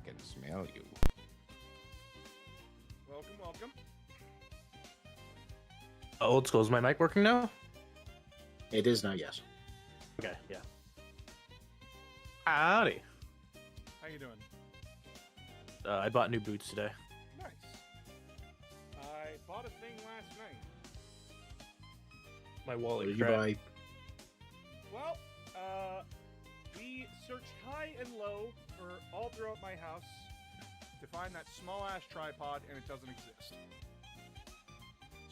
can smell you. Welcome. Old school. Is my mic working now? It is now, yes. Okay, yeah. Howdy. How you doing? I bought new boots today. Nice. I bought a thing last night. My What wallet. did you crap. buy? Well, we searched high and low for all throughout my house to find that small-ass tripod, and it doesn't exist.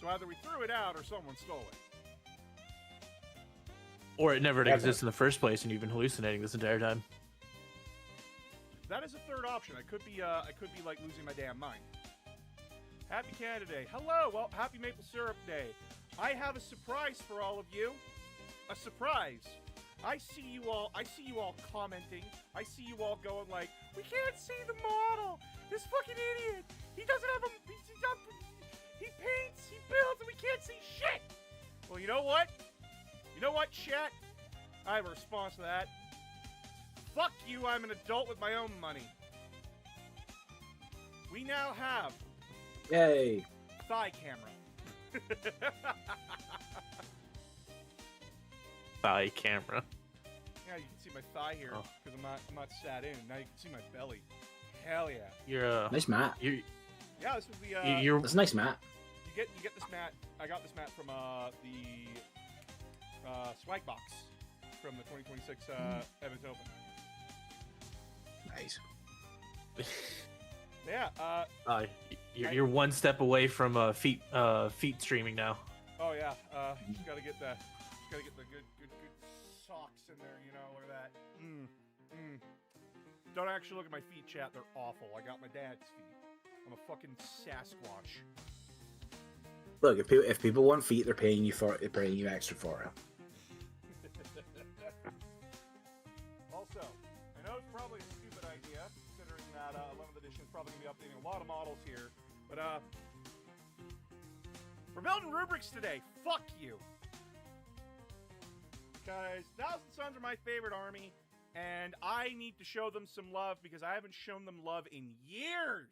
So either we threw it out or someone stole it. Or it never Yeah, exists in the first place, and you've been hallucinating this entire time. That is a third option. I could be like losing my damn mind. Happy Canada Day. Hello. Well, happy Maple Syrup Day. I have a surprise for all of you. A surprise. I see you all commenting. I see you all going like, we can't see the model. This fucking idiot. He doesn't have a. He paints. He builds, and we can't see shit. Well, you know what? You know what, chat? I have a response to that. Fuck you, I'm an adult with my own money. We now have Yay! thigh camera. Thigh camera. Yeah, you can see my thigh here Oh. because I'm not sat in. Now you can see my belly. Hell yeah. You're Nice mat. Yeah, this was the you're That's a nice mat. you get this mat. I got this mat from the swag box from the 2026 Evans Open. Nice. Yeah. you're one step away from feet streaming now. Oh yeah. Just gotta get the good socks in there. You know, look at that. Don't actually look at my feet, chat. They're awful. I got my dad's feet. I'm a fucking Sasquatch. Look, if people want feet, they're paying you for it. They're paying you extra for it. Also, I know it's probably a stupid idea, considering that 11th edition is probably going to be updating a lot of models here, but we're building rubrics today. Fuck you. Because Thousand Sons are my favorite army, and I need to show them some love because I haven't shown them love in years.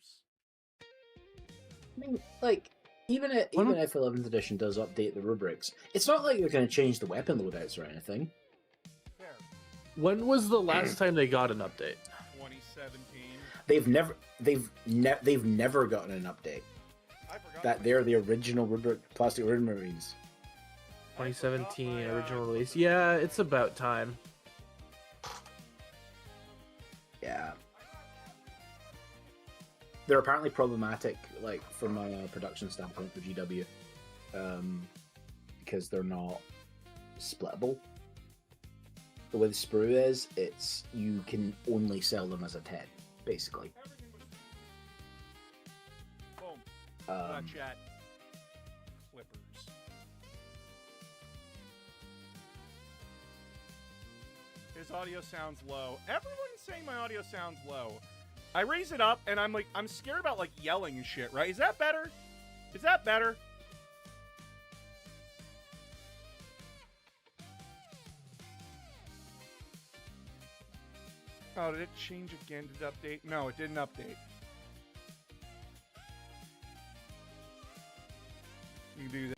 I mean, like, even if 11th edition does update the rubrics, it's not like they're going to change the weapon loadouts or anything. Fair. When was the last time they got an update? 2017. They've never gotten an update. I forgot. That they're the original rubric, Plastic Red Marines. 2017 original release. Yeah, it's about time. Yeah. They're apparently problematic, like from a production standpoint for GW, because they're not splittable. The way the sprue is, it's you can only sell them as a 10, basically. Boom. Chat. Clippers. His audio sounds low. Everyone's saying my audio sounds low. I raise it up, and I'm scared about, like, yelling and shit, right? Is that better? Is that better? Oh, did it change again? Did it update? No, it didn't update. You do that.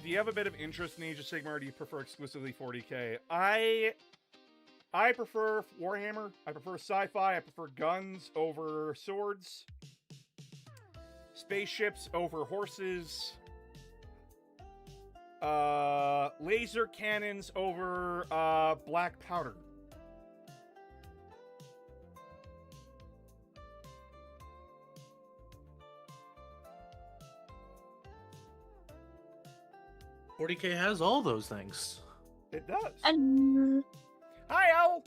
Do you have a bit of interest in Age of Sigmar, or do you prefer exclusively 40k? I prefer Warhammer. I prefer sci-fi. I prefer guns over swords. Spaceships over horses. Laser cannons over black powder. $40K has all those things. It does. And Hi, Owl.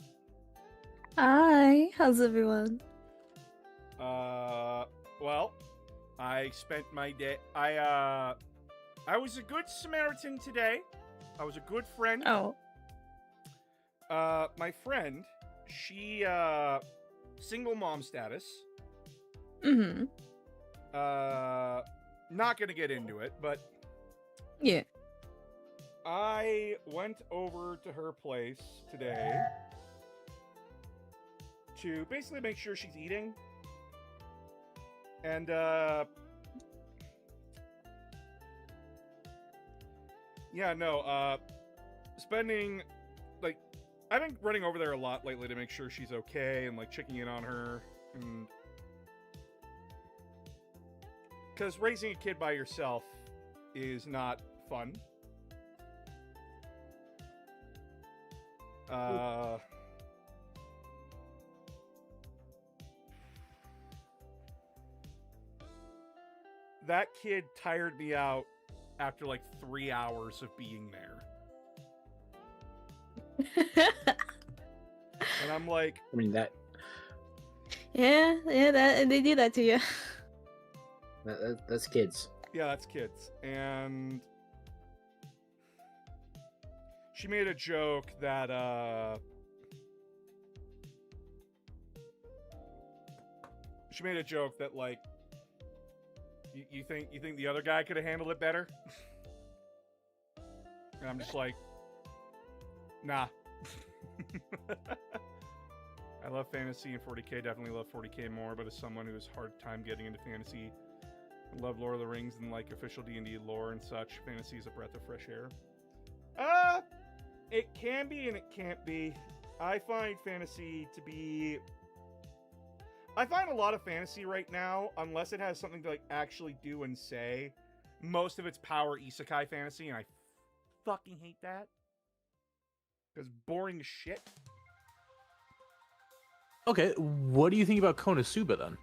hi, how's everyone? Well, I spent my day. I was a good Samaritan today. I was a good friend. Oh, My friend, she, single mom status. mm-hmm. Not gonna get into it, but Yeah. I went over to her place today to basically make sure she's eating. And, yeah, no, spending, like, I've been running over there a lot lately to make sure she's okay and, like, checking in on her. And because raising a kid by yourself is not fun. That kid tired me out after like 3 hours of being there. And I'm like, I mean that yeah, that they do that to you. that's kids. yeah, that's kids. And she made a joke that like you think the other guy could have handled it better? And I'm just like, nah. I love fantasy and 40k, definitely love 40k more, but as someone who has a hard time getting into fantasy, I love Lord of the Rings and like official D&D lore and such. Fantasy is a breath of fresh air. It can be and it can't be. I find a lot of fantasy right now, unless it has something to like actually do and say, most of it's power isekai fantasy, and I fucking hate that. Because boring as shit. Okay, what do you think about Konosuba then?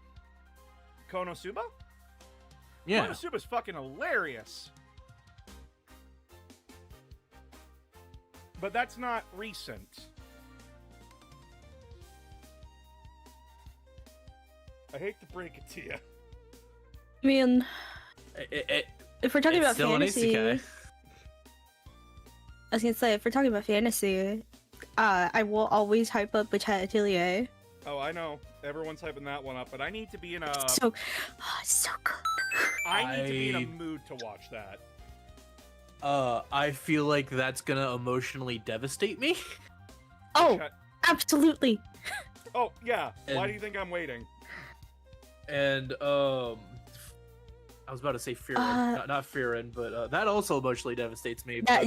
Konosuba? Yeah. Konosuba's fucking hilarious. But that's not recent. I hate to break it to you. I mean, if we're talking it's about still an fantasy, isekai. I was gonna say, if we're talking about fantasy, I will always hype up Bachata Atelier. Oh, I know. Everyone's hyping that one up, but I need to be in a... It's so good. I need to be in a mood to watch that. I feel like that's gonna emotionally devastate me. Oh, absolutely. Oh, yeah. Why And- do you think I'm waiting? And I was about to say Fearin, not Fearin, but that also emotionally devastates me. But,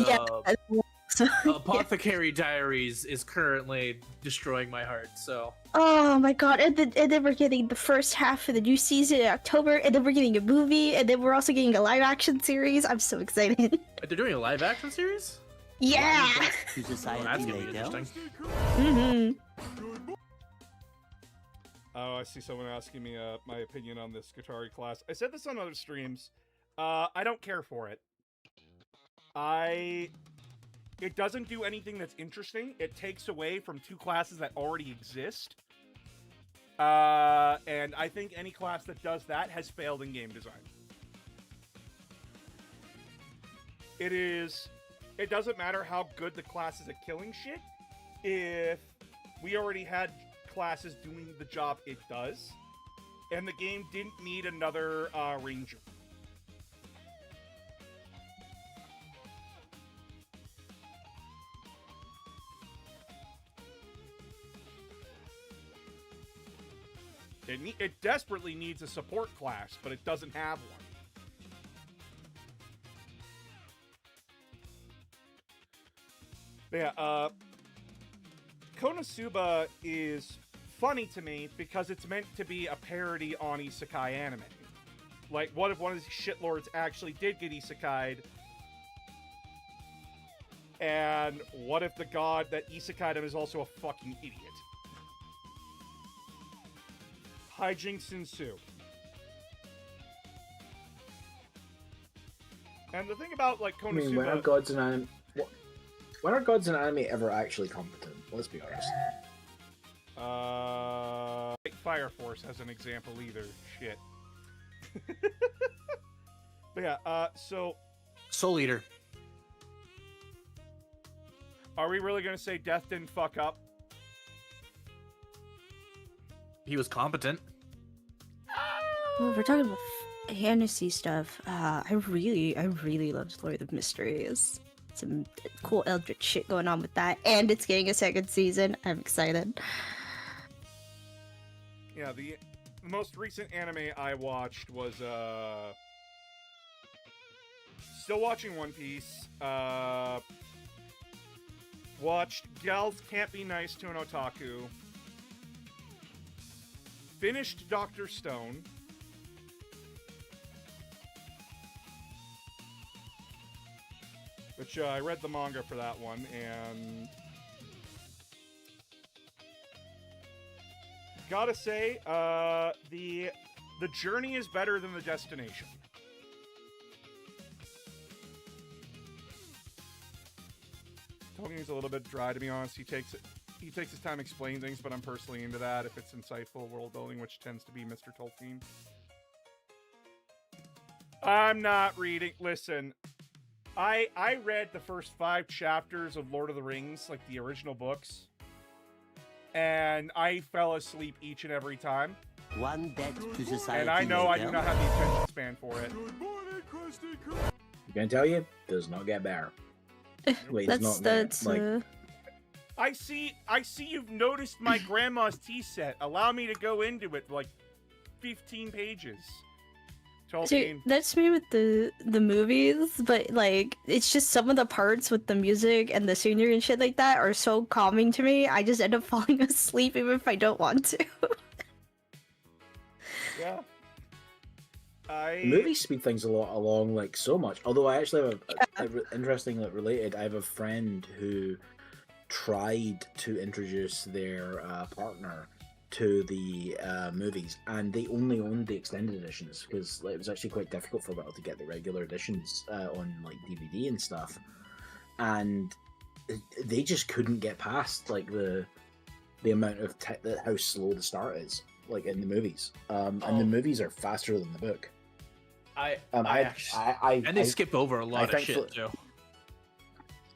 Apothecary Diaries is currently destroying my heart. So. Oh my god! And then we're getting the first half of the new season in October, and then we're getting a movie, and then we're also getting a live action series. I'm so excited. They're doing a live action series? Yeah. To society That's gonna be later. interesting. Mm-hmm. Oh, I see someone asking me my opinion on this Guitari class. I said this on other streams. I don't care for it. It doesn't do anything that's interesting. It takes away from two classes that already exist. And I think any class that does that has failed in game design. It doesn't matter how good the class is at killing shit. If we already had classes doing the job it does, and the game didn't need another ranger. It desperately needs a support class, but it doesn't have one. Yeah, Konosuba is funny to me because it's meant to be a parody on isekai anime. Like, what if one of these shitlords actually did get isekai'd? And what if the god that isekai'd him is also a fucking idiot? Hijinks ensue. And the thing about, like, Konosuba... I mean, when are gods in anime ever actually competent? Let's be honest. Like Fire Force as an example either. Shit. But yeah, so... Soul Eater. Are we really gonna say Death didn't fuck up? He was competent. Well, if we're talking about fantasy stuff, I really loved Lord of Mysteries. some cool Eldritch shit going on with that, and it's getting a second season. I'm excited. Yeah, the most recent anime I watched was still watching One Piece. Watched Gals Can't Be Nice to an Otaku. Finished Dr. Stone. Which I read the manga for that one, and gotta say, the journey is better than the destination. Tolkien's a little bit dry, to be honest. He takes his time explaining things, but I'm personally into that if it's insightful world building, which tends to be Mr. Tolkien. I'm not reading. Listen, I read the first 5 chapters of Lord of the Rings, like the original books, and I fell asleep each and every time. One debt to society. And I know I do not have the attention span for it. I'm gonna tell you, does not get better. Wait, that's I see you've noticed my grandma's tea set. Allow me to go into it, like 15 pages. Tolkien. See, that's me with the movies, but like it's just some of the parts with the music and the scenery and shit like that are so calming to me. I just end up falling asleep even if I don't want to. Yeah. The movies speed things a lot along, like, so much. Although I actually have interesting, like, related. I have a friend who tried to introduce their partner to the movies, and they only owned the extended editions because, like, it was actually quite difficult for a while to get the regular editions on, like, DVD and stuff. And they just couldn't get past, like, the amount of how slow the start is, like, in the movies. And the movies are faster than the book. And they skip over a lot of shit too.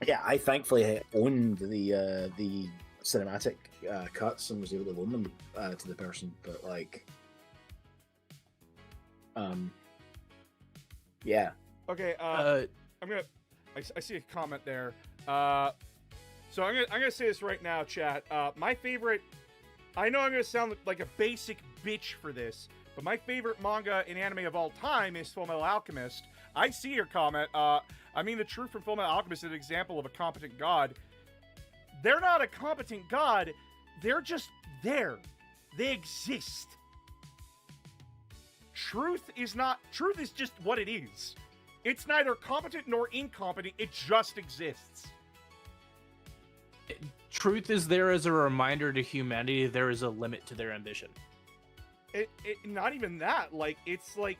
Yeah, I thankfully owned the cinematic cuts and was able to loan them to the person. But like, yeah. Okay. I see a comment there. So I'm gonna say this right now, chat. My favorite. I know I'm gonna sound like a basic bitch for this, but my favorite manga and anime of all time is Fullmetal Alchemist. I see your comment. The truth from Fullmetal Alchemist is an example of a competent god. They're not a competent god. They're just there. They exist. Truth is just what it is. It's neither competent nor incompetent. It just exists. Truth is there as a reminder to humanity there is a limit to their ambition. Not even that. Like, it's like...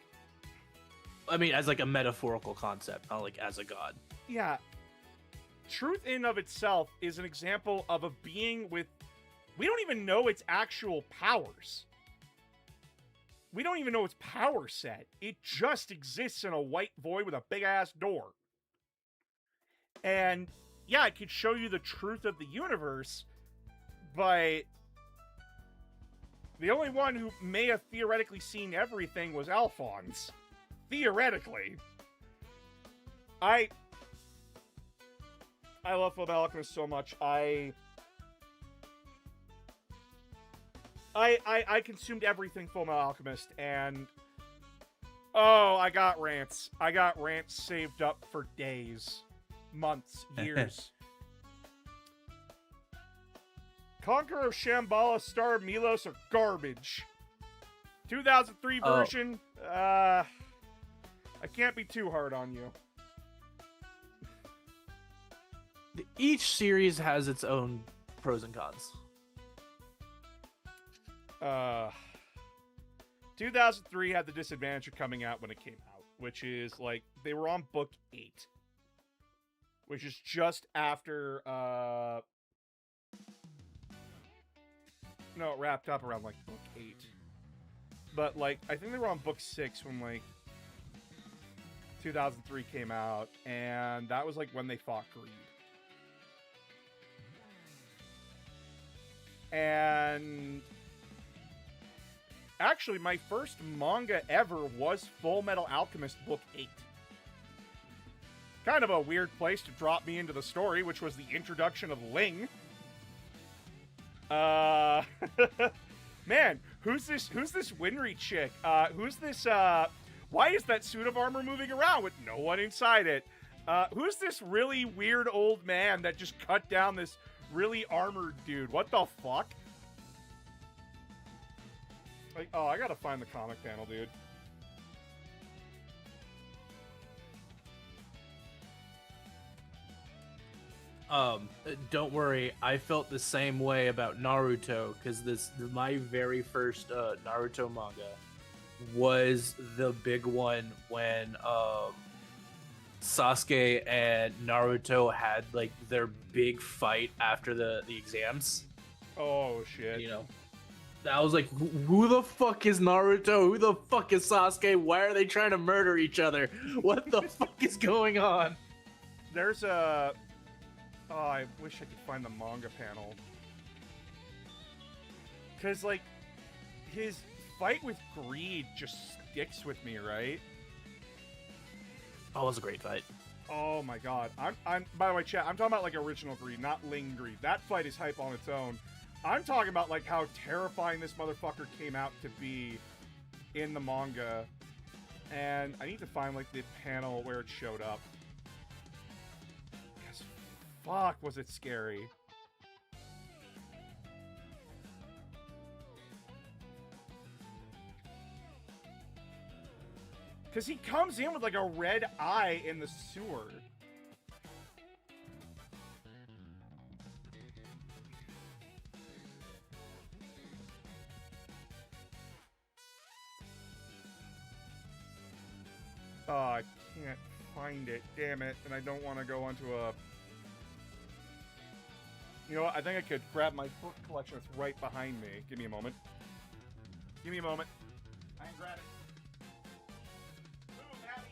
I mean, as like a metaphorical concept, not like as a god. Yeah. Truth in and of itself is an example of a being with... We don't even know its actual powers. We don't even know its power set. It just exists in a white void with a big-ass door. And, yeah, it could show you the truth of the universe, but... The only one who may have theoretically seen everything was Alphonse. Theoretically. I love Fullmetal Alchemist so much. I consumed everything Fullmetal Alchemist, and I got rants. I got rants saved up for days, months, years. Conqueror of Shambhala, Star of Milos are garbage. 2003 version, I can't be too hard on you. Each series has its own pros and cons. 2003 had the disadvantage of coming out when it came out, which is, like, they were on book 8. Which is just after, No, it wrapped up around, like, book 8. But, like, I think they were on book 6 when, like, 2003 came out, and that was, like, when they fought Greed. And... Actually, my first manga ever was Fullmetal Alchemist book 8. Kind of a weird place to drop me into the story, which was the introduction of Ling. Man, who's this Winry chick? Who's this, why is that suit of armor moving around with no one inside it? Who's this really weird old man that just cut down this really armored dude? What the fuck? Like, oh, I gotta find the comic panel, dude. Don't worry, I felt the same way about Naruto, because my very first Naruto manga was the big one when Sasuke and Naruto had like their big fight after the exams. Oh shit. You know, I was like, who the fuck is Naruto? Who the fuck is Sasuke? Why are they trying to murder each other? What the fuck is going on? There's a... Oh, I wish I could find the manga panel. Because, like, his fight with Greed just sticks with me, right? Oh, it was a great fight. Oh my god. I'm by the way, chat, I'm talking about, like, original Greed, not Ling Greed. That fight is hype on its own. I'm talking about, like, how terrifying this motherfucker came out to be in the manga. And I need to find, like, the panel where it showed up. Because, fuck, was it scary. Because he comes in with, like, a red eye in the sewer. Oh, I can't find it. Damn it. And I don't want to go onto a... You know what? I think I could grab my book collection that's right behind me. Give me a moment. Give me a moment. I can grab it. Move, Abby.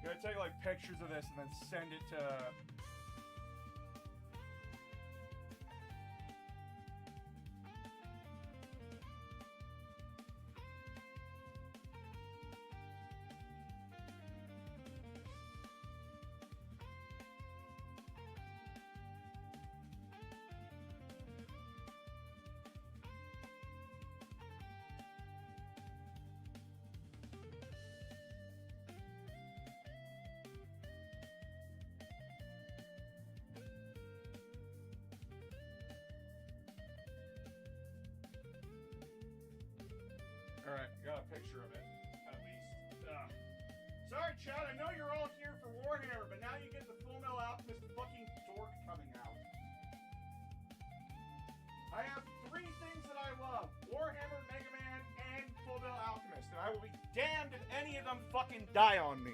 Gonna take like pictures of this and then send it to... Alright, got a picture of it, at least. Sorry, Chad, I know you're all here for Warhammer, but now you get the Full Metal Alchemist fucking dork coming out. I have 3 things that I love. Warhammer, Mega Man, and Full Metal Alchemist, and I will be damned if any of them fucking die on me.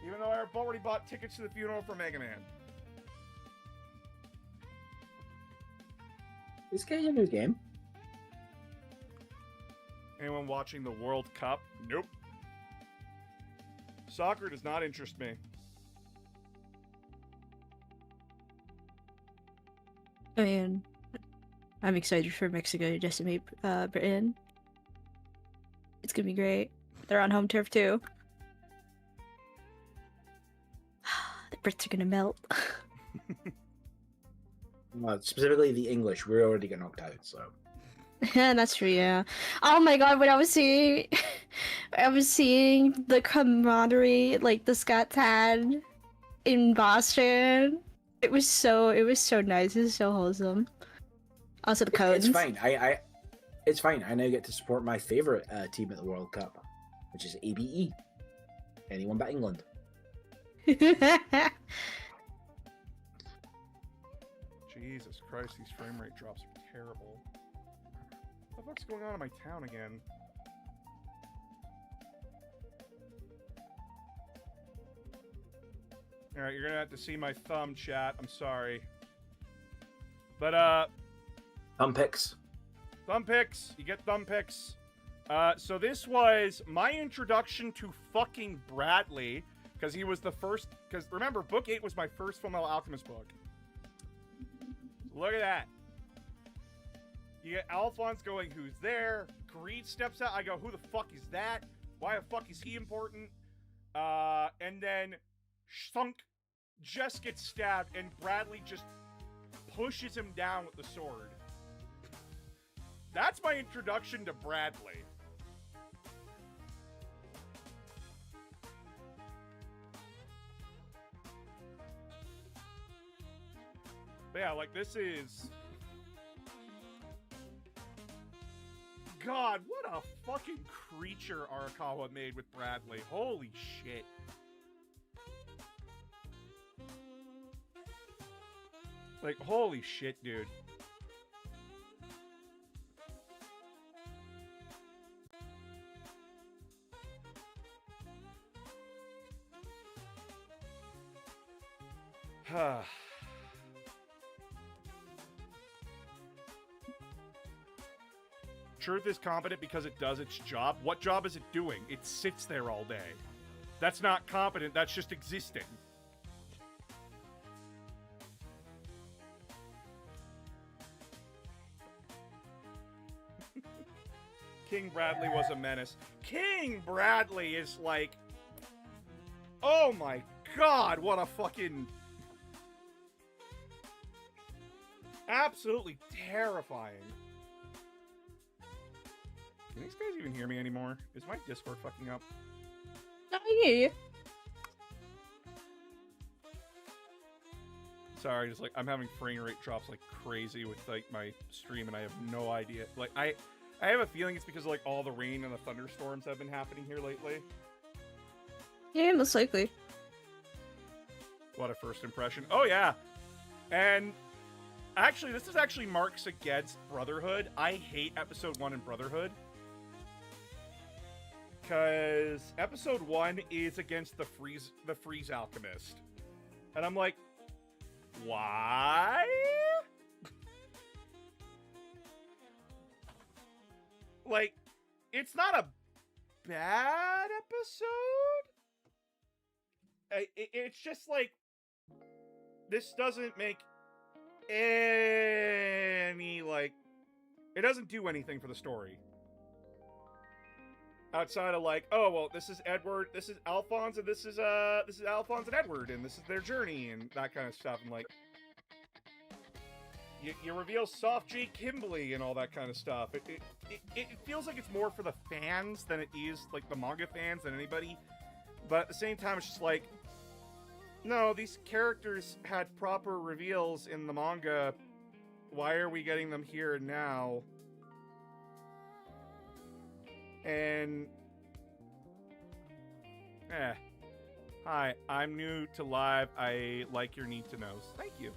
Even though I've already bought tickets to the funeral for Mega Man. This guy's a new game. Anyone watching the World Cup? Nope. Soccer does not interest me. I mean, I'm excited for Mexico to decimate Britain. It's gonna be great. They're on home turf too. The Brits are gonna melt. Specifically the English. We're already getting knocked out, so... Yeah, that's true. Yeah. Oh my god, when I was seeing the camaraderie like the Scots had in Boston. It was so nice. It was so wholesome. Also the codes. It's fine. It's fine. I now get to support my favorite team at the World Cup, which is ABE. Anyone but England. Jesus Christ, these frame rate drops are terrible. What the fuck's going on in my town again? Alright, you're gonna have to see my thumb, chat. I'm sorry. But Thumb picks. thumb picks. You get thumb picks. So this was my introduction to fucking Bradley, because he was the first. Because remember, book 8 was my first Fullmetal Alchemist book. Look at that. You get Alphonse going, who's there? Greed steps out. I go, who the fuck is that? Why the fuck is he important? And then Shunk just gets stabbed, and Bradley just pushes him down with the sword. That's my introduction to Bradley. But yeah, like, this is... God, what a fucking creature Arakawa made with Bradley. Holy shit. Like, holy shit, dude. Truth is competent because it does its job. What job is it doing? It sits there all day. That's not competent, that's just existing. King Bradley was a menace. King Bradley is like... Oh my god, what a fucking... Absolutely terrifying. Can these guys even hear me anymore? Is my Discord fucking up? I hear you. Sorry, just like I'm having frame rate drops like crazy with like my stream, and I have no idea. Like I have a feeling it's because of like all the rain and the thunderstorms that have been happening here lately. Yeah, most likely. What a first impression! Oh yeah, and actually, this is actually marks against Brotherhood. I hate episode 1 in Brotherhood. Because episode 1 is against the Freeze Alchemist. And I'm like, why? Like, it's not a bad episode. It's just like, this doesn't make any, like, it doesn't do anything for the story. Outside of like, oh well, this is Edward, this is Alphonse, and this is Alphonse and Edward, and this is their journey, and that kind of stuff. And like, you reveal Soft J Kimberly and all that kind of stuff. It feels like it's more for the fans than it is like the manga fans than anybody. But at the same time, it's just like, no, these characters had proper reveals in the manga. Why are we getting them here and now? And... Hi, I'm new to live. I like your need-to-knows. Thank you.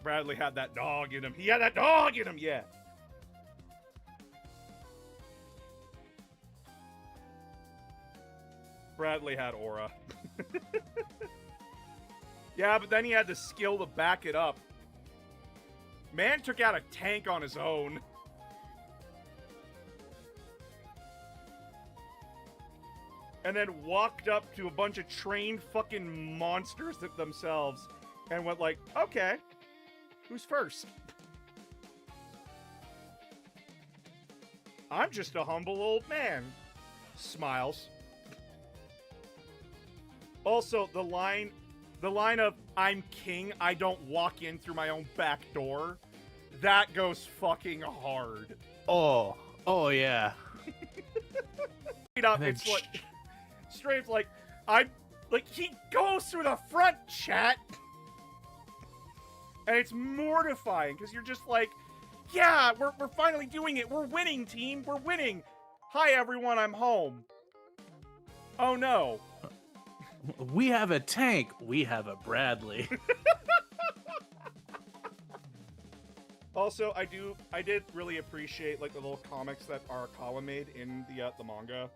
Bradley had that dog in him. He had that dog in him, yeah. Bradley had aura. Yeah, but then he had the skill to back it up. Man took out a tank on his own. And then walked up to a bunch of trained fucking monsters themselves and went like, okay, who's first? I'm just a humble old man. Smiles. Also, the line of, I'm king, I don't walk in through my own back door, that goes fucking hard. Oh yeah. Straight up, it's like, straight up like, he goes through the front, chat. And it's mortifying, because you're just like, yeah, we're finally doing it. We're winning, team. We're winning. Hi, everyone. I'm home. Oh, no. We have a tank. We have a Bradley. Also, I did really appreciate like the little comics that Arakawa made in the manga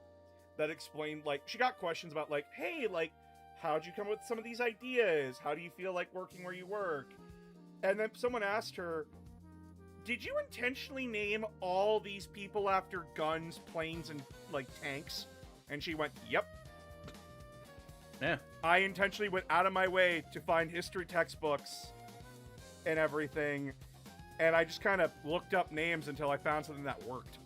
that explained, like, she got questions about like, hey, like, how'd you come up with some of these ideas? How do you feel like working where you work? And then someone asked her, did you intentionally name all these people after guns, planes, and, like, tanks? And she went, yep. Yeah. I intentionally went out of my way to find history textbooks and everything, and I just kind of looked up names until I found something that worked.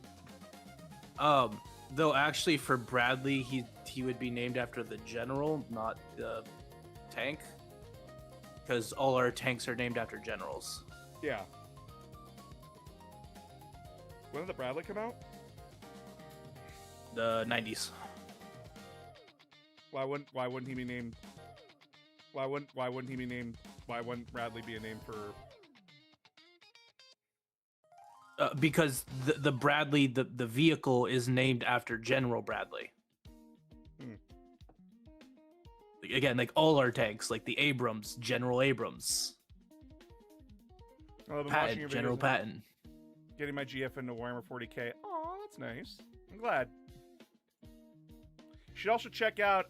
Though actually for Bradley, he would be named after the general, not the tank. Because all our tanks are named after generals. Yeah. When did the Bradley come out? The 90s. Why wouldn't he be named? Why wouldn't Bradley be a name for? Because the Bradley, the vehicle is named after General Bradley. Again, like all our tanks, like the Abrams, General Abrams. Oh, I've been watching Patton, your General videos now. Patton. Getting my GF into Warhammer 40k. Oh, that's nice. I'm glad. You should also check out,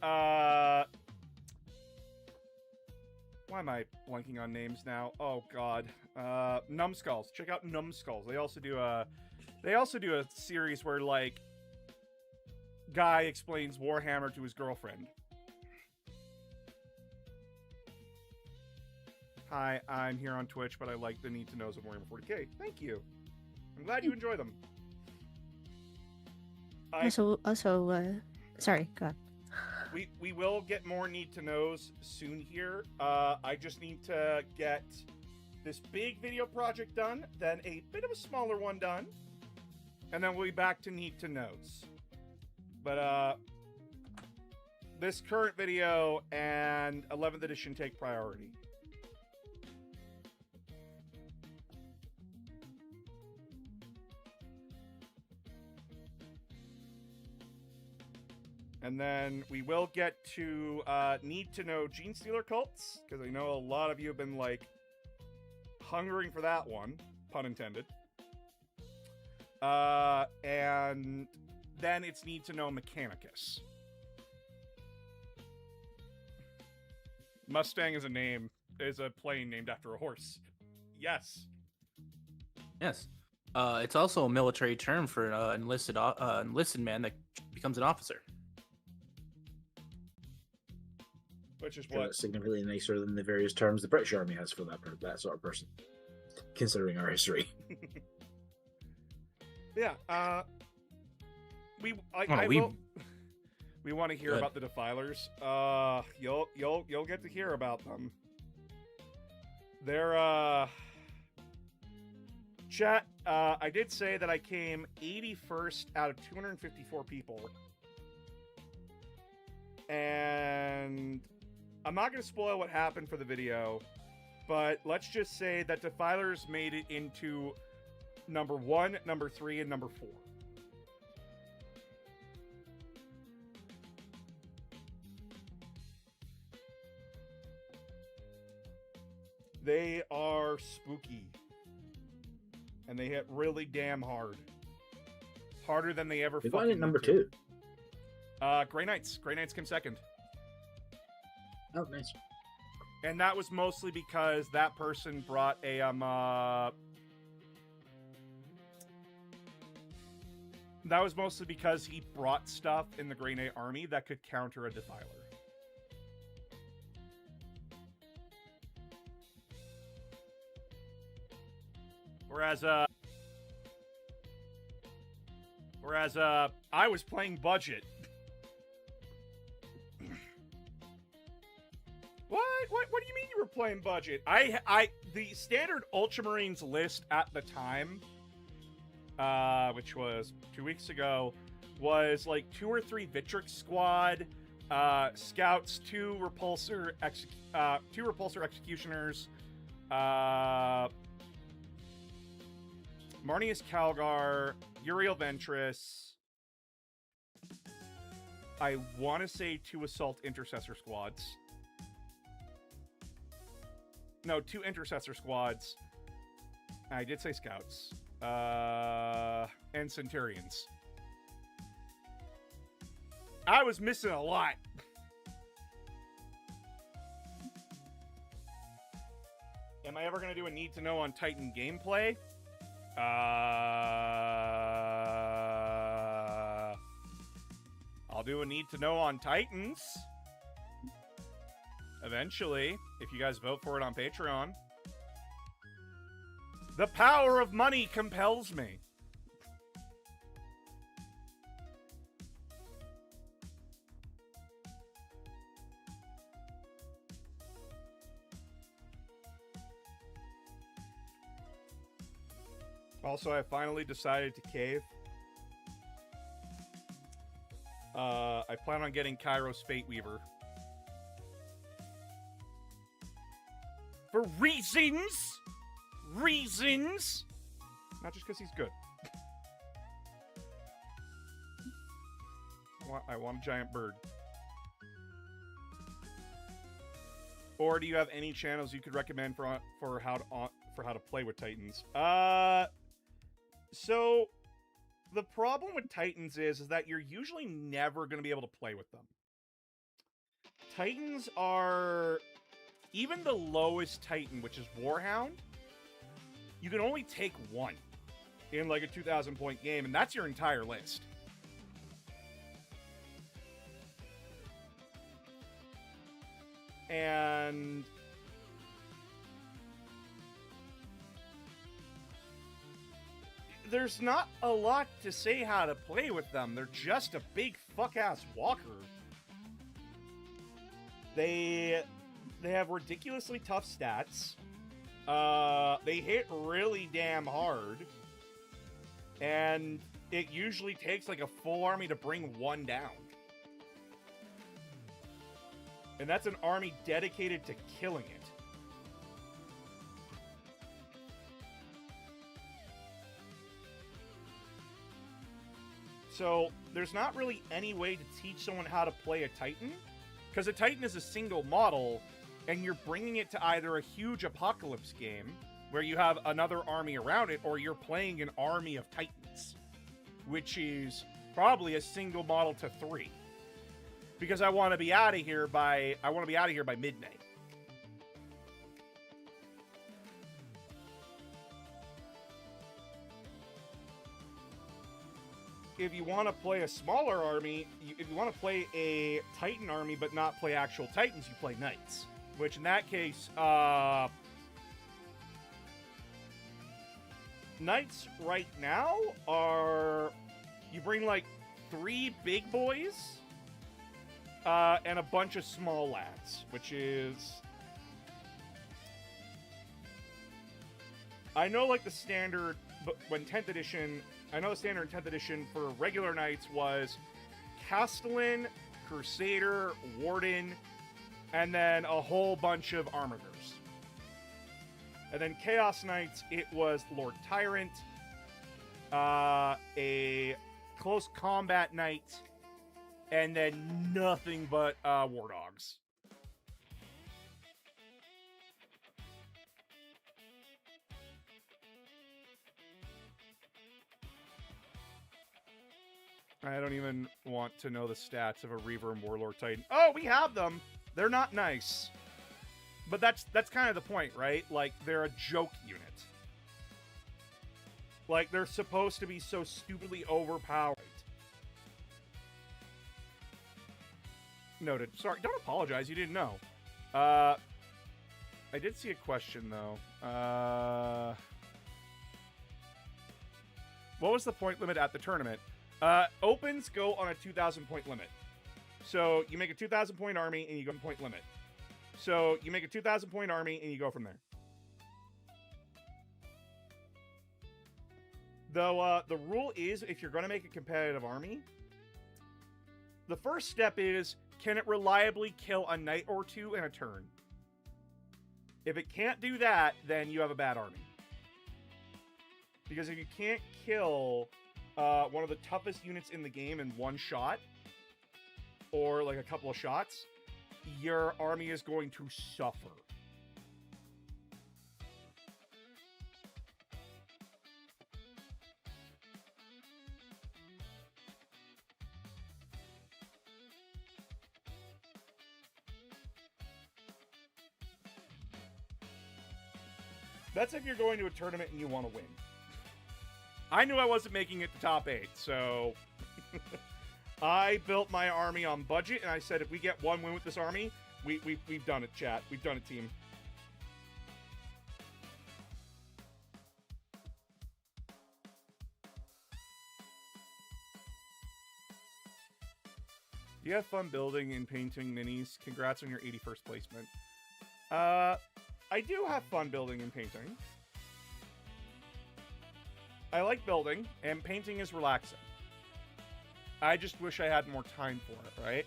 why am I blanking on names now? Oh god. Numbskulls. Check out Numbskulls. They also do a series where, like, guy explains Warhammer to his girlfriend. Hi, I'm here on Twitch, but I like the need to knows of Warhammer 40k. Thank you. I'm glad you enjoy them. Sorry, go on. We will get more need to knows soon here. I just need to get this big video project done, then a bit of a smaller one done, and then we'll be back to need to knows. But this current video and 11th edition take priority. And then we will get to need to know Gene Stealer cults, because I know a lot of you have been, like, hungering for that one, pun intended. And then it's need to know Mechanicus. Mustang is a plane named after a horse. Yes. Yes. It's also a military term for an enlisted man that becomes an officer. Which is what? Significantly nicer than the various terms the British Army has for that sort of person, considering our history. Yeah. We want to hear about the Defilers. You'll get to hear about them. They're chat. I did say that I came 81st out of 254 people, and I'm not going to spoil what happened for the video, but let's just say that Defilers made it into number 1, number 3, and number 4. They are spooky. And they hit really damn hard. Harder than they ever They fucking got it number did. 2. Grey Knights. Grey Knights came second. Oh, nice. And that was mostly because that person brought a that was mostly because he brought stuff in the Grey Knight army that could counter a Defiler. Whereas I was playing budget. What do you mean you were playing budget? The standard Ultramarines list at the time, which was 2 weeks ago, was like 2 or 3 Vitrix squad, scouts, 2 repulsor executioners, Marnius Calgar, Uriel Ventress. I want to say 2 assault intercessor squads. No, 2 intercessor squads. I did say scouts. And centurions. I was missing a lot. And Am I ever going to do a need to know on Titan gameplay? I'll do a need to know on Titans. Eventually, if you guys vote for it on Patreon. The power of money compels me. Also, I finally decided to cave. I plan on getting Kairos Fate Weaver. For reasons! Reasons! Not just because he's good. I want a giant bird. Or do you have any channels you could recommend for how to play with Titans? So the problem with Titans is that you're usually never going to be able to play with them. Titans are... Even the lowest Titan, which is Warhound, you can only take one in like a 2,000-point game, and that's your entire list. And... there's not a lot to say how to play with them. They're just a big fuck-ass walker. They have ridiculously tough stats. They hit really damn hard. And it usually takes like a full army to bring one down. And that's an army dedicated to killing it. So, there's not really any way to teach someone how to play a Titan, because a Titan is a single model, and you're bringing it to either a huge apocalypse game, where you have another army around it, or you're playing an army of Titans, which is probably a single model to 3. Because I want to be out of here by midnight. If you want to play a smaller army, if you want to play a Titan army but not play actual Titans, you play Knights. Which in that case, Knights right now are... You bring like 3 big boys and a bunch of small lads, which is... I know like the standard, but when 10th edition... I know the standard in 10th edition for regular Knights was Castellan, Crusader, Warden, and then a whole bunch of Armigers. And then Chaos Knights, it was Lord Tyrant, a Close Combat Knight, and then nothing but War Dogs. I don't even want to know the stats of a Reaver and Warlord Titan. Oh, we have them! They're not nice. But that's kind of the point, right? Like, they're a joke unit. Like, they're supposed to be so stupidly overpowered. Noted. Sorry, don't apologize, you didn't know. I did see a question, though. What was the point limit at the tournament? Opens go on a 2,000 point limit. So you make a 2,000 point army and you go point limit. So you make a 2,000 point army and you go from there. Though the rule is if you're going to make a competitive army, the first step is can it reliably kill a knight or 2 in a turn? If it can't do that, then you have a bad army. Because if you can't kill one of the toughest units in the game in one shot, or like a couple of shots, your army is going to suffer. That's if you're going to a tournament and you want to win. I knew I wasn't making it to top 8, so I built my army on budget, and I said if we get one win with this army, we've done it, chat. We've done it, team. You have fun building and painting minis. Congrats on your 81st placement. I do have fun building and painting. I like building, and painting is relaxing. I just wish I had more time for it, right?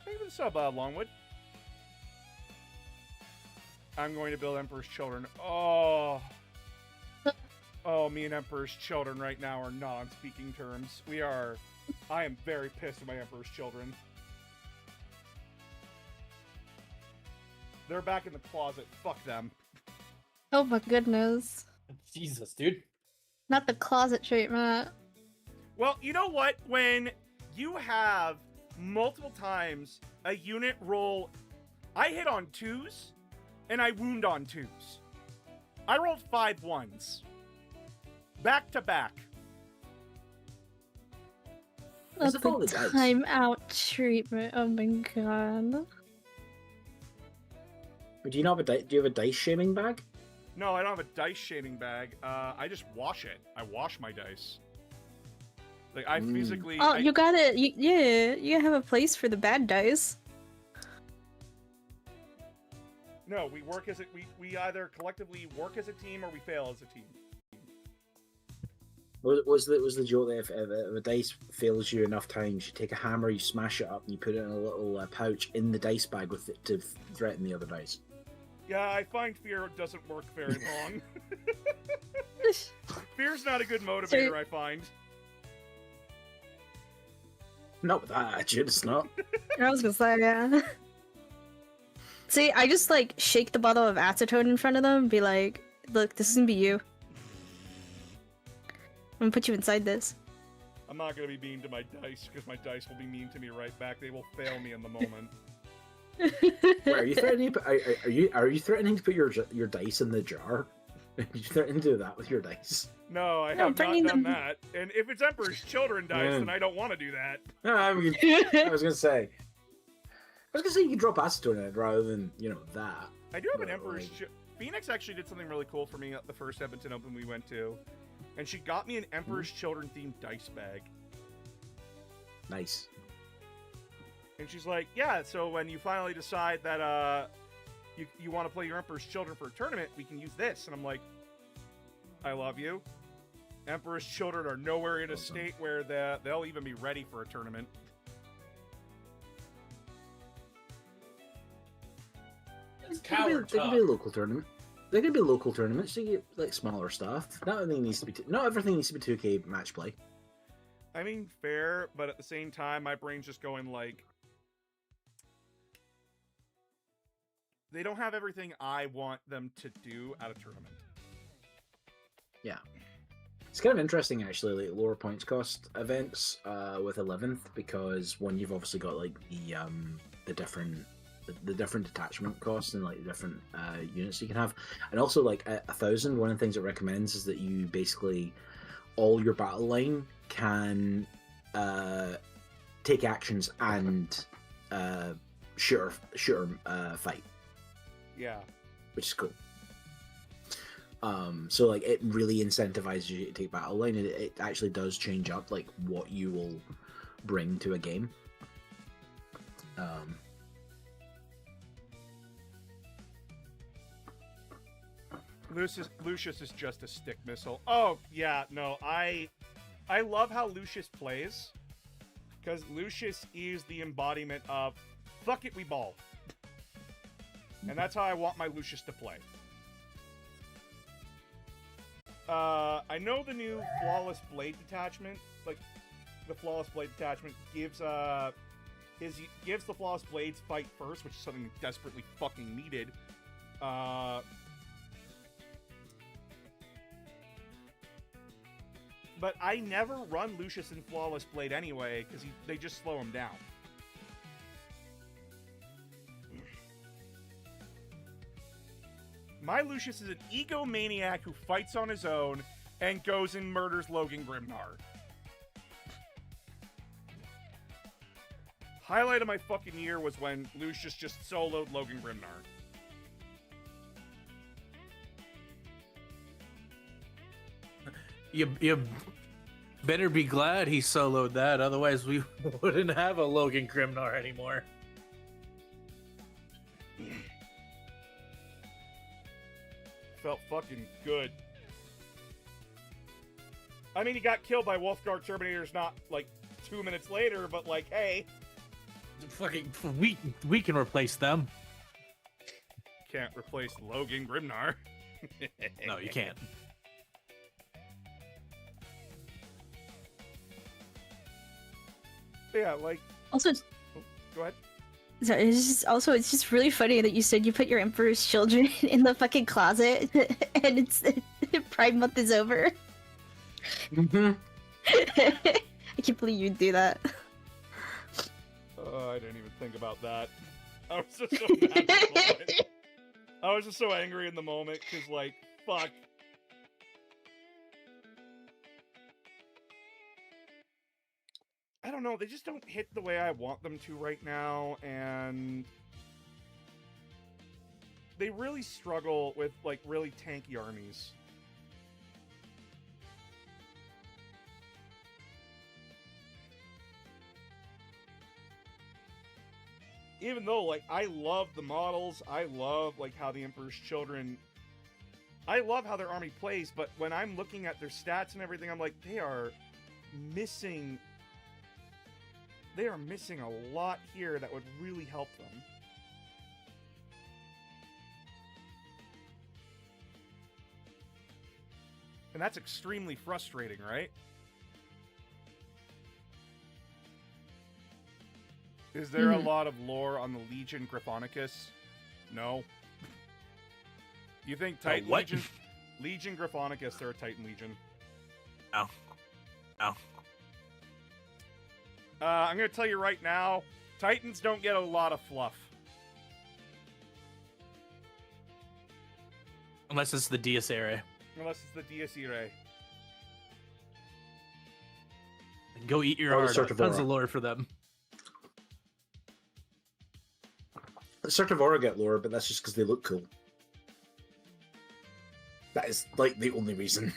Thank you for the sub, Longwood. I'm going to build Emperor's Children. Oh. Oh, me and Emperor's Children right now are not on speaking terms. I am very pissed at my Emperor's Children. They're back in the closet. Fuck them. Oh my goodness. Jesus, dude. Not the closet treatment. Well, you know what? When you have multiple times a unit roll, I hit on 2s, and I wound on 2s. I rolled 5 1s. Back to back. That's it all the the dice? time out treatment. Oh my god. Do you have a dice shaming bag? No, I don't have a dice shaming bag. I just wash it. I wash my dice. Like, I physically... Oh, you got it. Yeah, you have a place for the bad dice. No, we work as we either collectively work as a team or we fail as a team. Was the joke that if a dice fails you enough times, you take a hammer, you smash it up, and you put it in a little pouch in the dice bag with it to threaten the other dice? Yeah, I find fear doesn't work very long. Fear's not a good motivator, I find. Not with that attitude, it's not. I was gonna say, yeah. See, I just like shake the bottle of acetone in front of them and be like, look, this is gonna be you. I'm gonna put you inside this. I'm not gonna be mean to my dice, because my dice will be mean to me right back. They will fail me in the moment. Wait, are you threatening? Are you threatening to put your dice in the jar? Are you threatening to do that with your dice? No, I have not done that. And if it's Emperor's Children dice, then I don't want to do that. No, I was gonna say you could drop acetone in it rather than that. I do have an Emperor's. Phoenix actually did something really cool for me at the first Edmonton Open we went to, and she got me an Emperor's Children themed dice bag. Nice. And she's like, yeah, so when you finally decide that you want to play your Emperor's Children for a tournament, we can use this. And I'm like, I love you. Emperor's Children are nowhere in a state where they'll even be ready for a tournament. It's They could be a local tournament. They could be local tournaments. So you get like smaller stuff. Not everything needs to be 2K match play. I mean, fair, but at the same time, my brain's just going like, they don't have everything I want them to do at a tournament. Yeah. It's kind of interesting, actually, like lower points cost events with 11th, because one, you've obviously got like the different detachment costs and like the different units you can have, and also like 1,000. One of the things it recommends is that you basically all your battle line can take actions and shooter fight. Yeah. Which is cool. So like it really incentivizes you to take battle line, and it actually does change up like what you will bring to a game. Lucius is just a stick missile. Oh yeah, no, I love how Lucius plays, because Lucius is the embodiment of fuck it, we ball. And that's how I want my Lucius to play. I know the new Flawless Blade detachment, like the Flawless Blade detachment gives the Flawless Blades fight first, which is something desperately fucking needed. But I never run Lucius in Flawless Blade anyway, because they just slow him down. My Lucius is an egomaniac who fights on his own and goes and murders Logan Grimnar. Highlight of my fucking year was when Lucius just soloed Logan Grimnar. You better be glad he soloed that, otherwise we wouldn't have a Logan Grimnar anymore. Felt fucking good. I mean, he got killed by Wolfguard Terminators not, like, 2 minutes later, but, like, hey. Fucking, we can replace them. Can't replace Logan Grimnar. No, you can't. Yeah, like... Also, oh, go ahead. sorry, it's just really funny that you said you put your Emperor's Children in the fucking closet, and it's Pride Month is over. Mm-hmm. I can't believe you'd do that. I didn't even think about that. I was just so mad in the moment. I was just so angry in the moment, because, like, fuck. I don't know, they just don't hit the way I want them to right now, and they really struggle with, like, really tanky armies. Even though, like, I love the models, I love, like, how the Emperor's Children... I love how their army plays, but when I'm looking at their stats and everything, I'm like, they are missing a lot here that would really help them. And that's extremely frustrating, right? Is there a lot of lore on the Legion Gryphonicus? No. You think Titan Legion Gryphonicus, they're a Titan Legion. No. No. I'm going to tell you right now, Titans don't get a lot of fluff. Unless it's the Dies Irae. Unless it's the Dies Irae. Go eat your heart out. Tons of lore for them. Certivora get lore, but that's just because they look cool. That is, like, the only reason.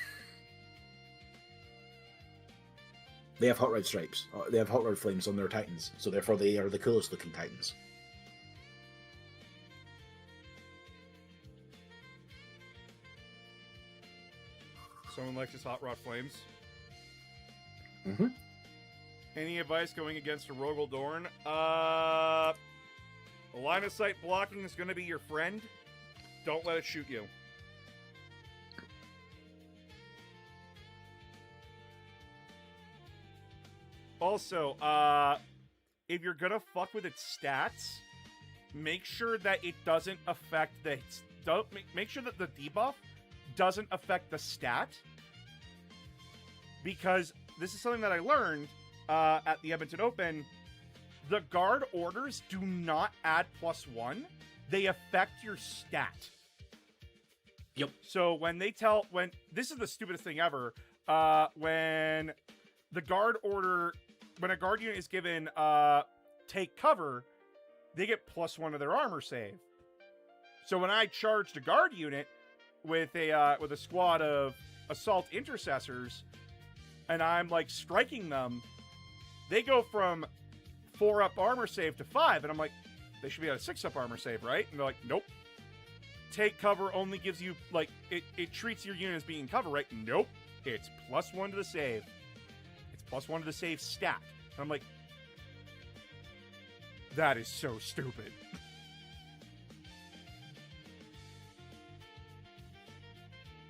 They have hot red stripes. They have hot red flames on their Titans, so therefore they are the coolest looking Titans. Someone likes his hot rod flames. Mm-hmm. Any advice going against a Rogel Dorn? Line of sight blocking is going to be your friend. Don't let it shoot you. Also, if you're gonna fuck with its stats, make sure that it doesn't affect the... Make sure that the debuff doesn't affect the stat. Because this is something that I learned at the Edmonton Open. The guard orders do not add +1. They affect your stat. Yep. So when they tell... This is the stupidest thing ever. When the guard order... When a guard unit is given take cover, they get +1 to their armor save. So when I charged a guard unit with a squad of assault intercessors, and I'm like striking them, they go from 4-up armor save to 5, and I'm like, they should be at a 6-up armor save, right? And they're like, nope. Take cover only gives you, like, it treats your unit as being in cover, right? Nope. It's +1 to the save. +1 to the save stat. And I'm like, that is so stupid.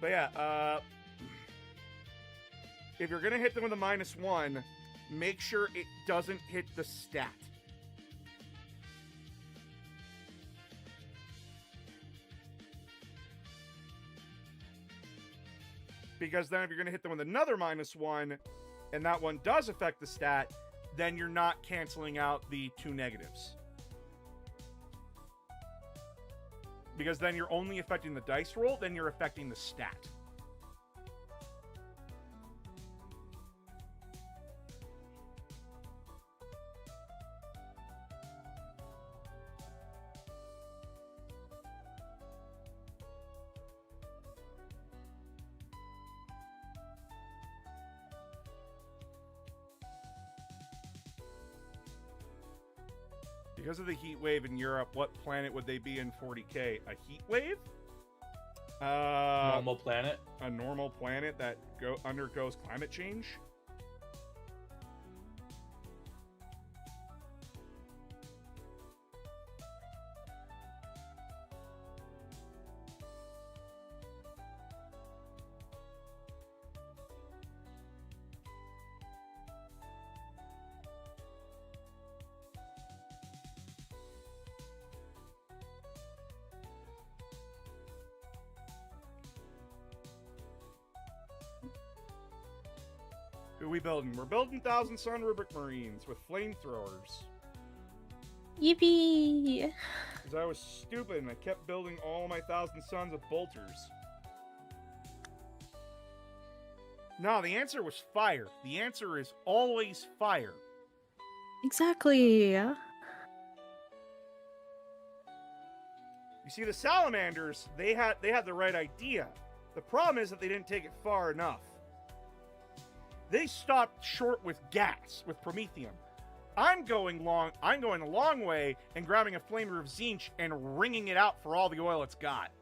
But yeah, if you're gonna hit them with a -1, make sure it doesn't hit the stat. Because then if you're gonna hit them with another -1, and that one does affect the stat, then you're not canceling out the 2 negatives. Because then you're only affecting the dice roll, then you're affecting the stat. Because of the heat wave in Europe, what planet would they be in 40K? A heat wave? Normal planet. A normal planet that undergoes climate change? Who are we building? We're building Thousand Sun Rubric Marines with flamethrowers. Yippee! Because I was stupid and I kept building all my Thousand Suns with bolters. No, the answer was fire. The answer is always fire. Exactly. You see, the salamanders, they had the right idea. The problem is that they didn't take it far enough. They stopped short with gas, with promethium. I'm going a long way and grabbing a flamer of Zinch and wringing it out for all the oil it's got.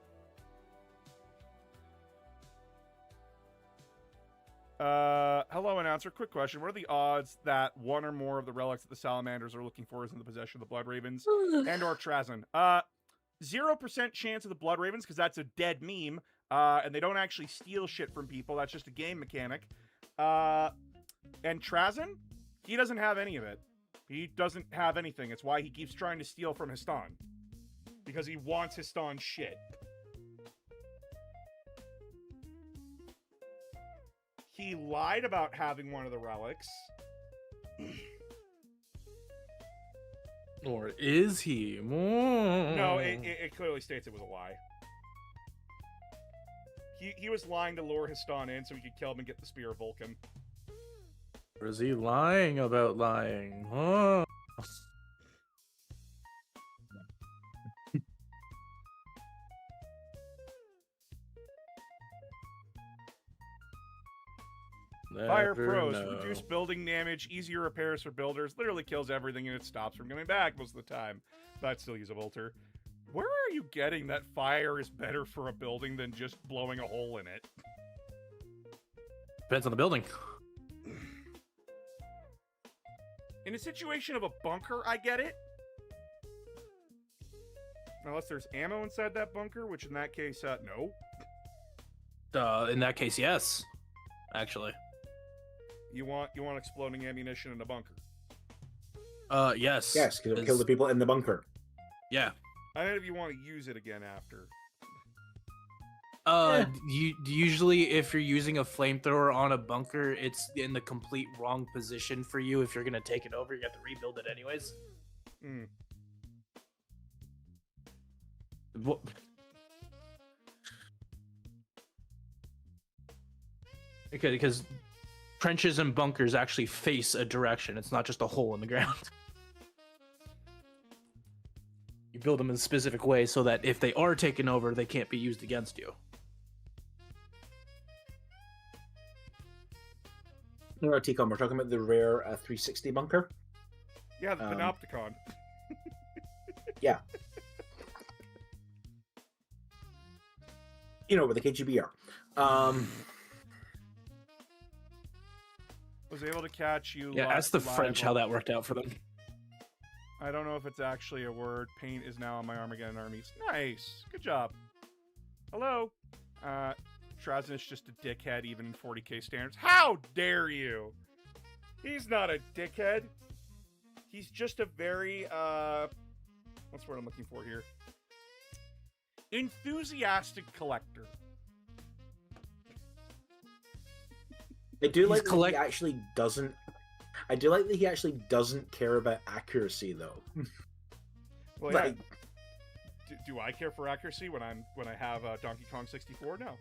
Hello, announcer. Quick question. What are the odds that one or more of the relics that the salamanders are looking for is in the possession of the Blood Ravens and or Trazyn? 0% chance of the Blood Ravens, because that's a dead meme, and they don't actually steal shit from people. That's just a game mechanic. And Trazyn, he doesn't have any of it. He doesn't have anything. It's why he keeps trying to steal from Histon. Because he wants Histon's shit. He lied about having one of the relics. Or is he? No, it clearly states it was a lie. He was lying to lure Histon in so he could kill him and get the Spear of Vulcan. Or is he lying about lying? Huh? Fire Never pros, know. reduce building damage, easier repairs for builders, literally kills everything and it stops from coming back most of the time. But still use a bolter. Where are you getting that fire is better for a building than just blowing a hole in it? Depends on the building. In a situation of a bunker, I get it. Unless there's ammo inside that bunker, which in that case, no. In that case, yes. Actually. You want exploding ammunition in a bunker. Yes. Yes, because it'll kill the people in the bunker. Yeah. I don't know if you want to use it again after. Usually if you're using a flamethrower on a bunker, it's in the complete wrong position for you. If you're gonna take it over, you have to rebuild it anyways. What? Okay, because trenches and bunkers actually face a direction. It's not just a hole in the ground. You build them in a specific way so that if they are taken over, they can't be used against you. No, T-Com, we're talking about the rare 360 bunker. Yeah, the Panopticon. Yeah. You know, where the KGB are. Was able to catch you. Yeah, ask the French how that worked out for them. I don't know if it's actually a word. Paint is now on my Armageddon armies. Nice. Good job. Hello. Trazyn is just a dickhead even in 40k standards. How dare you? He's not a dickhead. He's just a very, what's the word I'm looking for here? Enthusiastic collector. I do like that he actually doesn't. I do like that he actually doesn't care about accuracy, though. Well, Like, Do I care for accuracy when I have Donkey Kong 64? No.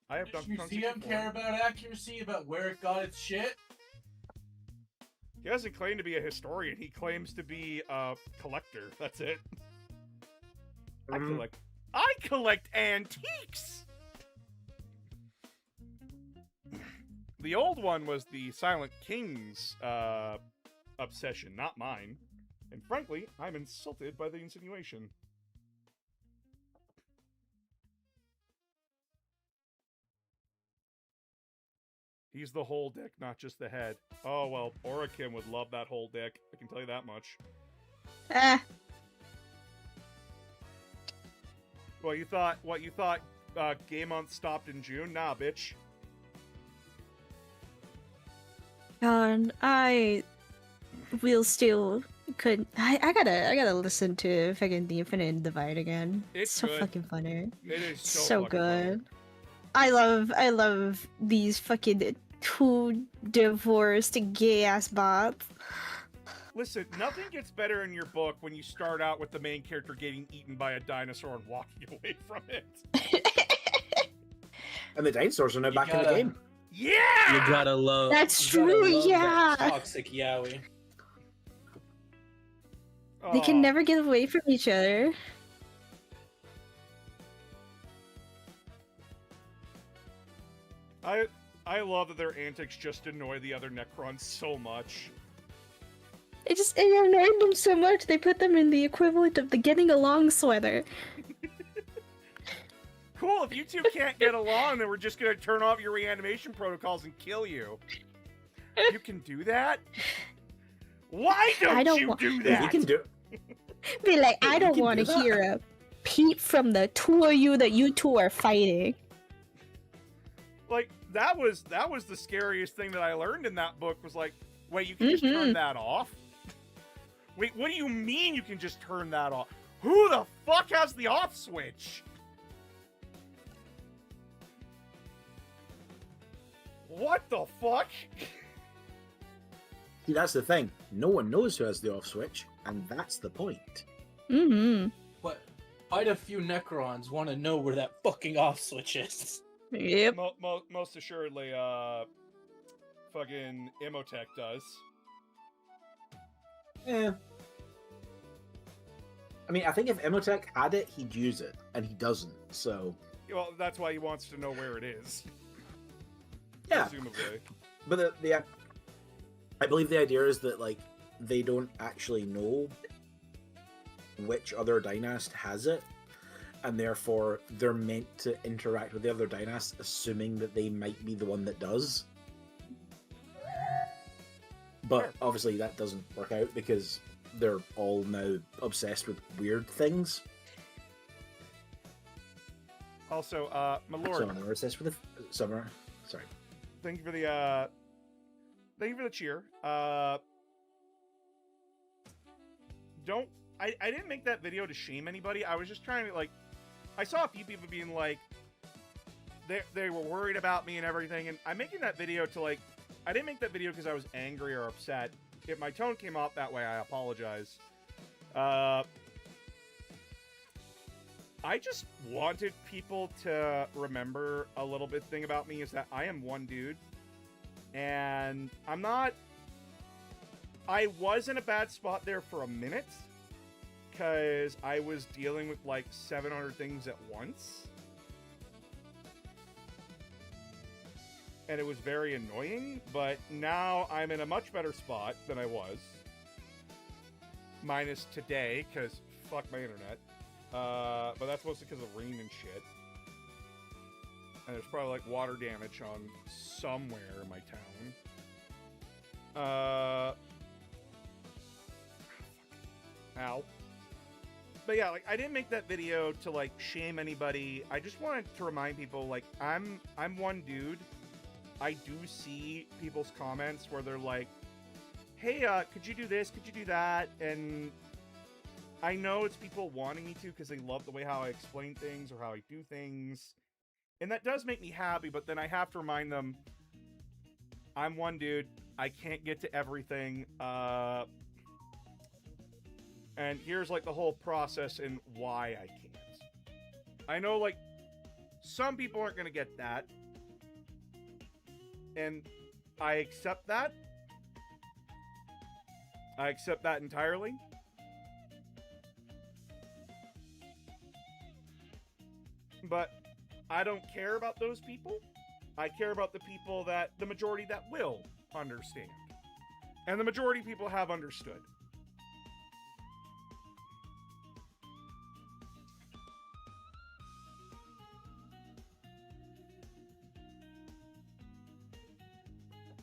I have Donkey Kong 64. care about accuracy, about where it got its shit? He doesn't claim to be a historian. He claims to be a collector. That's it. I collect antiques. The old one was the Silent King's obsession, not mine. And frankly, I'm insulted by the insinuation. He's the whole dick, not just the head. Oh, well, Orakim would love that whole dick. I can tell you that much. What you thought Game Month stopped in June? Nah, bitch. I will still I gotta listen to fucking The Infinite Divide again. It's so good. fucking funny. It is So fucking good. funny. I love these fucking two divorced gay ass bots. Listen, nothing gets better in your book when you start out with the main character getting eaten by a dinosaur and walking away from it. And the dinosaurs are now back in the game. Yeah! You gotta love. That's you gotta true, love yeah. that toxic yaoi. They can Aw. never get away from each other. I love that their antics just annoy the other Necrons so much. It annoyed them so much they put them in the equivalent of the getting along sweater. Cool, if you two can't get along, then we're just gonna turn off your reanimation protocols and kill you. You can do that? Why don't you do that? You can do Be like, Hey, I you don't can want to do that. hear a peep from the two of you that you two are fighting. Like, that was the scariest thing that I learned in that book was like, wait, you can just turn that off? Wait, what do you mean you can just turn that off? Who the fuck has the off switch? What the fuck? See, that's the thing. No one knows who has the off switch, and that's the point. Mm-hmm. But quite a few Necrons want to know where that fucking off switch is. Yep. Most assuredly, fucking Imhotep does. Yeah. I mean, I think if Imhotep had it, he'd use it, and he doesn't, so... Well, that's why he wants to know where it is. Yeah. Presumably. But I believe the idea is that, like, they don't actually know which other dynast has it, and therefore they're meant to interact with the other dynast, assuming that they might be the one that does. But obviously that doesn't work out because they're all now obsessed with weird things. Also, my lord, Some are obsessed with some are... Sorry. thank you for the cheer. I didn't make that video to shame anybody. I was just trying to, like, I saw a few people being like, they were worried about me and everything, and I'm making that video to, like, I didn't make that video because I was angry or upset. If my tone came off that way, I apologize. I just wanted people to remember a little bit thing about me is that I am one dude. And I was in a bad spot there for a minute. Because I was dealing with like 700 things at once. And it was very annoying. But now I'm in a much better spot than I was. Minus today, because fuck my internet. But that's mostly because of rain and shit. And there's probably like water damage on somewhere in my town. Ow. But yeah, like I didn't make that video to like shame anybody. I just wanted to remind people like I'm one dude. I do see people's comments where they're like, "Hey, could you do this? Could you do that?" And I know it's people wanting me to because they love the way how I explain things or how I do things. And that does make me happy, but then I have to remind them, I'm one dude. I can't get to everything. And here's like the whole process and why I can't. I know like some people aren't going to get that. And I accept that. I accept that entirely. But I don't care about those people. I care about the people that, the majority that will understand. And the majority of people have understood.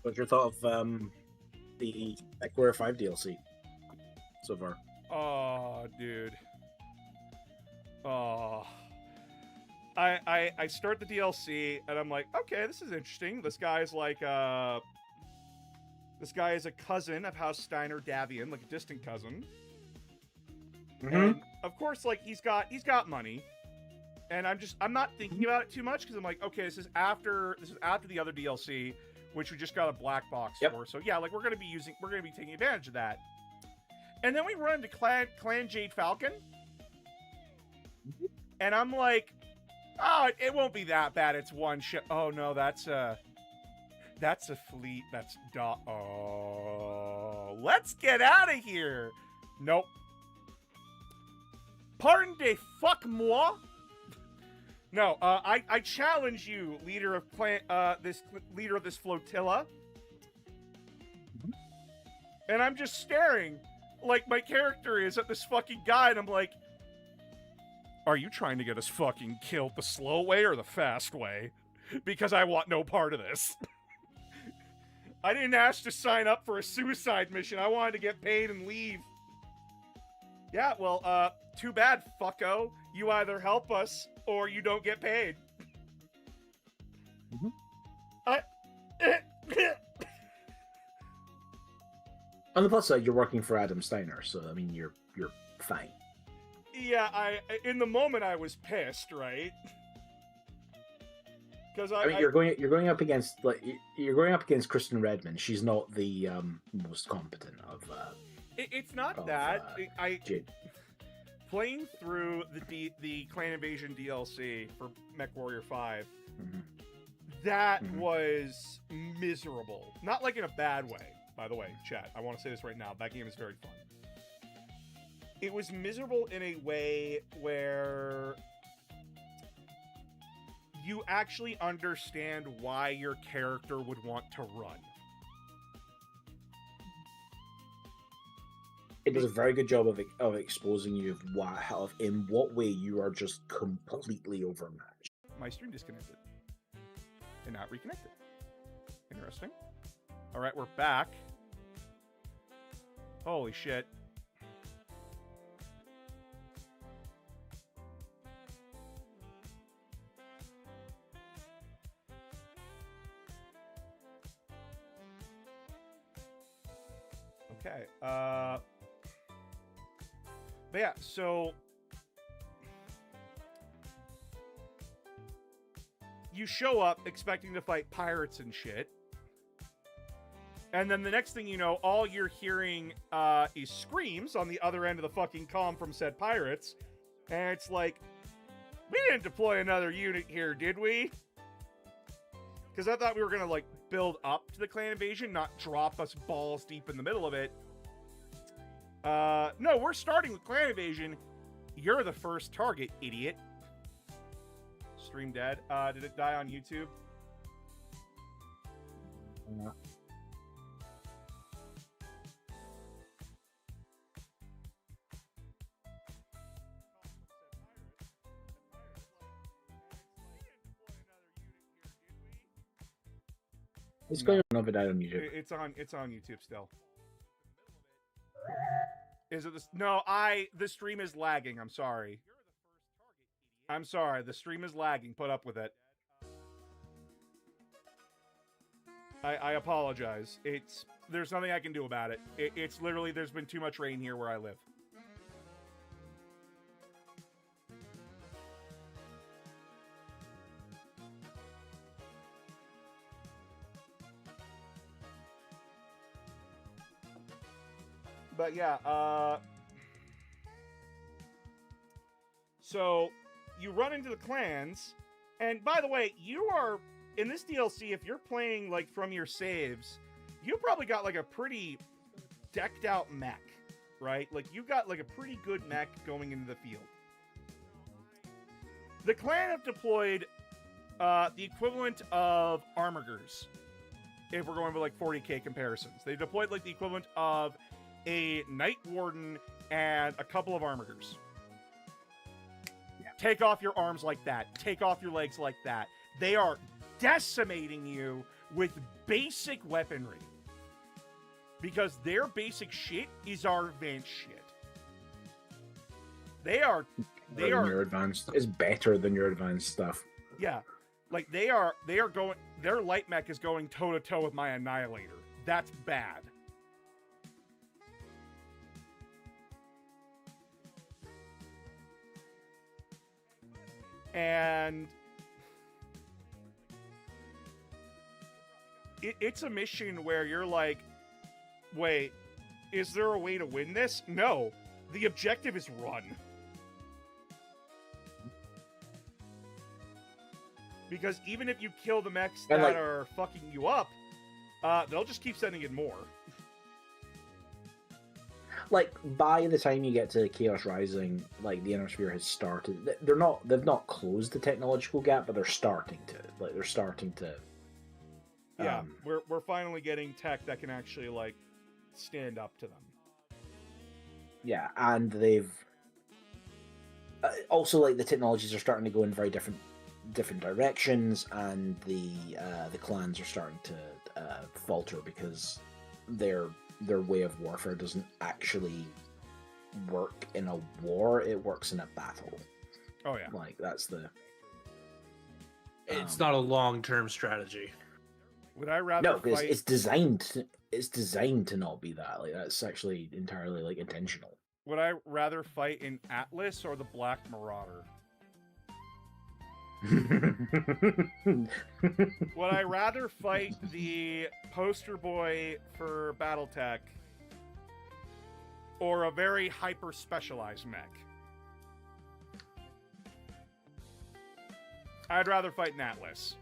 What's your thought of the MechWarrior 5 DLC so far? Oh, dude. Oh. I start the DLC and I'm like, okay, this is interesting. This guy's like this guy is a cousin of House Steiner Davian, like a distant cousin. Mm-hmm. And of course, like he's got money. And I'm not thinking about it too much because I'm like, okay, this is after the other DLC, which we just got a black box for. So yeah, like we're gonna be taking advantage of that. And then we run into Clan Jade Falcon. And I'm like, oh, it won't be that bad. It's one ship. Oh no, that's a fleet. That's oh, let's get out of here. Nope. Pardon de fuck moi. No, I challenge you, leader of leader of this flotilla. And I'm just staring, like my character is, at this fucking guy, and I'm like, are you trying to get us fucking killed the slow way or the fast way? Because I want no part of this. I didn't ask to sign up for a suicide mission. I wanted to get paid and leave. Yeah, well, too bad, fucko. You either help us or you don't get paid. On the plus side, you're working for Adam Steiner, so I mean, you're fine. Yeah, in the moment I was pissed, right? Because I mean, you're going up against Kristen Redmond. She's not the most competent of. It's not that Jade. Playing through the Clan Invasion DLC for MechWarrior 5, that was miserable. Not like in a bad way, by the way, chat. I want to say this right now. That game is very fun. It was miserable in a way where you actually understand why your character would want to run. It does a very good job of exposing you of in what way you are just completely overmatched. My stream disconnected and not reconnected. Interesting. All right, we're back. Holy shit. Okay. But yeah, so you show up expecting to fight pirates and shit. And then the next thing you know, all you're hearing is screams on the other end of the fucking comm from said pirates. And it's like, we didn't deploy another unit here, did we? Because I thought we were going to, like, build up to the clan invasion, not drop us balls deep in the middle of it. No, we're starting with clan invasion. You're the first target, idiot. Stream dead. Did it die on YouTube? Yeah. It's going on over there on YouTube. It's on YouTube still. Is it this? No, the stream is lagging. I'm sorry. I'm sorry. The stream is lagging. Put up with it. I apologize. There's nothing I can do about it. It's literally, there's been too much rain here where I live. But yeah, So you run into the clans, and by the way, you are in this DLC. If you're playing like from your saves, you probably got like a pretty decked out mech, right? Like you got like a pretty good mech going into the field. The clan have deployed the equivalent of armorgers. If we're going with like 40k comparisons, they deployed like the equivalent of a Night Warden and a couple of armorgers. Yeah. Take off your arms like that. Take off your legs like that. They are decimating you with basic weaponry. Because their basic shit is our advanced shit. They are your advanced is better than your advanced stuff. Yeah. Like they are going, their light mech is going toe to toe with my Annihilator. That's bad. And it's a mission where you're like, wait, is there a way to win this? No. The objective is run. Because even if you kill the mechs that are fucking you up, they'll just keep sending in more. Like, by the time you get to Chaos Rising, like, the Inner Sphere has started. They've not closed the technological gap, but they're starting to. Like, they're starting to... Yeah, we're finally getting tech that can actually, like, stand up to them. Yeah, and they've... also, like, the technologies are starting to go in very different directions, and the clans are starting to falter because their way of warfare doesn't actually work in a war, it works in a battle. Oh yeah. Like, that's the... It's not a long-term strategy. Would I rather No, fight... it's designed to not be that. Like, that's actually entirely, like, intentional. Would I rather fight in Atlas or the Black Marauder? Would I rather fight the poster boy for Battletech or a very hyper-specialized mech? I'd rather fight an Atlas.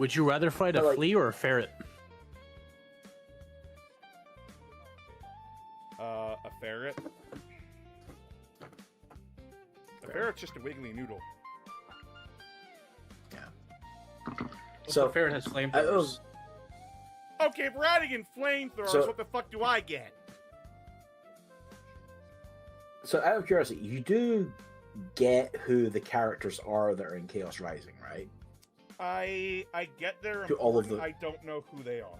Would you rather fight a flea or a ferret? A ferret. A ferret's just a wiggly noodle. Yeah. So a ferret has flamethrowers. Okay, if we're adding in flamethrowers, what the fuck do I get? So, out of curiosity, you do get who the characters are that are in Chaos Rising, right? I get their To all of the... I don't know who they are.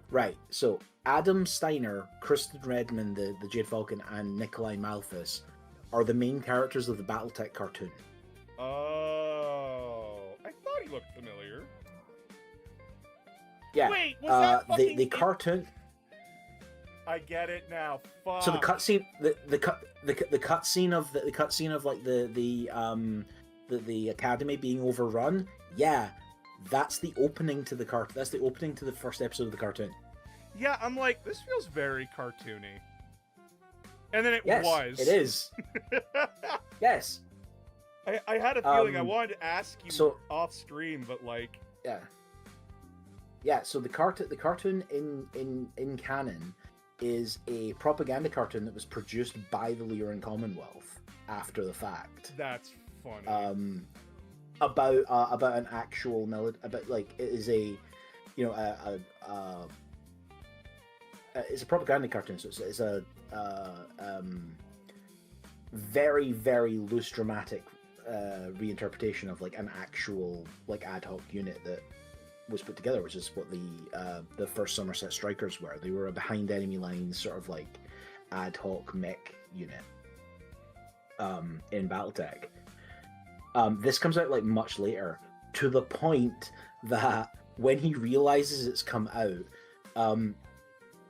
Right, so Adam Steiner, Kristen Redmond, the Jade Falcon, and Nikolai Malthus are the main characters of the Battletech cartoon. Oh, I thought he looked familiar. Yeah. Wait, was that fucking... the cartoon? I get it now. Fuck. So the cutscene, the cutscene of like the academy being overrun. Yeah, that's the opening to the That's the opening to the first episode of the cartoon. Yeah, I'm like, this feels very cartoony. And then it yes, was. It is. Yes. I had a feeling I wanted to ask you off stream, but like... Yeah. Yeah, so the cartoon in canon is a propaganda cartoon that was produced by the Lyran Commonwealth after the fact. That's funny. About an actual about like it is a, you know, it's a propaganda cartoon, so it's a very, very loose dramatic reinterpretation of like an actual like ad hoc unit that was put together, which is what the first Somerset Strikers were. They were a behind enemy lines sort of like ad hoc mech unit in Battletech. This comes out like much later, to the point that when he realizes it's come out,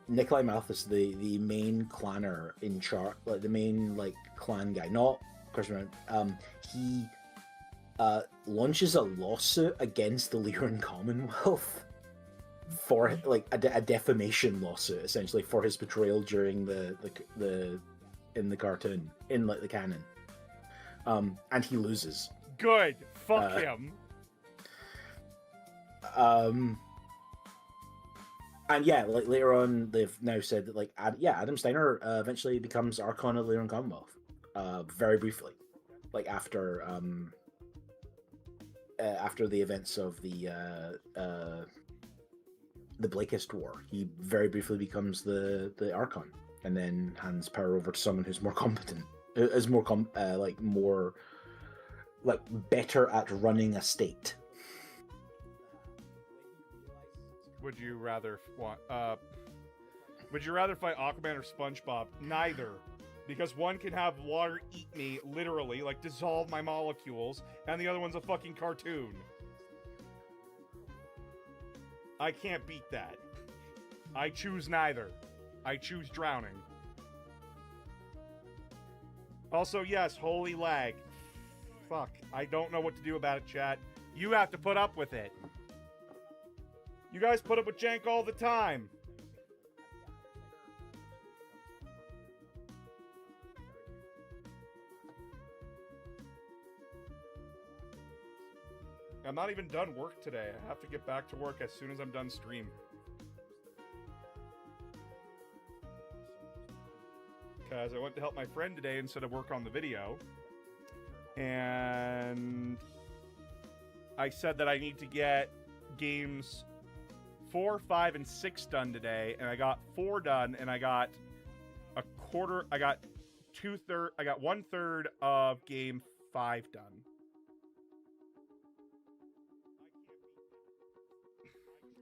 Nikolai Malthus, the main clanner in charge, like the main like clan guy, not Christian, he launches a lawsuit against the Lyran Commonwealth for like a defamation lawsuit essentially for his portrayal during the in the cartoon in like the canon, and he loses. Good. Fuck him. And yeah, like later on, they've now said that like Adam Steiner eventually becomes Archon of the Lyran Commonwealth, very briefly, like after the events of the Blakist War, he very briefly becomes the Archon, and then hands power over to someone who's more competent, is more better at running a state. Would you rather want? Would you rather fight Aquaman or SpongeBob? Neither, because one can have water eat me, literally, like dissolve my molecules, and the other one's a fucking cartoon. I can't beat that. I choose neither. I choose drowning. Also, yes, holy lag. Fuck, I don't know what to do about it, chat. You have to put up with it. You guys put up with jank all the time. I'm not even done work today. I have to get back to work as soon as I'm done stream. Because I went to help my friend today instead of work on the video. And I said that I need to get games 4, 5, and 6 done today, and I got 4 done, and I got I got 1/3 of game 5 done.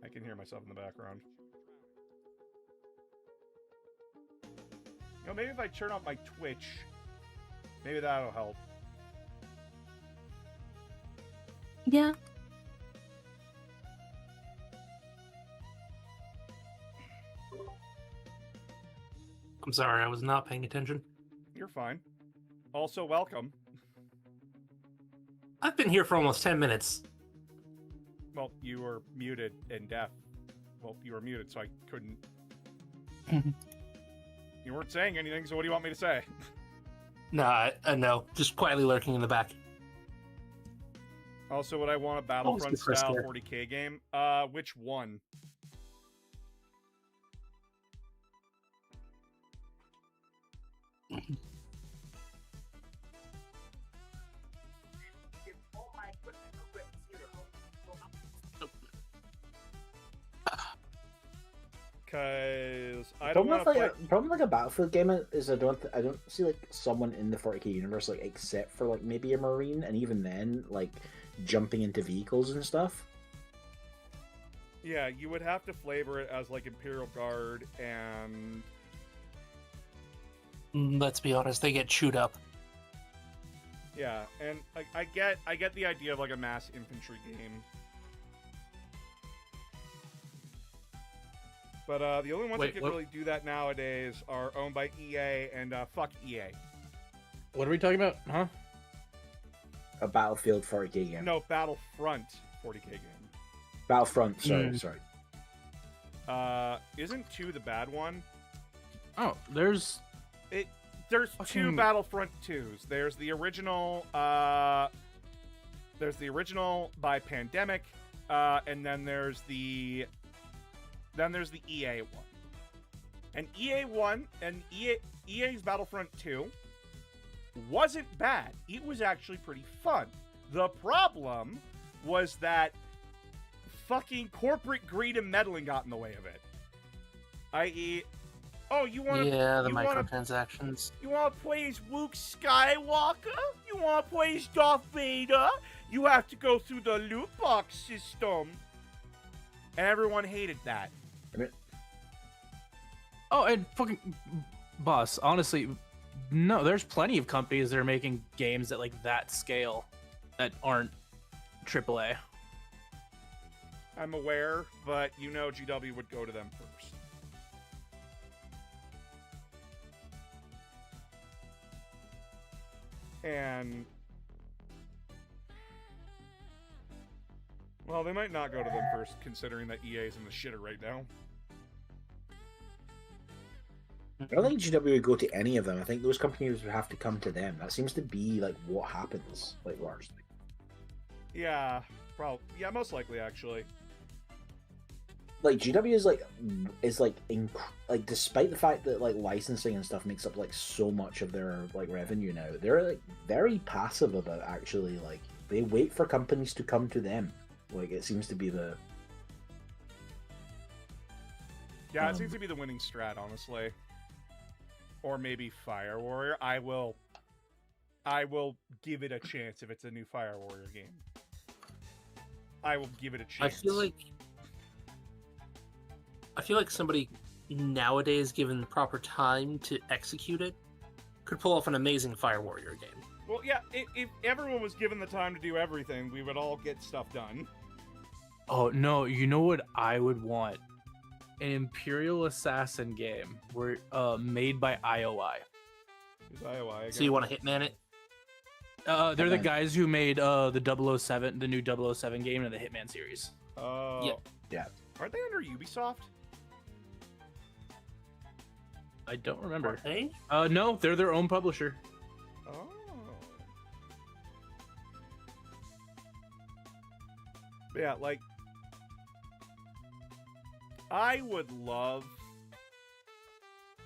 I can hear myself in the background. You know, maybe if I turn off my Twitch, maybe that'll help. Yeah. I'm sorry, I was not paying attention. You're fine. Also, welcome. I've been here for almost 10 minutes. Well, you were muted and deaf. Well, you were muted, so I couldn't. You weren't saying anything, so what do you want me to say? Nah, no. Just quietly lurking in the back. Also, would I want a Battlefront style 40k game? Which one? Because I don't want to play. Problem like a Battlefield game is I don't see like someone in the 40k universe like except for like maybe a Marine, and even then like jumping into vehicles and stuff. Yeah, you would have to flavor it as like Imperial Guard and. Let's be honest, they get chewed up. Yeah, and like I get the idea of like a mass infantry game. But the only ones that can really do that nowadays are owned by EA, and fuck EA. What are we talking about? Huh? A Battlefield 40k game. No, Battlefront 40k game. Battlefront, sorry. Isn't 2 the bad one? Oh, there's 2 Battlefront 2s. There's the original by Pandemic, and then there's the EA one. And EA one and EA's Battlefront 2 wasn't bad. It was actually pretty fun. The problem was that fucking corporate greed and meddling got in the way of it. I.e., oh, you want to... Yeah, the microtransactions. You want to play as Luke Skywalker? You want to play as Darth Vader? You have to go through the loot box system. And everyone hated that. Oh, and fucking boss, honestly, no, there's plenty of companies that are making games at like that scale that aren't AAA. I'm aware, but you know GW would go to them first. And Well, they might not go to them first, considering that EA's in the shitter right now. I don't think GW would go to any of them. I think those companies would have to come to them. That seems to be like what happens, like largely. Yeah, probably. Yeah, most likely, actually. Like GW is like despite the fact that like licensing and stuff makes up like so much of their like revenue now, they're like very passive about actually like they wait for companies to come to them. Like it seems to be the Yeah, it seems to be the winning strat, honestly. Or maybe Fire Warrior. I will give it a chance if it's a new Fire Warrior game. I will give it a chance. I feel like somebody nowadays, given the proper time to execute it, could pull off an amazing Fire Warrior game. Well, yeah, if everyone was given the time to do everything, we would all get stuff done. Oh no, you know what I would want? An Imperial Assassin game where made by IOI. Who's IOI again? So you want to Hitman it? They're the guys who made the 007, the new 007 game and the Hitman series. Oh. Yeah. Aren't they under Ubisoft? I don't remember. Hey? No, they're their own publisher. Oh. Yeah, like, I would love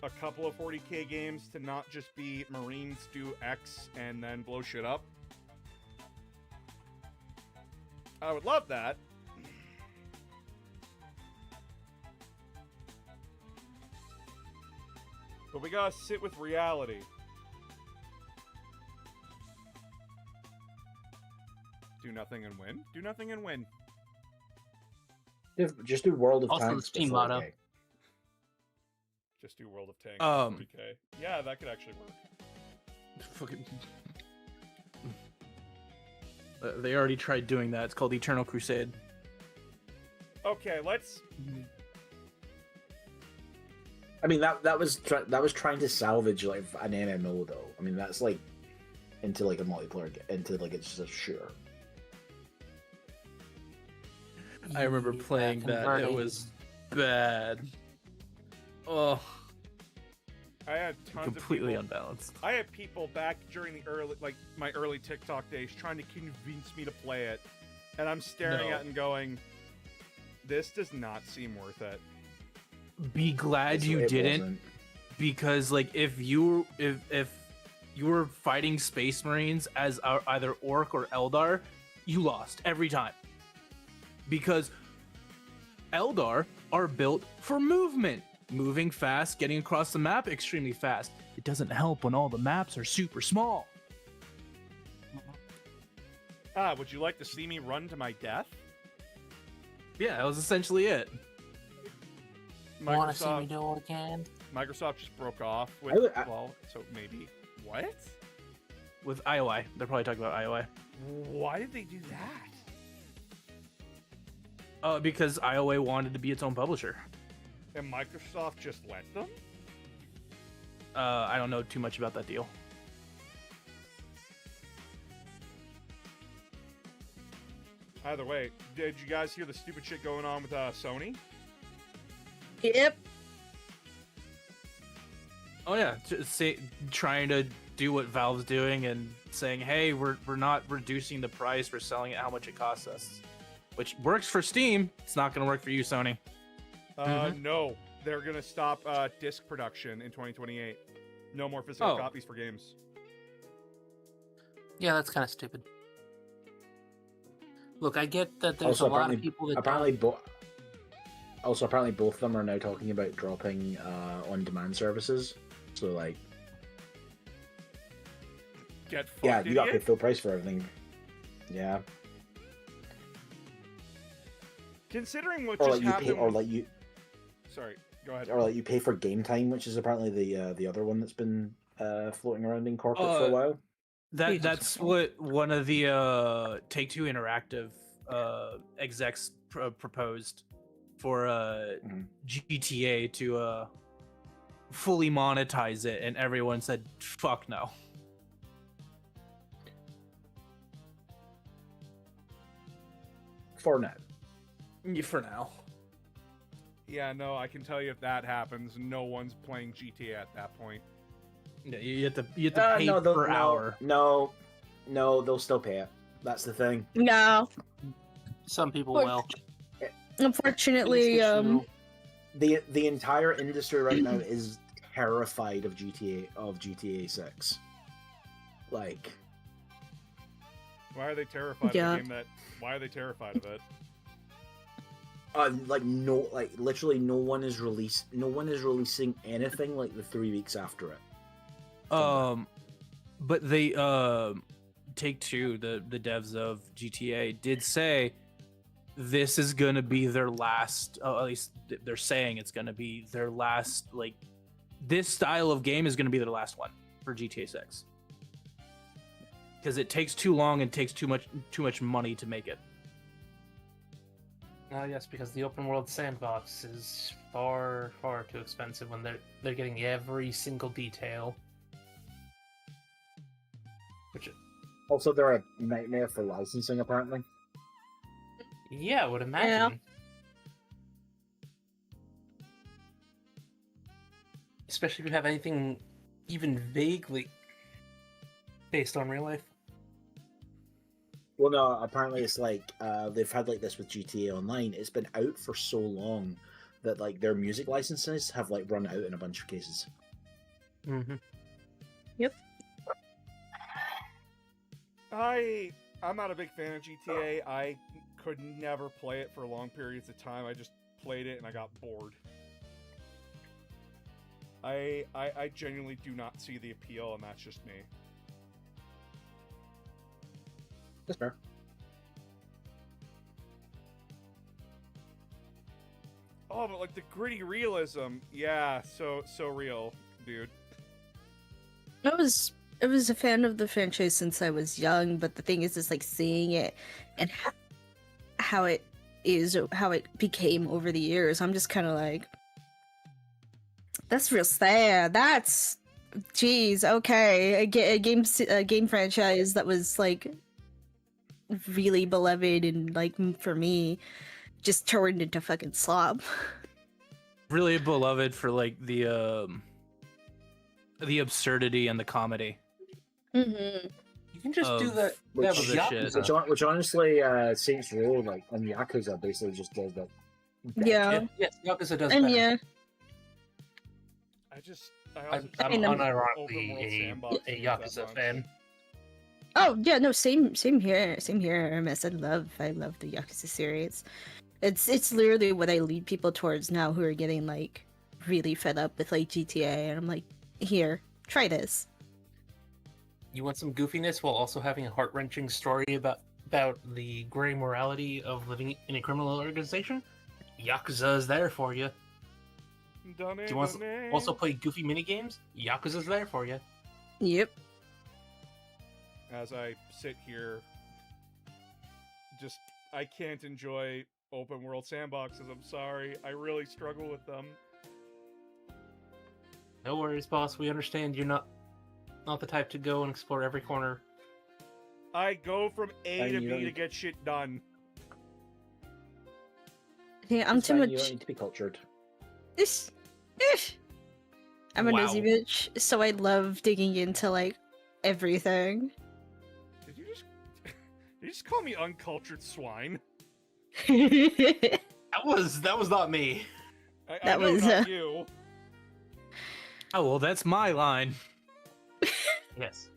a couple of 40k games to not just be Marines do X and then blow shit up. I would love that. But we gotta sit with reality. Do nothing and win. Do nothing and win. Just do World of Also the Tanks. Steam before motto. EA. Just do World of Tanks. 40k. Um, Yeah, that could actually work. Fucking. They already tried doing that. It's called Eternal Crusade. Okay, let's. I mean that was trying to salvage like an MMO though. I mean that's like into like a multiplayer into like it's just a shooter. I remember playing that. It was bad. Oh, I had tons completely of people, unbalanced. I had people back during the early, like my early TikTok days, trying to convince me to play it, and I'm staring No. at it and going, "This does not seem worth it." Be glad you It didn't, wasn't. because like if you were fighting Space Marines as either Orc or Eldar, you lost every time. Because Eldar are built for movement. Moving fast, getting across the map extremely fast. It doesn't help when all the maps are super small. Would you like to see me run to my death? Yeah, that was essentially it. Want to see me do it again? Microsoft just broke off with, well, so maybe. What? With IOI. They're probably talking about IOI. Why did they do that? Because IOI wanted to be its own publisher. And Microsoft just let them? I don't know too much about that deal. Either way, did you guys hear the stupid shit going on with Sony? Yep. Oh yeah, trying to do what Valve's doing and saying, "Hey, we're not reducing the price. We're selling it how much it costs us," which works for Steam. It's not going to work for you, Sony. No, they're gonna stop disc production in 2028. No more physical copies for games. Yeah, that's kind of stupid. Look, I get that there's Also, a lot apparently, of people that apparently both of them are now talking about dropping on-demand services. So like, Get fucked, yeah, you got to pay idiot. full price for everything. Yeah, Considering what or just like you happened. pay, or like you, Sorry, go ahead. or like you pay for game time, which is apparently the other one that's been floating around in corporate for a while. That's what one of the Take-Two Interactive execs proposed for GTA to fully monetize it, and everyone said, "Fuck no." for now. For now. Yeah, no, I can tell you if that happens, no one's playing GTA at that point. Yeah, you have to pay per hour. No, they'll still pay it. That's the thing. No, Some people Look, will. unfortunately, The entire industry right now is terrified of GTA 6. Like, Why are they terrified Yeah. of a game that? Why are they terrified of it? literally no one is releasing anything like the 3 weeks after it. But they Take-Two, the devs of GTA, did say this is gonna be their last. At least they're saying it's gonna be their last. Like, this style of game is gonna be their last one for GTA 6 because it takes too long and takes too much money to make it. Yes, because the open world sandbox is far, far too expensive when they're getting every single detail. Which, Also, they're a nightmare for licensing, apparently. yeah, I would imagine. Especially if you have anything even vaguely based on real life. Well, no, apparently it's like they've had like this with GTA Online. It's been out for so long that like their music licenses have like run out in a bunch of cases. Mm-hmm. Yep. I'm not a big fan of GTA. I could never play it for long periods of time. I just played it and I got bored. I genuinely do not see the appeal, and that's just me. That's fair. Oh, but like the gritty realism, yeah, so real, dude. I was a fan of the franchise since I was young, but the thing is like seeing it and how it became over the years. I'm just kind of like, that's real sad. That's, geez, okay, a game franchise that was like really beloved and like for me, just turned into fucking slop. Really beloved for like the absurdity and the comedy. Mm-hmm. You can just do Of that. which- That with Shit. Yakuza. Which honestly, Saints Row like and Yakuza basically just does that. Yeah, Yes, Yakuza does and better. yeah, I also I'm just don't like open world unironically sandbox a games that Yakuza much. fan. oh yeah, no, same here, Hermes. I love the Yakuza series. It's literally what I lead people towards now who are getting like really fed up with like GTA, and I'm like, here, try this. You want some goofiness while also having a heart-wrenching story about the gray morality of living in a criminal organization? Yakuza is there for you. Do you want to also play goofy minigames? Yakuza's there for you. Yep. As I sit here, just I can't enjoy open world sandboxes. I'm sorry. I really struggle with them. No worries, boss. We understand you're not the type to go and explore every corner. I go from A And to you B don't- to get shit done. Yeah, I'm It's too fine, much. You don't need to be cultured. I'm a Wow. nosy bitch, so I love digging into like everything. Did you just call me uncultured swine? That That was not me. I That know was, not you. Oh well, that's my line. Yes.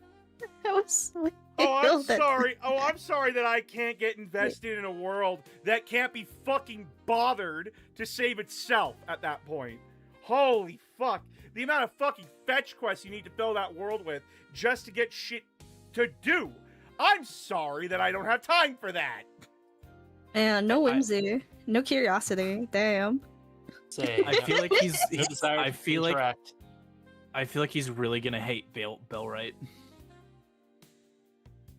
was. Oh, I'm feel that- sorry. Oh, I'm sorry that I can't get invested in a world that can't be fucking bothered to save itself at that point. Holy fuck. The amount of fucking fetch quests you need to fill that world with just to get shit to do. I'm sorry that I don't have time for that. Yeah, no whimsy, no curiosity. Damn. Say, I feel like he's. no desire I to feel like. interact. I feel like he's really gonna hate Bellwright.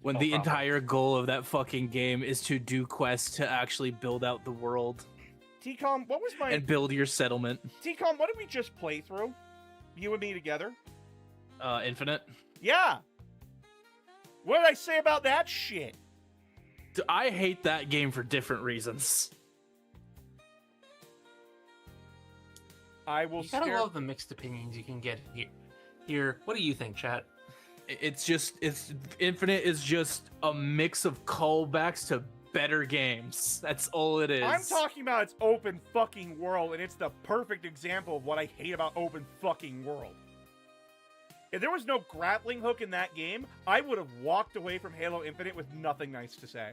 When Oh, the probably. entire goal of that fucking game is to do quests to actually build out the world TCOM, what was my... and build your settlement. TCOM, what did we just play through? You and me together? Infinite. Yeah. What did I say about that shit? I hate that game for different reasons. I will You gotta stare. love the mixed opinions you can get here. Here, what do you think, chat? It's Infinite is just a mix of callbacks to better games. That's all it is. I'm talking about its open fucking world, and it's the perfect example of what I hate about open fucking world. If there was no grappling hook in that game, I would have walked away from Halo Infinite with nothing nice to say.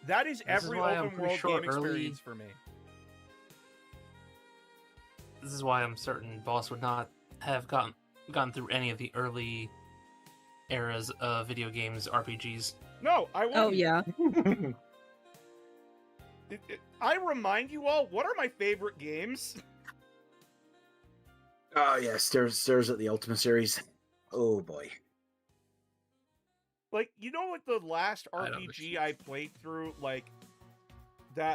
That is every why I'm open pretty world sure game experience for me. This is why I'm certain Boss would not have gone through any of the early eras of video games RPGs. No, I wouldn't. Oh yeah. I remind you all, what are my favorite games? Oh yeah, Stairs at the Ultima series. Oh boy. Like, you know what the last I don't RPG I played through, like, the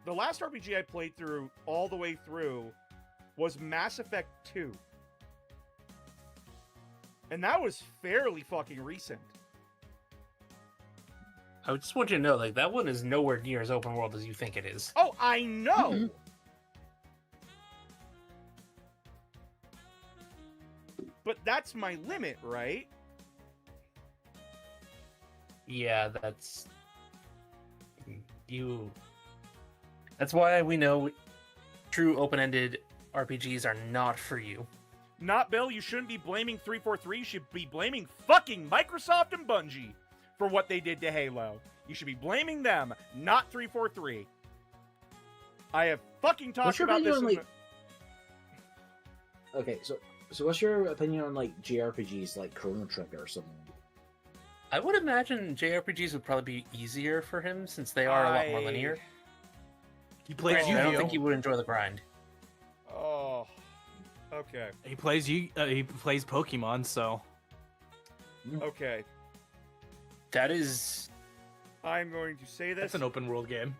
last RPG I played through all the way through was Mass Effect 2. And that was fairly fucking recent. I just want you to know, like, that one is nowhere near as open world as you think it is. Oh, I know! Mhm. But that's my limit, right? Yeah, that's why we know true open-ended RPGs are not for you. Not, Bill, you shouldn't be blaming 343, you should be blaming fucking Microsoft and Bungie for what they did to Halo. You should be blaming them, not 343. I have fucking talked What's your about this. opinion on, Okay, so what's your opinion on like JRPGs like Chrono Trigger or something? I would imagine JRPGs would probably be easier for him since they are a lot more linear. He plays Oh, I don't Yu-Gi-Oh. think he would enjoy the grind. Oh, okay, He plays Pokemon, so okay. That is... I'm going to say this. that's an open world game.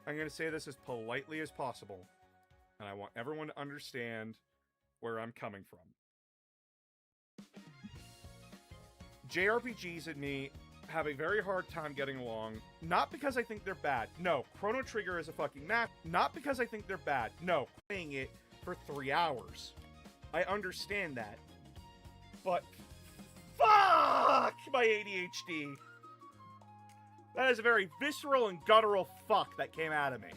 I'm going to say this as politely as possible, and I want everyone to understand where I'm coming from. JRPGs and me have a very hard time getting along, not because I think they're bad. No, Chrono Trigger is a fucking map. Not because I think they're bad. No, playing it for 3 hours. I understand that. But fuck my ADHD. That is a very visceral and guttural fuck that came out of me.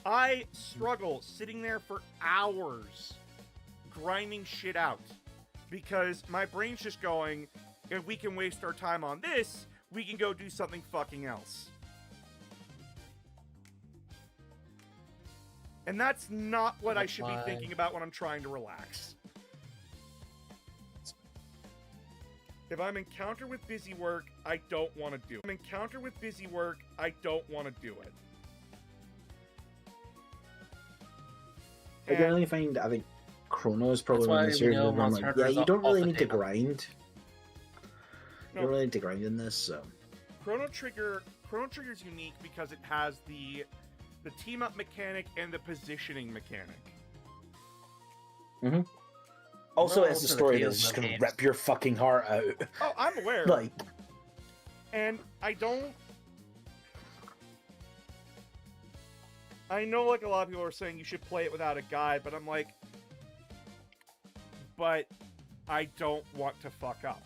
I struggle sitting there for hours grinding shit out because my brain's just going, if we can waste our time on this, we can go do something fucking else. And that's not what I should be thinking about when I'm trying to relax. If I'm encountered with busy work, I don't want to do it. If I'm encountered with busy work, I don't want to do it. I generally find, I think Chrono is probably That's one of why the we series know where I'm Monster like, Hunter yeah, is you don't off really the need to table. grind. You No. don't really need to grind in this, so. Chrono Trigger's unique because it has the team up mechanic and the positioning mechanic. Also, Well, it's a to the story field, that's just no gonna games. rip your fucking heart out. Oh, I'm aware. Like, And I know, like, a lot of people are saying you should play it without a guide, but I'm like, but I don't want to fuck up.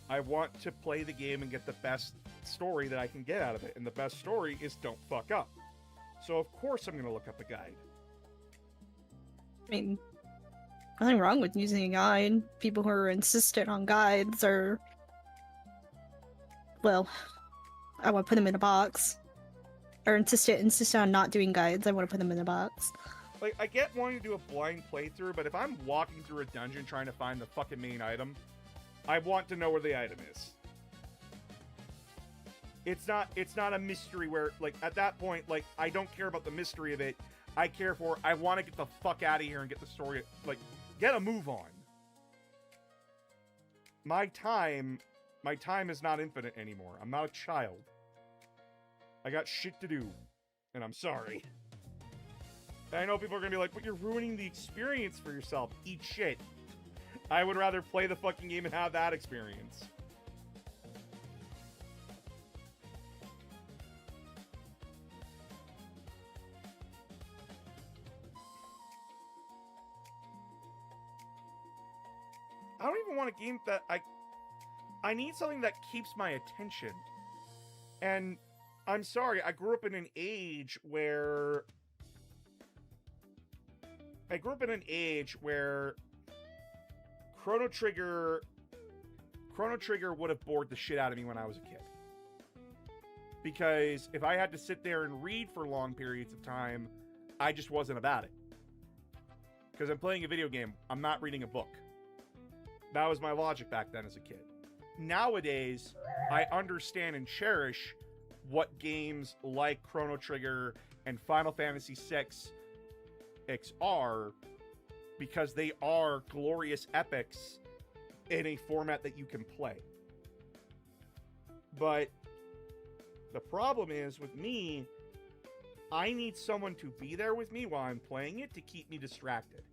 I want to play the game and get the best story that I can get out of it, and the best story is don't fuck up. So of course I'm gonna look up a guide. I mean, nothing wrong with using a guide. People who are insistent on guides are, well, I want to put them in a box. Or insist on not doing guides. I want to put them in a box. Like, I get wanting to do a blind playthrough, but if I'm walking through a dungeon trying to find the fucking main item, I want to know where the item is. It's not a mystery where, like, at that point, like, I don't care about the mystery of it. I want to get the fuck out of here and get the story, like, get a move on. My time is not infinite anymore. I'm not a child. I got shit to do, and I'm sorry. I know people are gonna be like, but you're ruining the experience for yourself. Eat shit. I would rather play the fucking game and have that experience. I don't even want a game that I need something that keeps my attention. And I'm sorry, I grew up in an age where Chrono Trigger would have bored the shit out of me when I was a kid. Because if I had to sit there and read for long periods of time, I just wasn't about it. Because I'm playing a video game, I'm not reading a book. That was my logic back then as a kid. Nowadays, I understand and cherish what games like Chrono Trigger and Final Fantasy VI are, because they are glorious epics in a format that you can play. But the problem is, with me, I need someone to be there with me while I'm playing it to keep me distracted.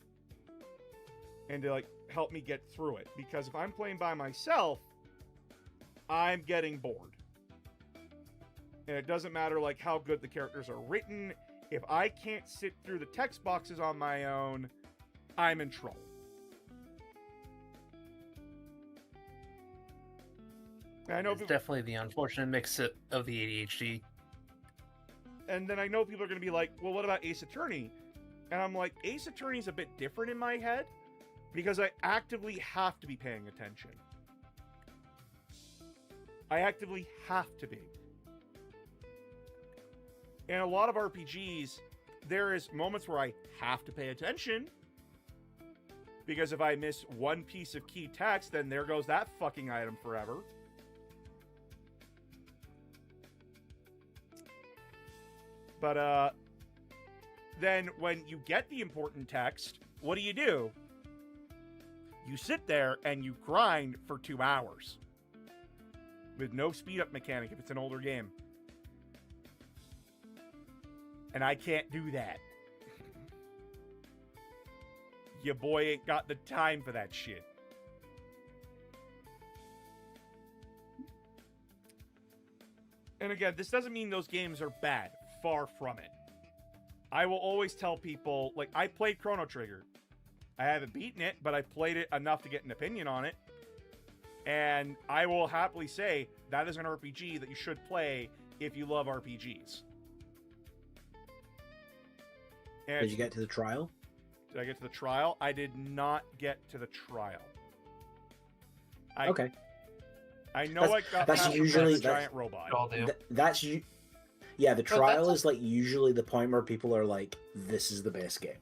And to, like, help me get through it. Because if I'm playing by myself, I'm getting bored. And it doesn't matter, like, how good the characters are written. If I can't sit through the text boxes on my own, I'm in trouble. And I know It's definitely the unfortunate mix of the ADHD. And then I know people are going to be like, well, what about Ace Attorney? And I'm like, Ace Attorney's a bit different in my head, because I actively have to be paying attention. I actively have to be. In a lot of RPGs, there is moments where I have to pay attention, because if I miss one piece of key text, then there goes that fucking item forever. But, then when you get the important text, what do? You sit there and you grind for 2 hours. With no speed up mechanic if it's an older game. And I can't do that. Your boy ain't got the time for that shit. And again, this doesn't mean those games are bad. Far from it. I will always tell people, like, I played Chrono Trigger. I haven't beaten it, but I played it enough to get an opinion on it. And I will happily say that is an RPG that you should play if you love RPGs. And Did you get to the trial? Did I get to the trial? I did not get to the trial. Okay. I know I got that's past usually the giant robot. Yeah, the trial is like usually the point where people are like, "This is the best game."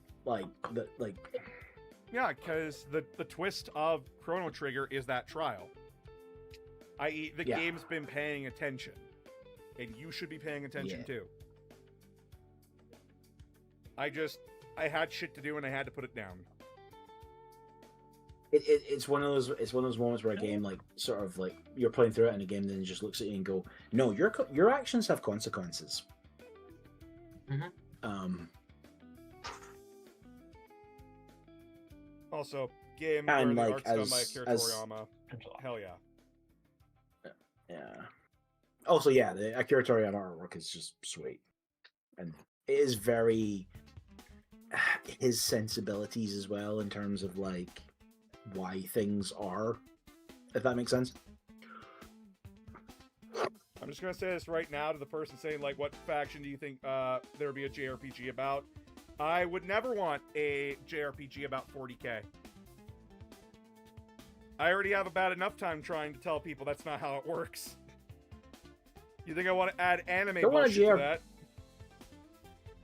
Yeah, because the twist of Chrono Trigger is that trial. I.e., the game's been paying attention, and you should be paying attention too. I had shit to do and I had to put it down. It's one of those moments where a game, like, sort of like you're playing through it and a game then just looks at you and go, "No, your actions have consequences." Mm-hmm. Also, game and where like the art's done by Akira Toriyama. Hell yeah. Yeah. Also, yeah, the Akira Toriyama artwork is just sweet, and it is very his sensibilities as well in terms of like why things are, if that makes sense. I'm just gonna say this right now to the person saying, like, what faction do you think there would be a JRPG about? I would never want a JRPG about 40k. I already have about enough time trying to tell people that's not how it works. You think I want to add anime bullshit to that?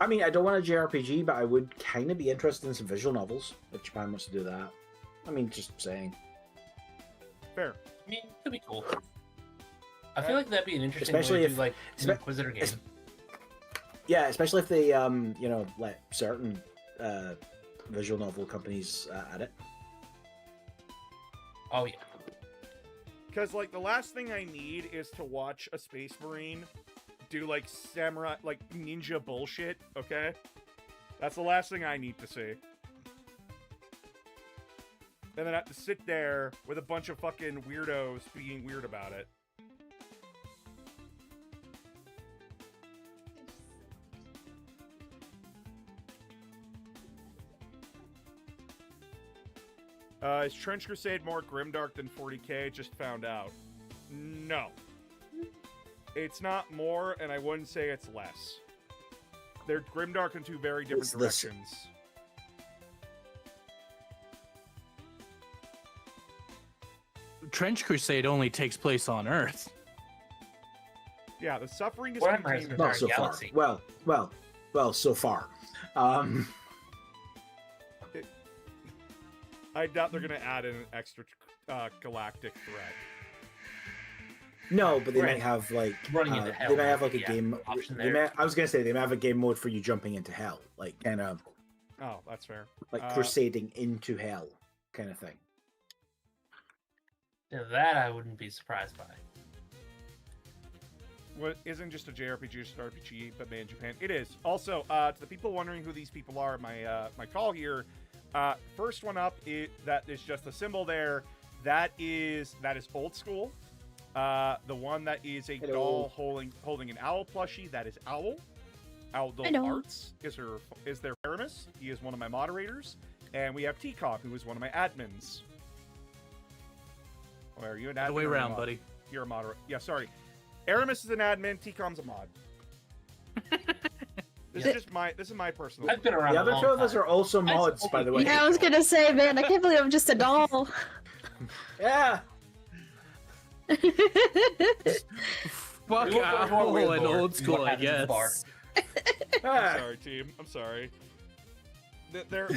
I mean, I don't want a JRPG, but I would kind of be interested in some visual novels if Japan wants to do that. I mean, just saying. Fair. I mean, it could be cool. I feel like that'd be an interesting especially way to if do, like, an Inquisitor game. Yeah, especially if they, let certain visual novel companies add it. Oh, yeah. Because, like, the last thing I need is to watch a Space Marine do, like, samurai, like, ninja bullshit, okay? That's the last thing I need to see. And then I have to sit there with a bunch of fucking weirdos being weird about it. Is Trench Crusade more grimdark than 40k? Just found out. No. It's not more, and I wouldn't say it's less. They're grimdark in two very different directions. Trench Crusade only takes place on Earth. Yeah, the suffering is Warhammer contained has in been Not so far. Galaxy. Well, so far. I doubt they're going to add in an extra galactic threat. No, but they Right. might have like Running into hell they might have might like a be game. an option They there. may, I was gonna say they might have a game mode for you jumping into hell, like kind of Oh, that's fair. like crusading into hell, kind of thing. Now that I wouldn't be surprised by. What isn't just a JRPG, just an RPG, but made in Japan. It is. Also, to the people wondering who these people are, my call here. First one up, that is just a symbol there. That is old school. The one that is a doll holding an owl plushie, that is Owl. Owl Doll Arts is their Aramis. He is one of my moderators. And we have T-Cop, who is one of my admins. Or are you an admin? The way or a around, mod? buddy. You're a moderator. Yeah, sorry. Aramis is an admin, T-Com's a mod. This is my personal. I've been around The a other long two of us time. are also mods, by the way. Yeah, I was gonna say, man, I can't believe I'm just a doll. Yeah. Fuck We look like Owl we're and bored. old school, What I happens at the bar? guess. I'm Ah. sorry, team. I'm sorry. They're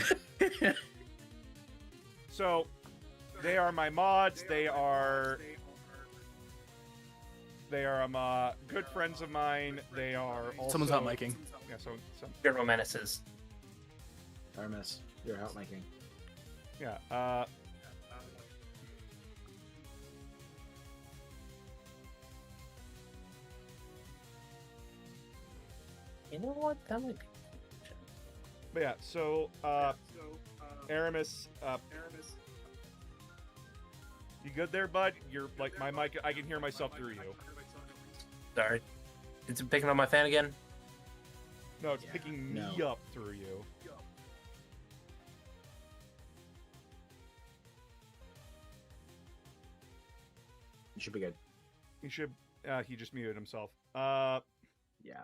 so they are my mods. They are good friends of mine. They are also Someone's hot micing. Yeah, so General Menaces. Artemis, you're out making. yeah. You know what? That might be. But yeah, so Aramis, you good there, bud? You're like my mic. I can hear myself through you. Sorry. Is it picking on my fan again? No, it's picking me No. up through you. You should be good. He should. He just muted himself. Yeah.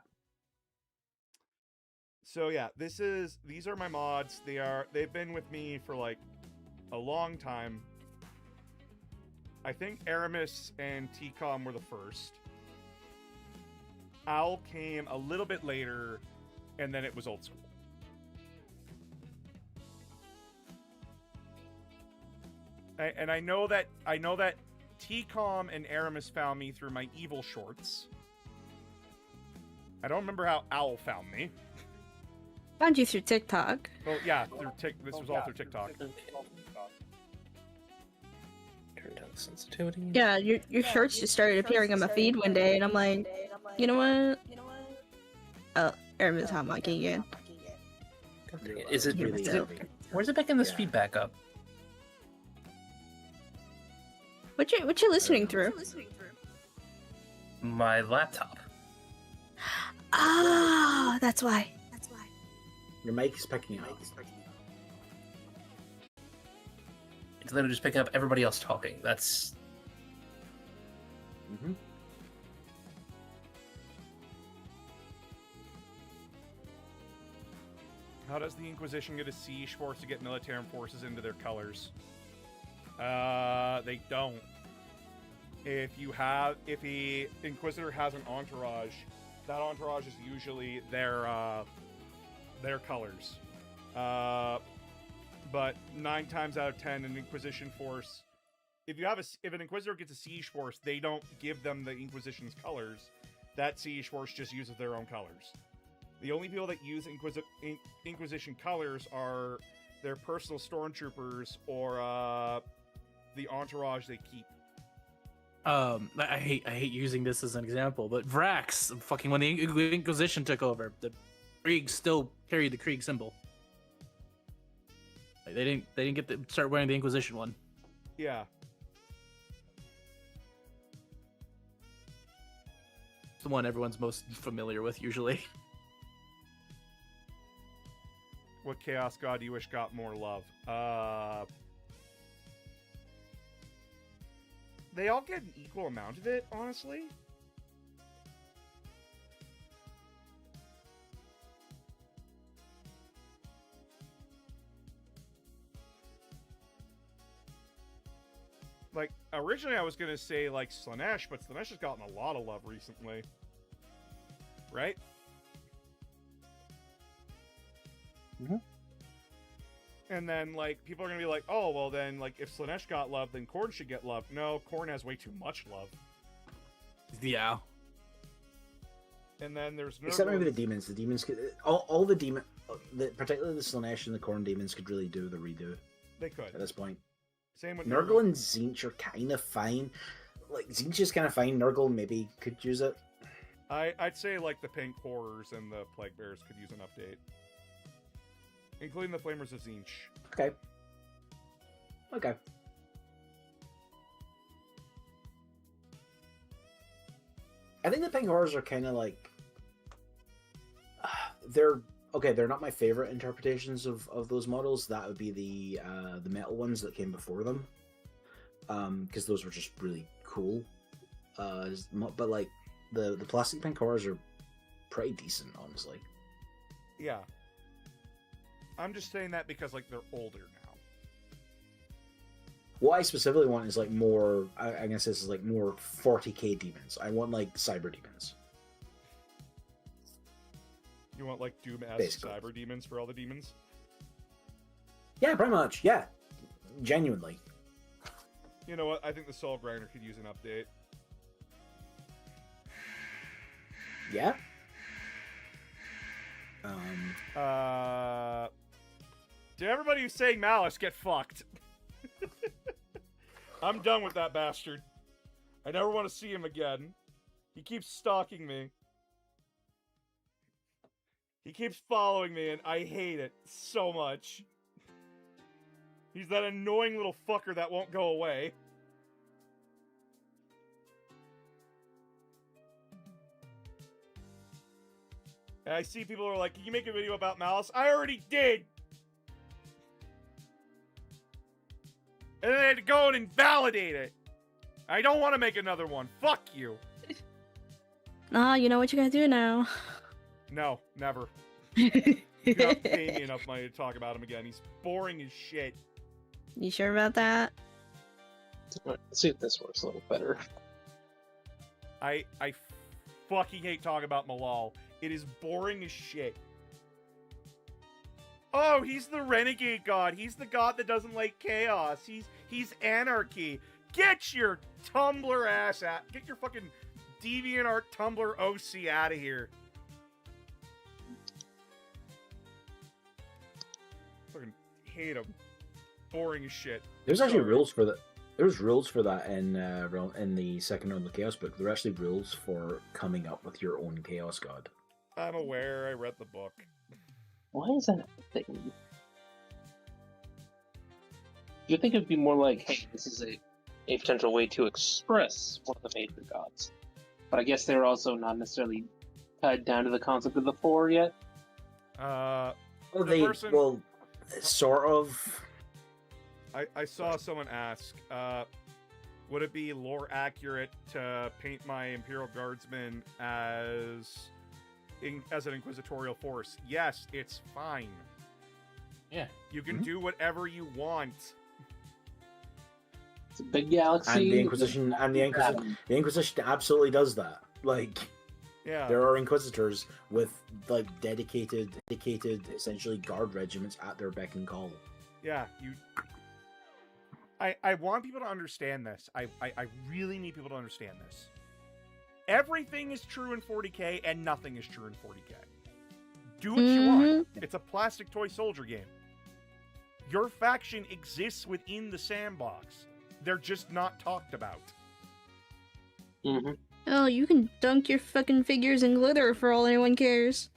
So yeah, these are my mods. They've been with me for like a long time. I think Aramis and T-Com were the first. Owl came a little bit later, and then it was old school. And I know that T-Com and Aramis found me through my evil shorts. I don't remember how Owl found me. Found you through TikTok. Well, yeah, this was all through TikTok. Turn down the sensitivity. Yeah, your shorts just started appearing on my feed one day, and I'm like, you know what? Oh, Aramis hot mocking again. Is it? Really Is it heavy. where's it picking this Yeah. feedback up? What you listening through? My laptop. Ah, that's why. Your mic is picking up. It's literally just picking up everybody else talking. That's Mm-hmm. How does the Inquisition get a siege force to get military forces into their colors? They don't. If the Inquisitor has an entourage, that entourage is usually their colors. But 9 times out of 10, an Inquisition force, if an Inquisitor gets a siege force, they don't give them the Inquisition's colors. That siege force just uses their own colors. The only people that use Inquisition colors are their personal stormtroopers or the entourage they keep. I hate using this as an example, but Vrax, fucking when the Inquisition took over, Krieg still carried the Krieg symbol. Like, they didn't get to start wearing the Inquisition one. Yeah. It's the one everyone's most familiar with usually. What Chaos God do you wish got more love? They all get an equal amount of it, honestly. Like, originally I was gonna say, like, Slanesh, but Slanesh has gotten a lot of love recently. Right? Mm-hmm. And then, like, people are gonna be like, oh, well then, like, if Slanesh got love, then Khorne should get love. No, Khorne has way too much love. Yeah. And then there's no... Except maybe the demons. The demons could... All the demon... particularly the Slanesh and the Khorne demons could really do the redo. They could. At this point. Same with Nurgle and Tzeentch are kind of fine. Like, Tzeentch is kind of fine. Nurgle maybe could use it. I'd say, like, the Pink Horrors and the Plague Bears could use an update. Including the Flamers of Tzeentch. Okay. Okay. I think the Pink Horrors are kind of like... they're not my favorite interpretations of those models. That would be the metal ones that came before them. Because those were just really cool. But, like, the plastic Pink Horrors are pretty decent, honestly. Yeah. I'm just saying that because, like, they're older now. What I specifically want is, like, more... I guess this is, like, more 40k demons. I want, like, cyber demons. You want, like, Doom-esque Basically. cyber demons for all the demons? Yeah, pretty much. Yeah. Genuinely. You know what? I think the Soul Grinder could use an update. Yeah? Did everybody who's saying Malice get fucked? I'm done with that bastard. I never want to see him again. He keeps stalking me. He keeps following me, and I hate it so much. He's that annoying little fucker that won't go away. And I see people who are like, can you make a video about Malice? I already did! And then I had to go and invalidate it. I don't want to make another one. Fuck you. Ah, you know what you gotta do now. No, never. You cannot pay me enough money to talk about him again. He's boring as shit. You sure about that? Let's see if this works a little better. I fucking hate talking about Malal. It is boring as shit. Oh, he's the renegade god. He's the god that doesn't like chaos. He's anarchy. Get your Tumblr ass out. Get your fucking DeviantArt Tumblr OC out of here. Fucking hate him. Boring as shit. There's actually rules for that. There's rules for that in the second Realm of Chaos book. There are actually rules for coming up with your own Chaos God. I'm aware. I read the book. Why is that a thing? You think it'd be more like, hey, this is a potential way to express one of the major gods. But I guess they're also not necessarily tied down to the concept of the four yet. Well, sort of. I saw someone ask, would it be lore accurate to paint my Imperial Guardsmen as an inquisitorial force? Yes, it's fine. Yeah. You can do whatever you want. It's a big galaxy. And the Inquisition absolutely does that. Like, yeah, there are Inquisitors with like dedicated essentially guard regiments at their beck and call. Yeah, I want people to understand this. I really need people to understand this. Everything is true in 40k and nothing is true in 40k. Do what you want. It's a plastic toy soldier game. Your faction exists within the sandbox. They're just not talked about. Mm-hmm. Oh, you can dunk your fucking figures in glitter for all anyone cares.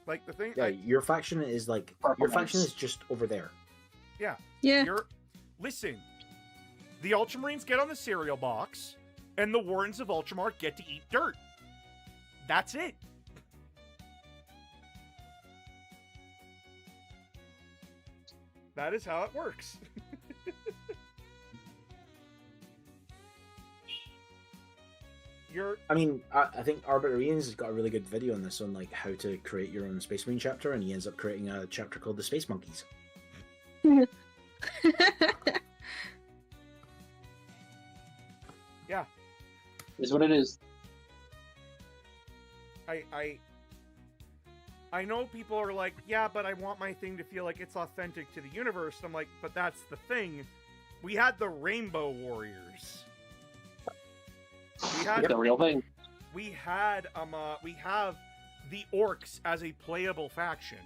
Like the thing. Yeah, your faction is like your faction is just over there. Yeah. Yeah. Listen, the Ultramarines get on the cereal box, and the Wardens of Ultramar get to eat dirt. That's it. That is how it works. I mean, I think Arbiter Ian's has got a really good video on this, on like how to create your own Space Marine chapter, and he ends up creating a chapter called the Space Monkeys. Yeah. Is what it is. I know people are like, yeah, but I want my thing to feel like it's authentic to the universe. I'm like, but that's the thing. We had the Rainbow Warriors. We had The real thing. we have the Orcs as a playable faction.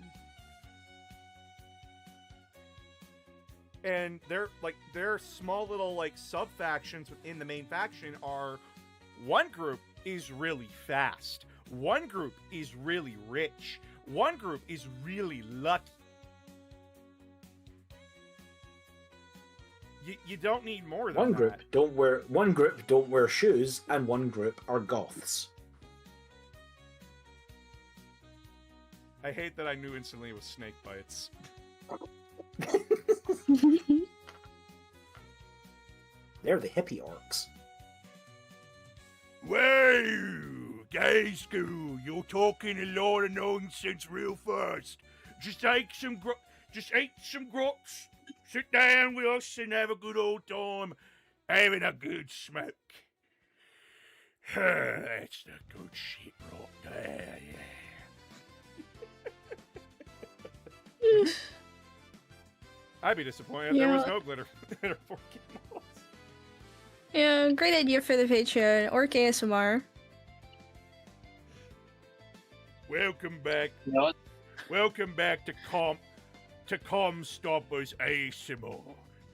And their small little like sub factions within the main faction are, one group is really fast, one group is really rich, one group is really lucky. You don't need more than One group that. don't wear shoes, and one group are goths. I hate that I knew instantly it was snake bites. They're the hippie orcs. Well, guys, you're talking a lot of nonsense real fast. Just eat some grops, sit down with us and have a good old time, having a good smoke. That's the good shit right there, yeah. I'd be disappointed if there was no glitter in our 4K models. Yeah, great idea for the Patreon. Orc ASMR. Welcome back. You know what? Welcome back to Comstoppers ASMR.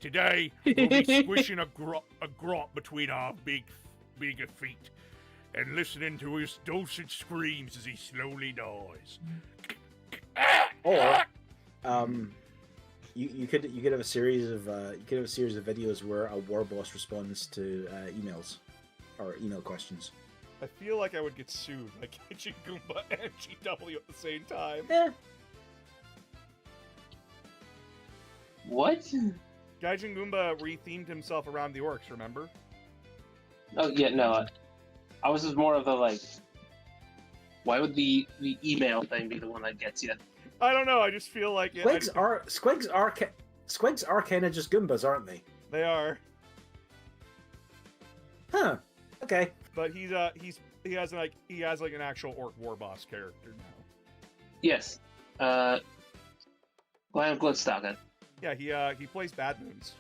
Today we'll be squishing a grot between our bigger feet and listening to his dulcet screams as he slowly dies. Or, you could have a series of videos where a war boss responds to emails or email questions. I feel like I would get sued by Gaijin Goomba and GW at the same time. Yeah. What? Gaijin Goomba rethemed himself around the orcs, remember? Oh yeah, no. I was just more of the like. Why would the email thing be the one that gets you? I don't know, I just feel like... Squigs are kind of just Goombas, aren't they? They are. Huh. Okay. But he has like an actual orc war boss character now. Yes. Glam Bloodstock. Yeah, he plays Bad Moons.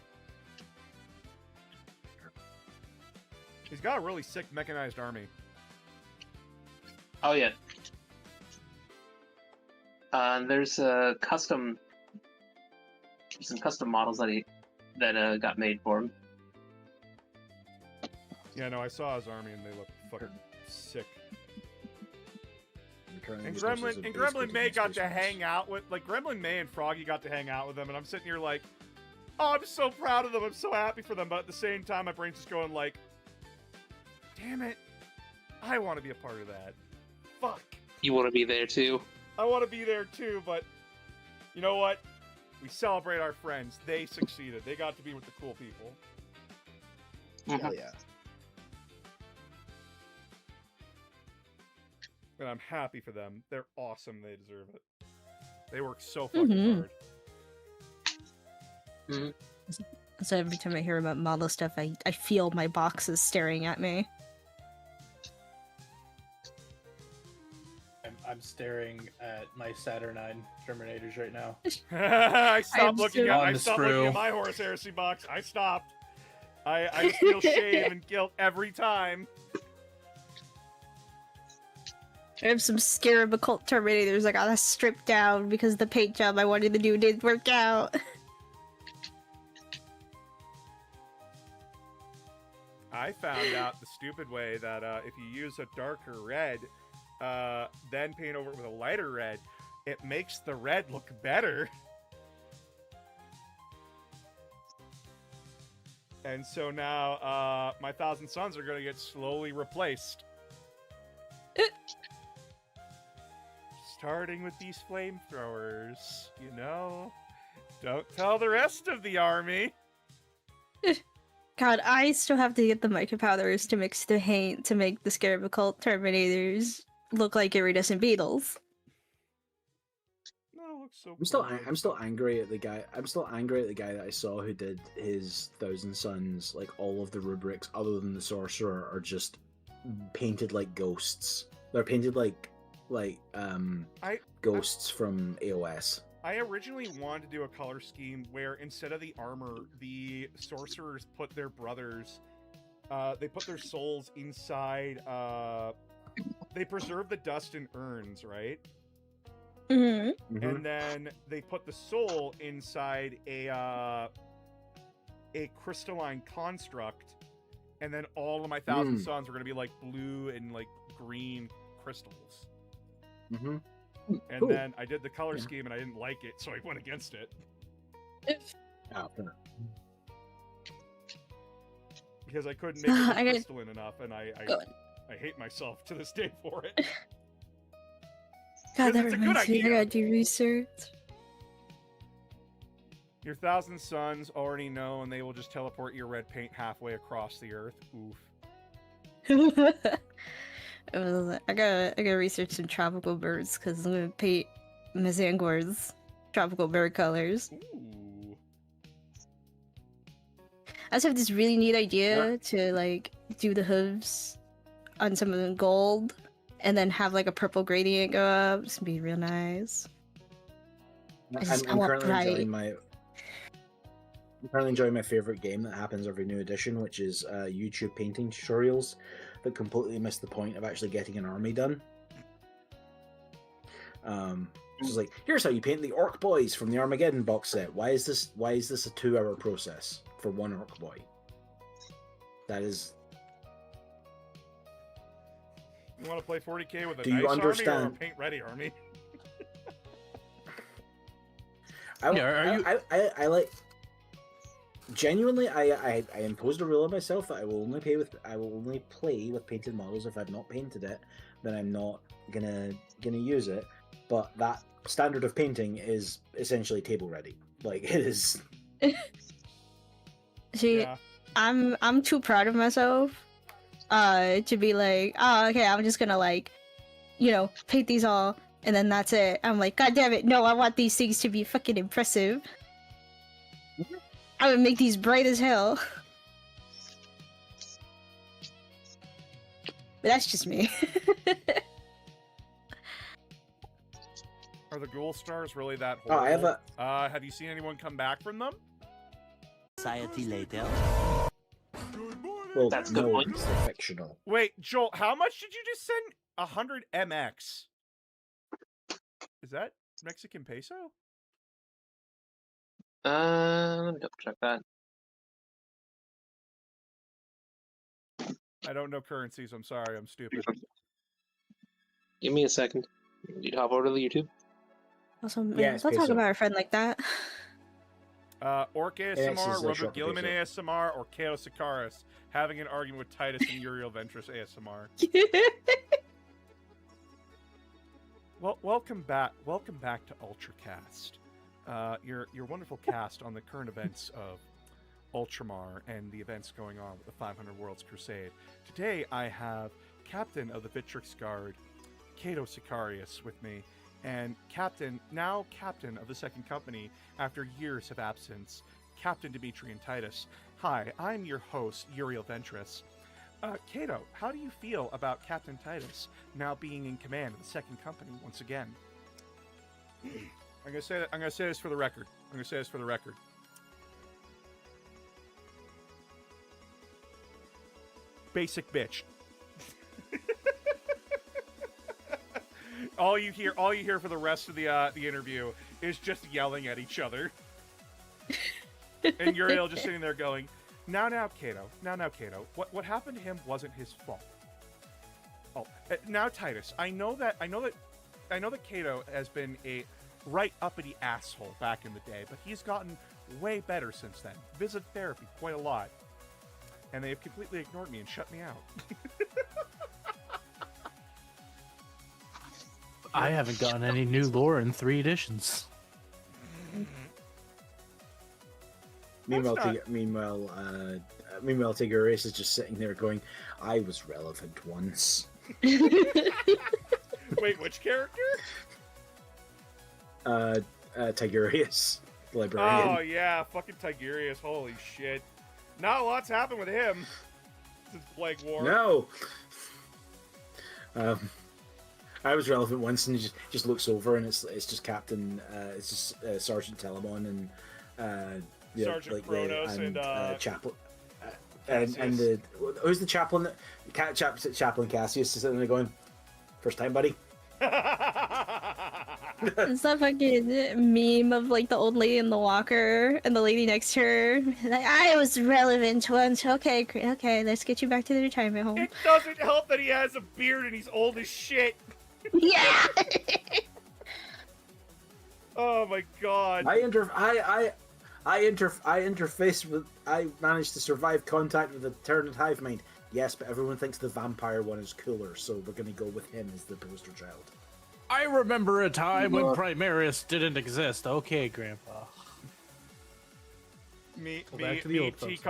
He's got a really sick mechanized army. Oh yeah. There's some custom models that got made for him. Yeah, no, I saw his army and they look fucking sick. And And Gremlin May got to hang out with, like, Gremlin May and Froggy got to hang out with them, and I'm sitting here like, oh, I'm so proud of them, I'm so happy for them, but at the same time, my brain's just going like, damn it, I want to be a part of that. Fuck. You want to be there too? I want to be there too, but you know what? We celebrate our friends. They succeeded. They got to be with the cool people. Hell yeah. And I'm happy for them. They're awesome. They deserve it. They work so fucking hard. Mm-hmm. So every time I hear about model stuff, I feel my boxes staring at me. I'm staring at my Saturnine Terminators right now. I stopped looking On at the sprue. my Horus Heresy box. I stopped. I just feel shame and guilt every time. I have some Scarab Occult Terminators I gotta strip down because the paint job I wanted to do didn't work out. I found out the stupid way that if you use a darker red, then paint over it with a lighter red, it makes the red look better. And so now, my Thousand Suns are going to get slowly replaced. Starting with these flamethrowers, you know? Don't tell the rest of the army. God, I still have to get the mica powders to mix the paint to make the Scarab Cult Terminators look like iridescent beetles. No, it looks so I'm still angry at the guy. I'm still angry at the guy that I saw who did his Thousand Suns. Like all of the rubrics, other than the sorcerer, are just painted like ghosts. They're painted like ghosts from AOS. I originally wanted to do a color scheme where instead of the armor, the sorcerers put their brothers, they put their souls inside, they preserve the dust in urns, right? Mm-hmm. And then they put the soul inside a crystalline construct, and then all of my Thousand Suns were going to be like blue and like green crystals. Mm-hmm. And Cool. then I did the color scheme and I didn't like it, so I went against it. Oh, fair. Because I couldn't make it I gotta- crystalline enough, and I hate myself to this day for it. God, that It's a good reminds me. I idea. gotta do research. Your Thousand Suns already know, and they will just teleport your red paint halfway across the earth. Oof. I gotta research some tropical birds because I'm gonna paint Mazangor's tropical bird colors. Ooh. I also have this really neat idea to like do the hooves on some of them gold, and then have like a purple gradient go up. It's gonna be real nice. I I'm want currently bright. enjoying my favorite game that happens every new edition, which is YouTube painting tutorials that completely miss the point of actually getting an army done. So it's like, here's how you paint the orc boys from the Armageddon box set. Why is this a 2-hour process for one orc boy? That is. You want to play 40k with a Do you nice army or a understand? paint-ready army? I like. Genuinely, I imposed a rule on myself that I will only play with painted models. If I've not painted it, then I'm not gonna use it. But that standard of painting is essentially table ready. Like it is. See, Yeah. I'm too proud of myself to be like, oh, okay, I'm just gonna like, paint these all, and then that's it. I'm like, God damn it, no, I want these things to be fucking impressive. I would make these bright as hell. But that's just me. Are the Ghoul Stars really that Oh, I have horrible? Have you seen anyone come back from them? Society later. Well, That's no, good point. it's fictional. Wait, Joel, how much did you just send? 100 MX. Is that Mexican peso? Let me double check that. I don't know currencies. I'm sorry. I'm stupid. Give me a second. You hop over to the YouTube. Also, man, Yeah, it's don't talk peso. about our friend like that. Orc X ASMR, is a Robert short Gilliman peso. ASMR, or Kato Sakaris having an argument with Titus and Uriel Ventress ASMR. Well, welcome back to Ultracast, your wonderful cast on the current events of Ultramar and the events going on with the 500 Worlds Crusade. Today I have Captain of the Vitrix Guard, Kato Sicarius, with me, and Captain of the Second Company after years of absence, Captain Dimitri and Titus. Hi, I'm your host, Uriel Ventress. Kato, how do you feel about Captain Titus now being in command of the Second Company once again? I'm gonna say this for the record. Basic bitch. all you hear for the rest of the interview is just yelling at each other. And Uriel just sitting there going, Now, Kato. What happened to him wasn't his fault. Oh, now Titus. I know that that Kato has been a right uppity asshole back in the day, but he's gotten way better since then. Visited therapy quite a lot. And they have completely ignored me and shut me out. I haven't gotten any new lore in 3 editions. Meanwhile, Tigurius is just sitting there going, "I was relevant once." Wait, which character? Tigurius, the librarian. Oh yeah, fucking Tigurius. Holy shit. Not a lot's happened with him since Plague War. No. I was relevant once, and he just looks over, and it's just Captain, it's just Sergeant Telemon and Sergeant Kronos and Chaplain. And the who's the chaplain? Chaplain Cassius is sitting there going, "First time, buddy." It's that fucking meme of like the old lady in the walker and the lady next to her. Like, I was relevant once. Okay, let's get you back to the retirement home. It doesn't help that he has a beard and he's old as shit. Yeah. Oh my god. I managed to survive contact with the Tyrant Hive Mind. Yes, but everyone thinks the vampire one is cooler, so we're gonna go with him as the poster child. I remember a time when Primaris didn't exist. Okay, Grandpa. Me, back to the old folks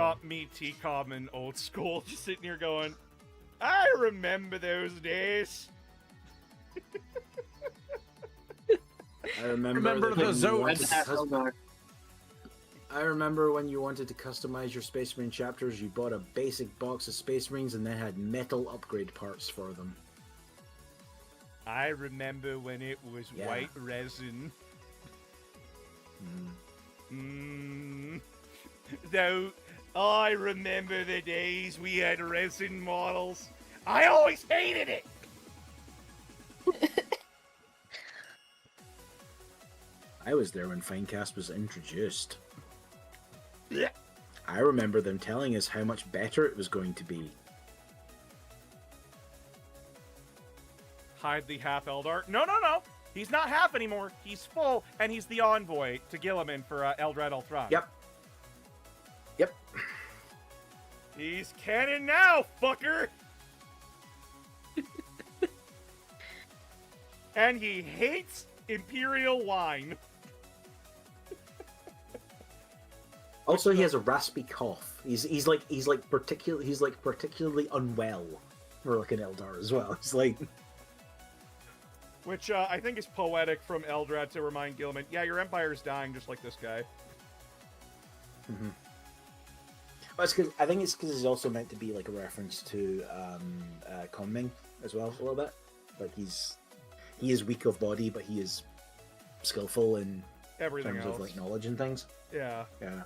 T-Com and old school, just sitting here going, I remember those days. I remember I remember when you wanted to customize your Space Marine chapters, you bought a basic box of Space Marines and then had metal upgrade parts for them. I remember when it was white resin. Though, I remember the days we had resin models. I always hated it! I was there when Finecast was introduced. I remember them telling us how much better it was going to be. Hide the half Eldar. No. He's not half anymore. He's full, and he's the envoy to Gilliman for Eldrad Ultron. Yep. He's canon now, fucker! And he hates Imperial wine. Also, he has a raspy cough. He's particularly unwell for like an Eldar as well. It's like, Which I think is poetic from Eldrad to remind Gilliman, yeah, your empire's dying just like this guy. Mm-hmm. Well, I think it's because it's also meant to be like a reference to Kunming as well, a little bit. Like he is weak of body, but he is skillful in everything terms else. of like knowledge and things. Yeah. Yeah.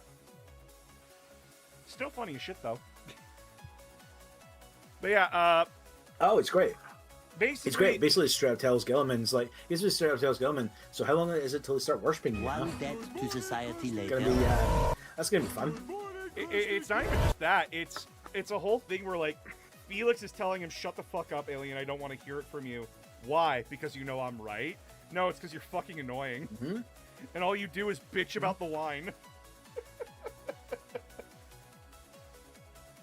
Still funny as shit though. But yeah, oh, it's great. Basically, it's great. Basically, straight up tells Gilliman's like, so how long is it till they start worshipping you? One debt to society later. That's gonna be fun. It's not even just that. It's a whole thing where like Felix is telling him, "Shut the fuck up, alien. I don't want to hear it from you." Why? Because you know I'm right? No, it's because you're fucking annoying. Mm-hmm. And all you do is bitch about the wine.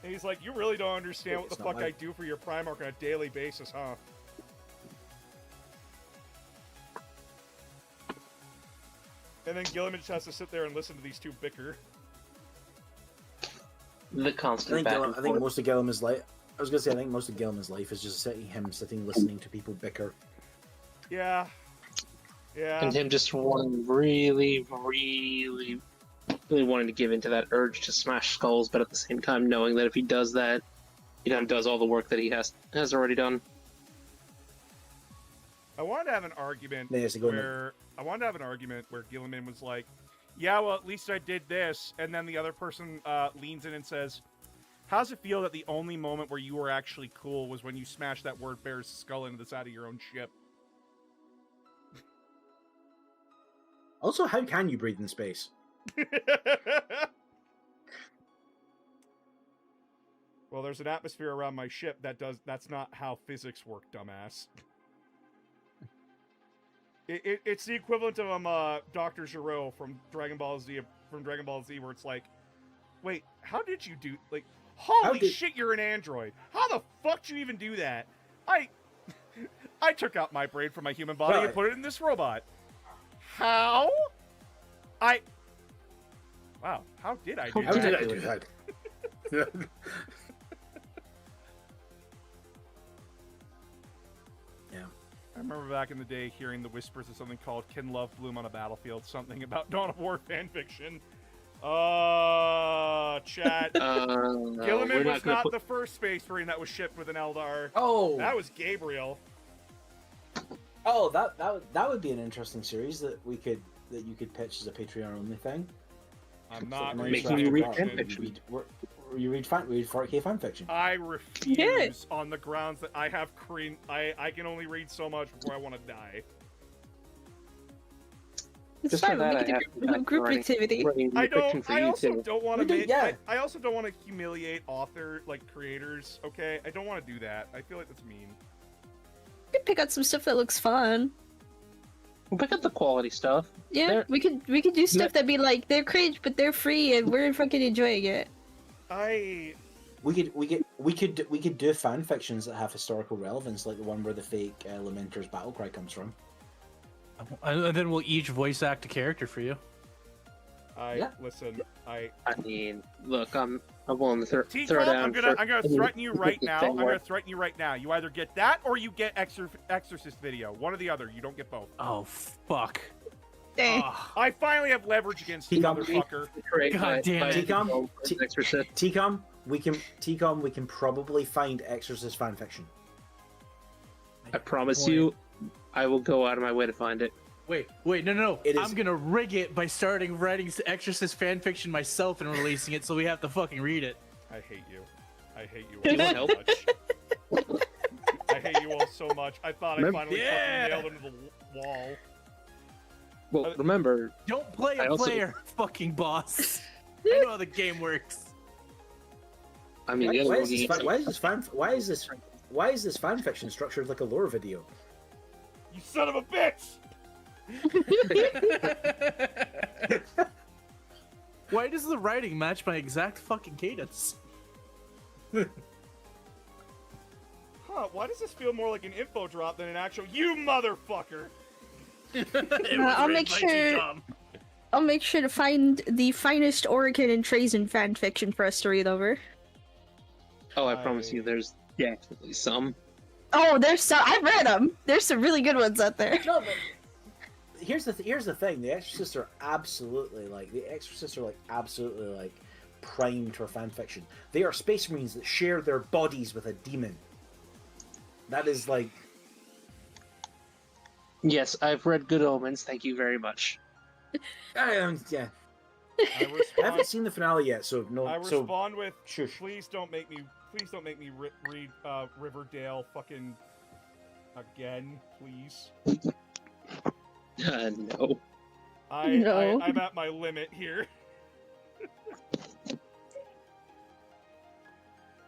And he's like, "You really don't understand what the fuck I do for your Primarch on a daily basis, huh?" And then Gilliman just has to sit there and listen to these two bicker. The constant back and I think forth. most of Gilliman's life. I was gonna say I think most of Gilliman's life is just sitting listening to people bicker. Yeah. And him just wanting really wanting to give into that urge to smash skulls, but at the same time knowing that if he does that, he then does all the work that he has already done. I wanted to have an argument where Gilliman was like, "Yeah, well, at least I did this," and then the other person leans in and says, "How's it feel that the only moment where you were actually cool was when you smashed that word bear's skull into the side of your own ship?" Also, how can you breathe in space? Well, there's an atmosphere around my ship that's not how physics work, dumbass. It's the equivalent of Dr. Gero from Dragon Ball Z, where it's like, wait, how did you do, like, holy shit, you're an android. How the fuck did you even do that? I took out my brain from my human body and put it in this robot. How? Wow, how did I do How that? did I do that? Yeah. I remember back in the day hearing the whispers of something called Can Love Bloom on a Battlefield, something about Dawn of War fanfiction. Chat. Gilliman was not the first Space Marine that was shipped with an Eldar. Oh! That was Gabriel. Oh, that would be an interesting series that you could pitch as a Patreon only thing. I'm not making you read fanfiction. You read 4K fanfiction. I refuse on the grounds that I have I can only read so much before I want to die. It's Just for fine. that, We I can have do a group activity. I also don't want to Yeah. I also don't want to humiliate creators, okay? I don't want to do that. I feel like that's mean. We could pick out some stuff that looks fun. We'll pick up the quality stuff. Yeah, we could do stuff that'd be like they're cringe, but they're free, and we're fucking enjoying it. We could do fan fictions that have historical relevance, like the one where the fake Lamenter's battle cry comes from. And then we'll each voice act a character for you. Listen, I mean, look, I'm willing to throw T-Con, down. I'm gonna threaten you right now. I'm gonna threaten you right now. You either get that or you get Exorcist video. One or the other. You don't get both. Oh, fuck. Dang. I finally have leverage against you, motherfucker. God damn it. T-Com, we can probably find Exorcist fanfiction. I promise you, I will go out of my way to find it. Wait, no. It is- I'm gonna rig it by starting writing Exorcist fanfiction myself and releasing it, so we have to fucking read it. I hate you. I hate you You all want so much. I hate you all so much. I thought I finally Yeah. fucking nailed him to the wall. Well, remember, Don't play I a also- player, fucking boss. I know how the game works. I mean, the other Why one is this fanfiction structured like a lore video? You son of a bitch! Why does the writing match my exact fucking cadence? Why does this feel more like an info drop than an actual you motherfucker? I'll make sure to find the finest Oregon and Trazen fan fiction for us to read over. Oh, I promise you, there's definitely some. Oh, there's some. I've read them. There's some really good ones out there. No, but here's the thing. The Exorcists are absolutely primed for fanfiction. They are Space Marines that share their bodies with a demon. That is like. Yes, I've read Good Omens. Thank you very much. Yeah. I haven't seen the finale yet, so no. I respond with, shush. please don't make me read Riverdale fucking again, please. No. No. I'm at my limit here.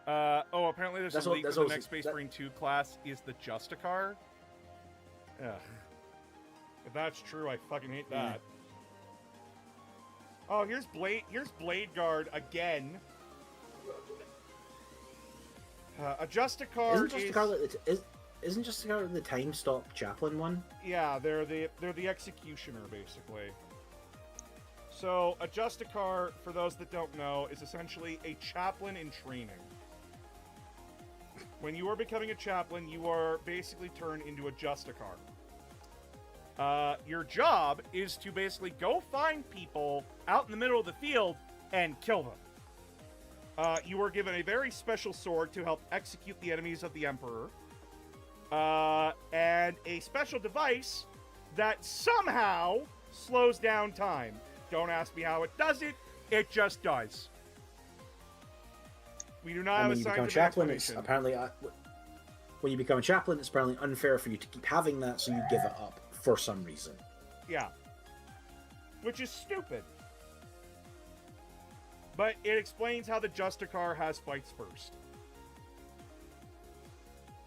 Apparently there's a leak that the next Space Marine 2 class is the Justicar. Ugh. If that's true, I fucking hate that. Oh, here's Blade Guard again. A Justicar Isn't Justicar the time stop chaplain one? Yeah, they're the executioner basically. So a Justicar, for those that don't know, is essentially a chaplain in training. When you are becoming a chaplain, you are basically turned into a Justicar. Your job is to basically go find people out in the middle of the field and kill them. You are given a very special sword to help execute the enemies of the Emperor. And a special device that somehow slows down time. Don't ask me how it does it. It just does. We do not have a scientific explanation. Apparently, when you become a chaplain, it's apparently unfair for you to keep having that, so you give it up for some reason. Yeah. Which is stupid. But it explains how the Justicar has fights first.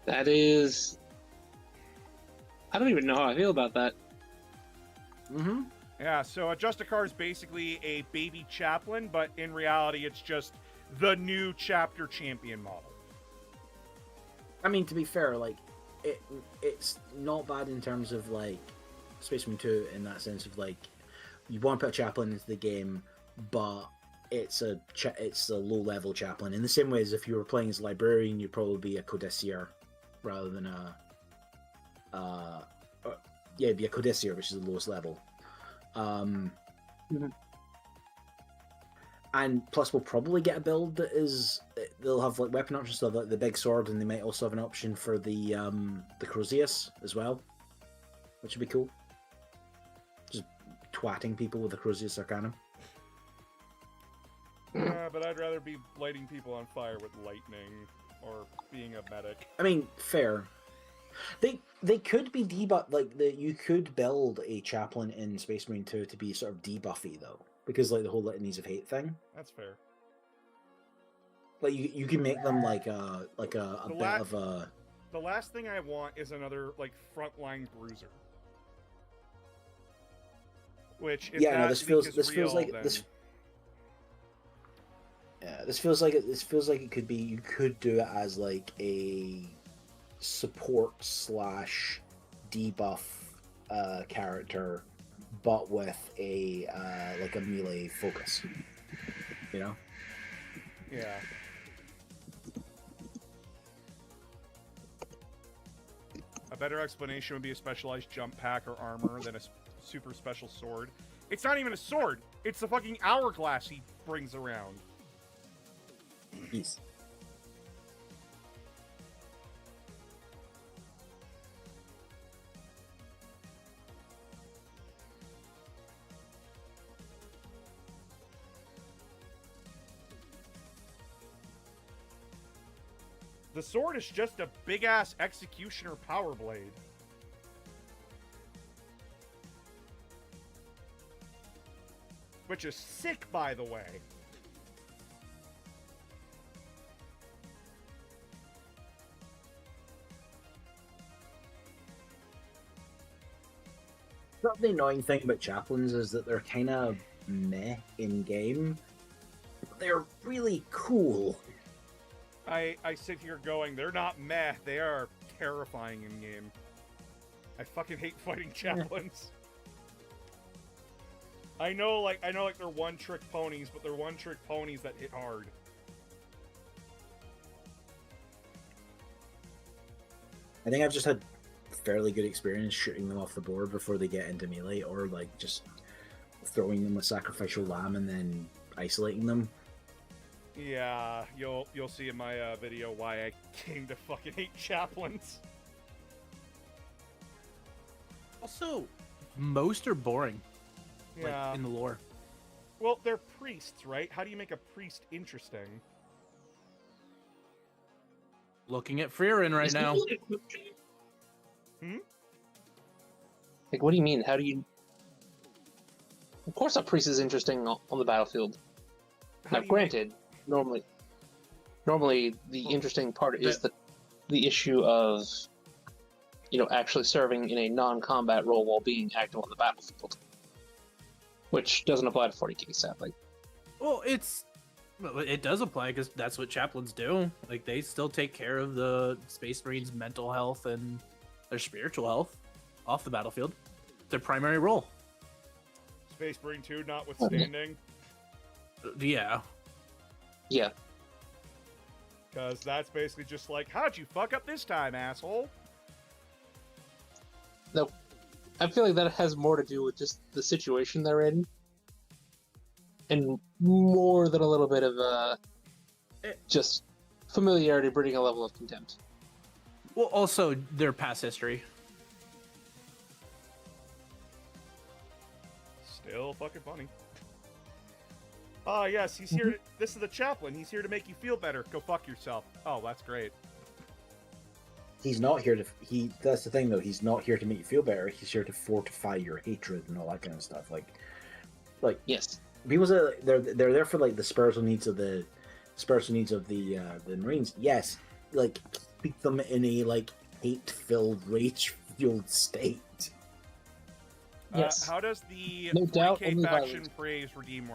That is... I don't even know how I feel about that. Mm-hmm. Yeah, so a Justicar is basically a baby chaplain, but in reality, it's just the new chapter champion model. I mean, to be fair, like, it's not bad in terms of, like, Space Marine 2 in that sense of, like, you want to put a chaplain into the game, but it's a low-level chaplain. In the same way as if you were playing as a librarian, you'd probably be a codicier rather than it'd be a codicier, which is the lowest level. And plus, we'll probably get a build that is they'll have like weapon options, so like the big sword, and they might also have an option for the Crozius as well, which would be cool. Just twatting people with the Crozius Arcanum. Yeah, but I'd rather be lighting people on fire with lightning or being a medic. I mean, fair. They could be debuff, like you could build a chaplain in Space Marine 2 to be sort of debuffy though, because like the whole litanies of hate thing. That's fair. Like you can make them like a bit of a. The last thing I want is another like frontline bruiser. Which if this feels like then... this. Yeah, this feels like it could be. You could do it as like a support / debuff character, but with a like a melee focus. You know? Yeah. A better explanation would be a specialized jump pack or armor than a super special sword. It's not even a sword. It's the fucking hourglass he brings around. Yes. The sword is just a big-ass executioner power blade. Which is sick, by the way. The annoying thing about chaplains is that they're kind of meh in game. They're really cool. I sit here going, they're not meh, they are terrifying in game. I fucking hate fighting chaplains. I know like they're one-trick ponies, but they're one-trick ponies that hit hard. I think I've just had fairly good experience shooting them off the board before they get into melee, or like just throwing them a sacrificial lamb and then isolating them. Yeah, you'll see in my video why I came to fucking hate chaplains. Also, most are boring. Yeah. Like, in the lore. Well, they're priests, right? How do you make a priest interesting? Looking at Freerin right now. Like, what do you mean? How do you... Of course a priest is interesting on the battlefield. Now, granted, normally the interesting part is the issue of, you know, actually serving in a non-combat role while being active on the battlefield. Which doesn't apply to 40k, sadly. Well, it does apply because that's what chaplains do. Like, they still take care of the Space Marines' mental health and their spiritual health off the battlefield. Their primary role. Space Marine 2 notwithstanding. Yeah. Yeah. Because that's basically just like, how'd you fuck up this time, asshole? No, I feel like that has more to do with just the situation they're in. And more than a little bit of just familiarity breeding a level of contempt. Well, also their past history. Still fucking funny. Ah, yes, he's here. This is the chaplain. He's here to make you feel better. Go fuck yourself. Oh, that's great. He's not here to. That's the thing, though. He's not here to make you feel better. He's here to fortify your hatred and all that kind of stuff. Like yes, people say they're there for like the spiritual needs of the Marines. Yes, like keep them in a like hate-filled, rage-fueled state. Yes. How does the No doubt, 40k only faction violence. praise redeem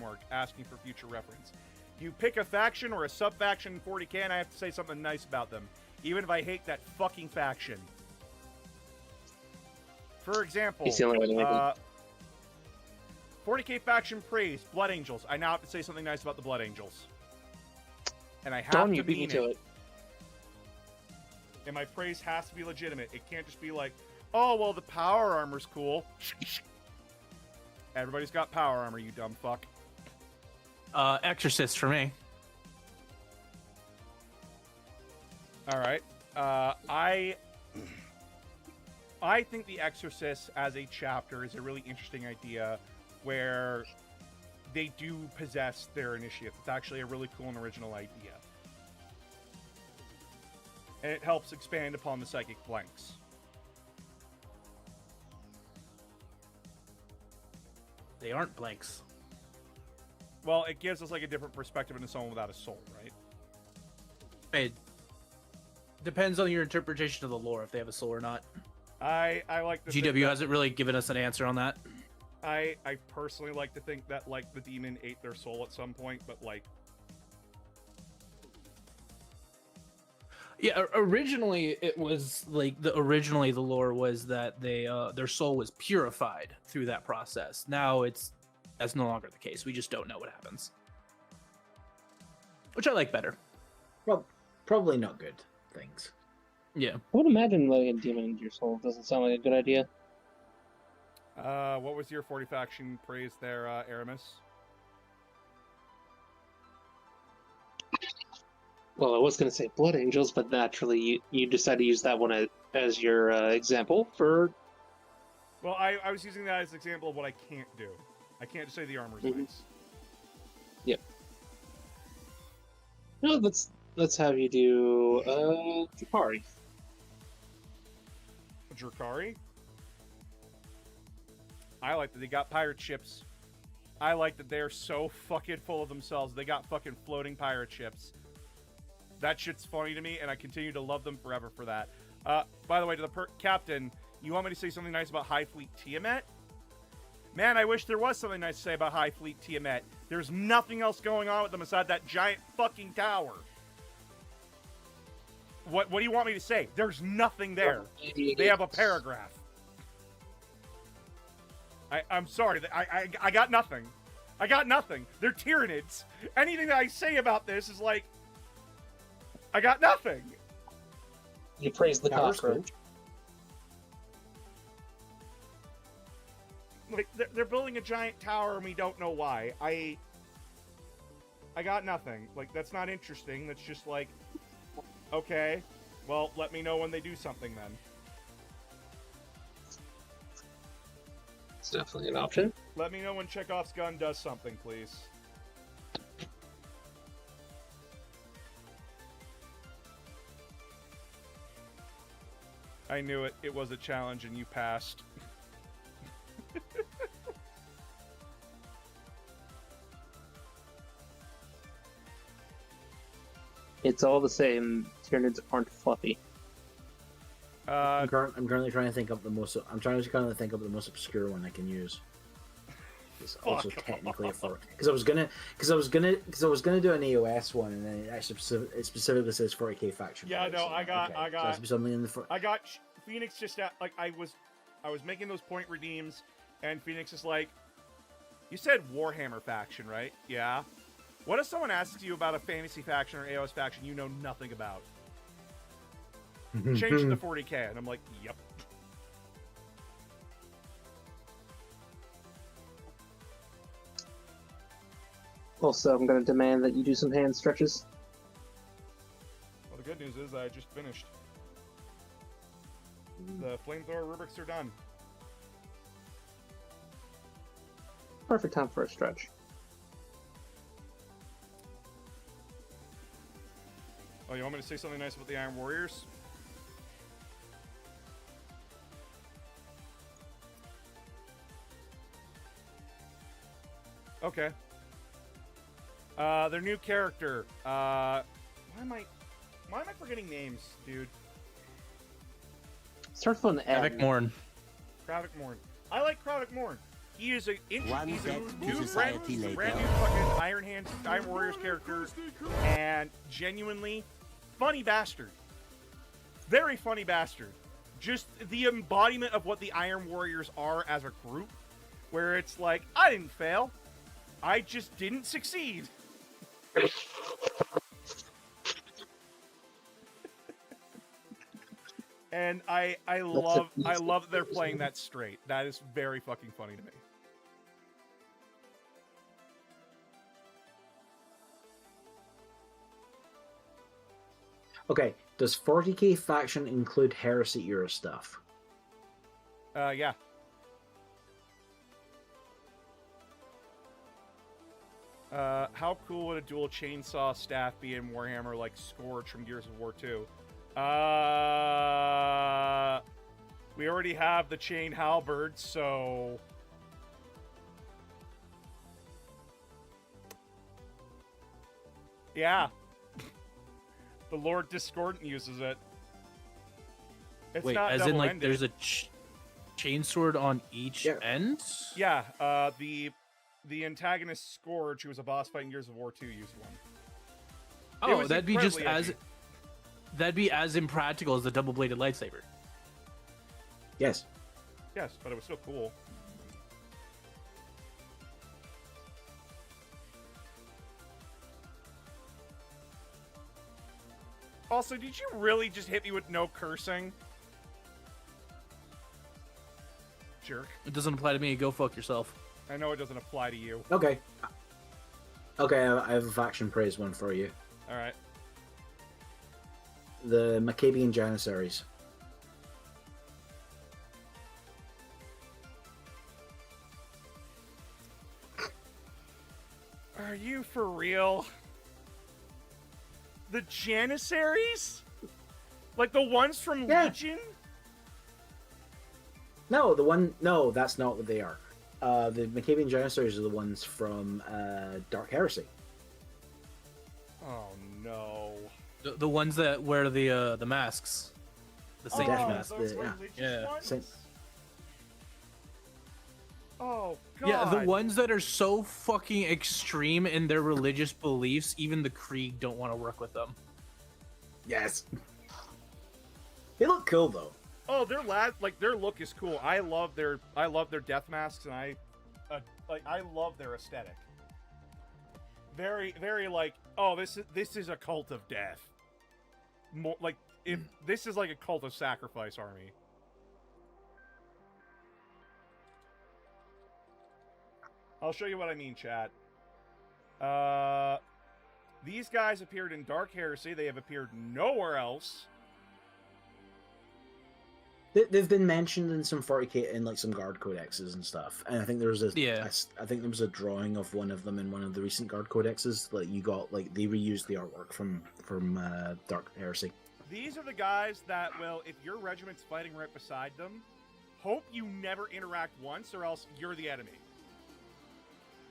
work? Asking for future reference. You pick a faction or a sub-faction in 40k, and I have to say something nice about them, even if I hate that fucking faction. For example, He's the only way to make it. 40k faction praise, Blood Angels. I now have to say something nice about the Blood Angels. And I have Darn, to you beat me mean to it. it. And my praise has to be legitimate. It can't just be like, oh, well, the power armor's cool. Everybody's got power armor, you dumb fuck. Exorcist for me. All right. I think the Exorcist as a chapter is a really interesting idea where they do possess their initiative. It's actually a really cool and original idea. And it helps expand upon the psychic blanks. They aren't blanks. Well, it gives us like a different perspective into someone without a soul, right? It depends on your interpretation of the lore, if they have a soul or not. I like to think GW that- hasn't really given us an answer on that. I personally like to think that like the demon ate their soul at some point, but like Yeah, originally it was like originally the lore was that they their soul was purified through that process. Now that's no longer the case. We just don't know what happens, which I like better. Well, probably not good things. Yeah, I would imagine letting a demon into your soul doesn't sound like a good idea. what was your 40 faction praise there, Aramis? Well, I was going to say Blood Angels, but naturally you decided to use that one as your example for... Well, I was using that as an example of what I can't do. I can't just say the armor's nice. Yep. No, let's have you do Drakari. Drakari? I like that they got pirate ships. I like that they're so fucking full of themselves. They got fucking floating pirate ships. That shit's funny to me, and I continue to love them forever for that. By the way, to the captain, you want me to say something nice about High Fleet Tiamat? Man, I wish there was something nice to say about High Fleet Tiamat. There's nothing else going on with them aside that giant fucking tower. What do you want me to say? There's nothing there. They have a paragraph. I'm sorry. I got nothing. I got nothing. They're Tyranids. Anything that I say about this is like, I got nothing. You praise the Tower's cockroach. Like they're building a giant tower and we don't know why. I got nothing. Like that's not interesting. That's just like, okay, well let me know when they do something then. It's definitely an option. Let me know when Chekhov's gun does something, please. I knew it. It was a challenge and you passed. It's all the same. Tyranids aren't fluffy. I'm currently trying to think of the most. I'm trying to kind of think of the most obscure one I can use. It's also technically a for because I was gonna do an AOS one and then it actually specifically says 40k faction. Yeah, no, I got. So it has to be something in the I got Phoenix just at, like I was making those point redeems, and Phoenix is like, "You said Warhammer faction, right? Yeah. What if someone asks you about a fantasy faction or AOS faction you know nothing about? Change it to 40k," and I'm like, "Yep." Also, I'm going to demand that you do some hand stretches. Well, the good news is I just finished. The flamethrower rubrics are done. Perfect time for a stretch. Oh, you want me to say something nice about the Iron Warriors? Okay. Their new character. Why am I forgetting names, dude? Starts with an M. Epic Morn. Kravik Morn. I like Kravik Morn. He is One he's a step to new society later. brand new fucking Iron Warriors character, and genuinely funny bastard. Very funny bastard. Just the embodiment of what the Iron Warriors are as a group, where it's like, I didn't fail, I just didn't succeed. And I love that they're playing that straight. That is very fucking funny to me. Okay, does 40k faction include Heresy era stuff? Yeah. How cool would a dual chainsaw staff be in Warhammer like Scourge from Gears of War 2? We already have the chain halberd, so... Yeah. The Lord Discordant uses it. It's Wait, not as in like double-ended. there's a chainsword on each end? Yeah, the antagonist Scourge, who was a boss fight in Gears of War 2, used one. It Oh, was that'd be just incredibly as edgy. that'd be as impractical as the double-bladed lightsaber. Yes. Yes, but it was still cool. Also, did you really just hit me with no cursing? Jerk. It doesn't apply to me. Go fuck yourself. I know it doesn't apply to you. Okay. Okay, I have a faction praise one for you. Alright. The Maccabean Janissaries. Are you for real? The Janissaries? Like the ones from Yeah. Legion? No, no, that's not what they are. The Maccabean Janissaries are the ones from Dark Heresy. Oh no. The ones that wear the masks. The saint Death masks. mask, those yeah. religious Yeah. ones? Saint- Oh god. Yeah, the ones that are so fucking extreme in their religious beliefs, even the Krieg don't want to work with them. Yes. They look cool though. Oh, their look is cool. I love their death masks, and I love their aesthetic. Very, very like, oh, this is a cult of death. More like if this is like a cult of sacrifice army. I'll show you what I mean, chat. These guys appeared in Dark Heresy. They have appeared nowhere else. They've been mentioned in some 40k in like some guard codexes and stuff, and I think there was I think there was a drawing of one of them in one of the recent guard codexes. Like you got like they reused the artwork from Dark Heresy. These are the guys that will, if your regiment's fighting right beside them, hope you never interact once, or else you're the enemy.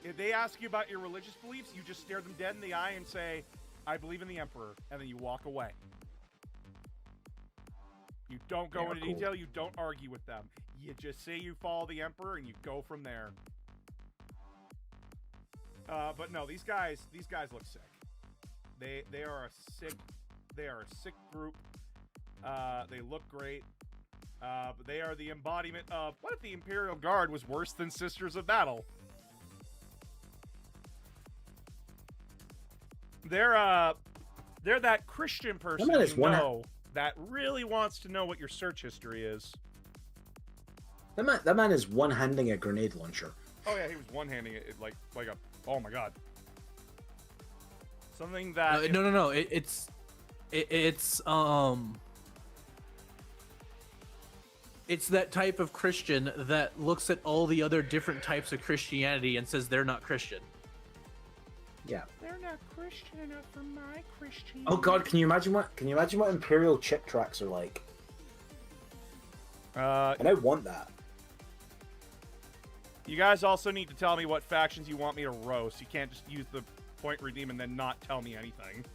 If they ask you about your religious beliefs, you just stare them dead in the eye and say, "I believe in the Emperor," and then you walk away. You don't go into detail. You don't argue with them. You just say you follow the Emperor, and you go from there. But no, these guys look sick. They are a sick group. They look great. But they are the embodiment of what if the Imperial Guard was worse than Sisters of Battle? They're that Christian person that really wants to know what your search history is. That man is one-handing a grenade launcher. Oh yeah, he was one-handing it like a, oh my god. Something that No. It's that type of Christian that looks at all the other different types of Christianity and says they're not Christian. Yeah. They're not Christian enough for my Christian. Oh god, can you imagine what Imperial chip tracks are like? And I want that. You guys also need to tell me what factions you want me to roast. You can't just use the point redeem and then not tell me anything.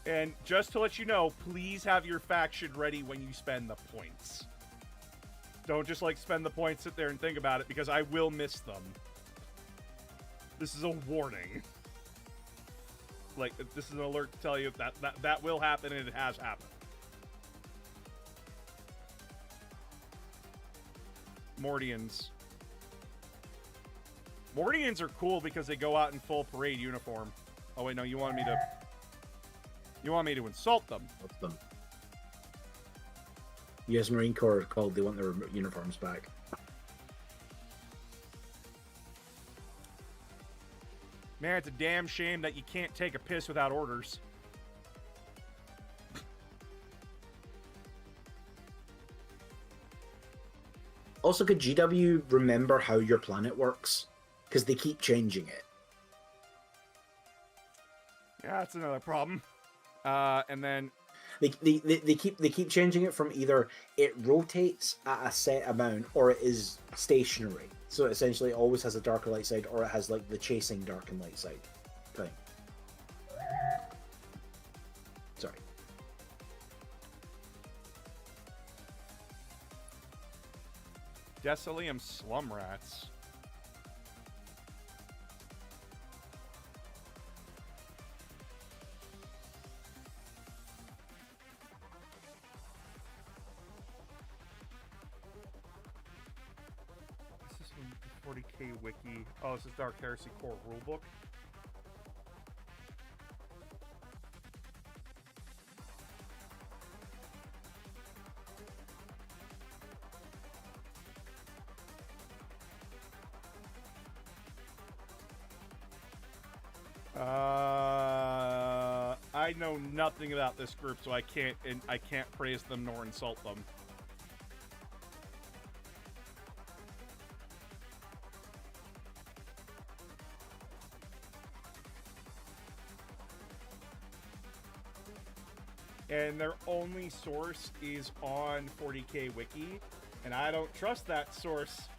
And just to let you know, please have your faction ready when you spend the points. Don't just like spend the points, sit there and think about it, because I will miss them. This is a warning. Like, this is an alert to tell you that will happen, and it has happened. Mordians. Mordians are cool because they go out in full parade uniform. Oh wait, no, you want me to insult them. What's them? U.S. Marine Corps called. They want their uniforms back. Man, it's a damn shame that you can't take a piss without orders. Also, could GW remember how your planet works? Because they keep changing it. Yeah, that's another problem. And then They keep changing it from either it rotates at a set amount or it is stationary. So it essentially always has a darker light side, or it has like the chasing dark and light side thing. Sorry. Decilium slum rats. This is from the 40k wiki. Oh, this is Dark Heresy Core Rulebook. I know nothing about this group, so I can't praise them nor insult them. And their only source is on 40k wiki, and I don't trust that source.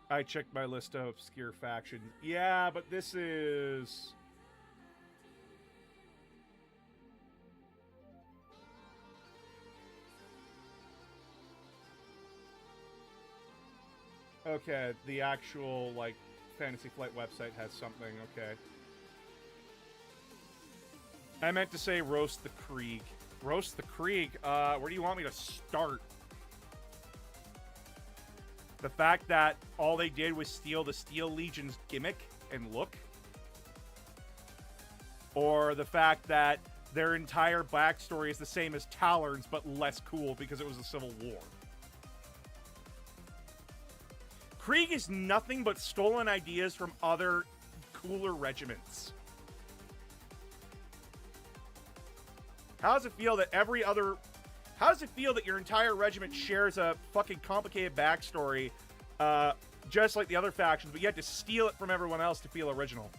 I checked my list of obscure factions. Yeah, but this is... Okay, the actual, like, Fantasy Flight website has something, okay. I meant to say Roast the Krieg. Roast the Krieg, where do you want me to start? The fact that all they did was steal the Steel Legion's gimmick and look? Or the fact that their entire backstory is the same as Talon's, but less cool because it was a civil war? Krieg is nothing but stolen ideas from other cooler regiments. How does it feel that how does it feel that your entire regiment shares a fucking complicated backstory, just like the other factions, but you had to steal it from everyone else to feel original?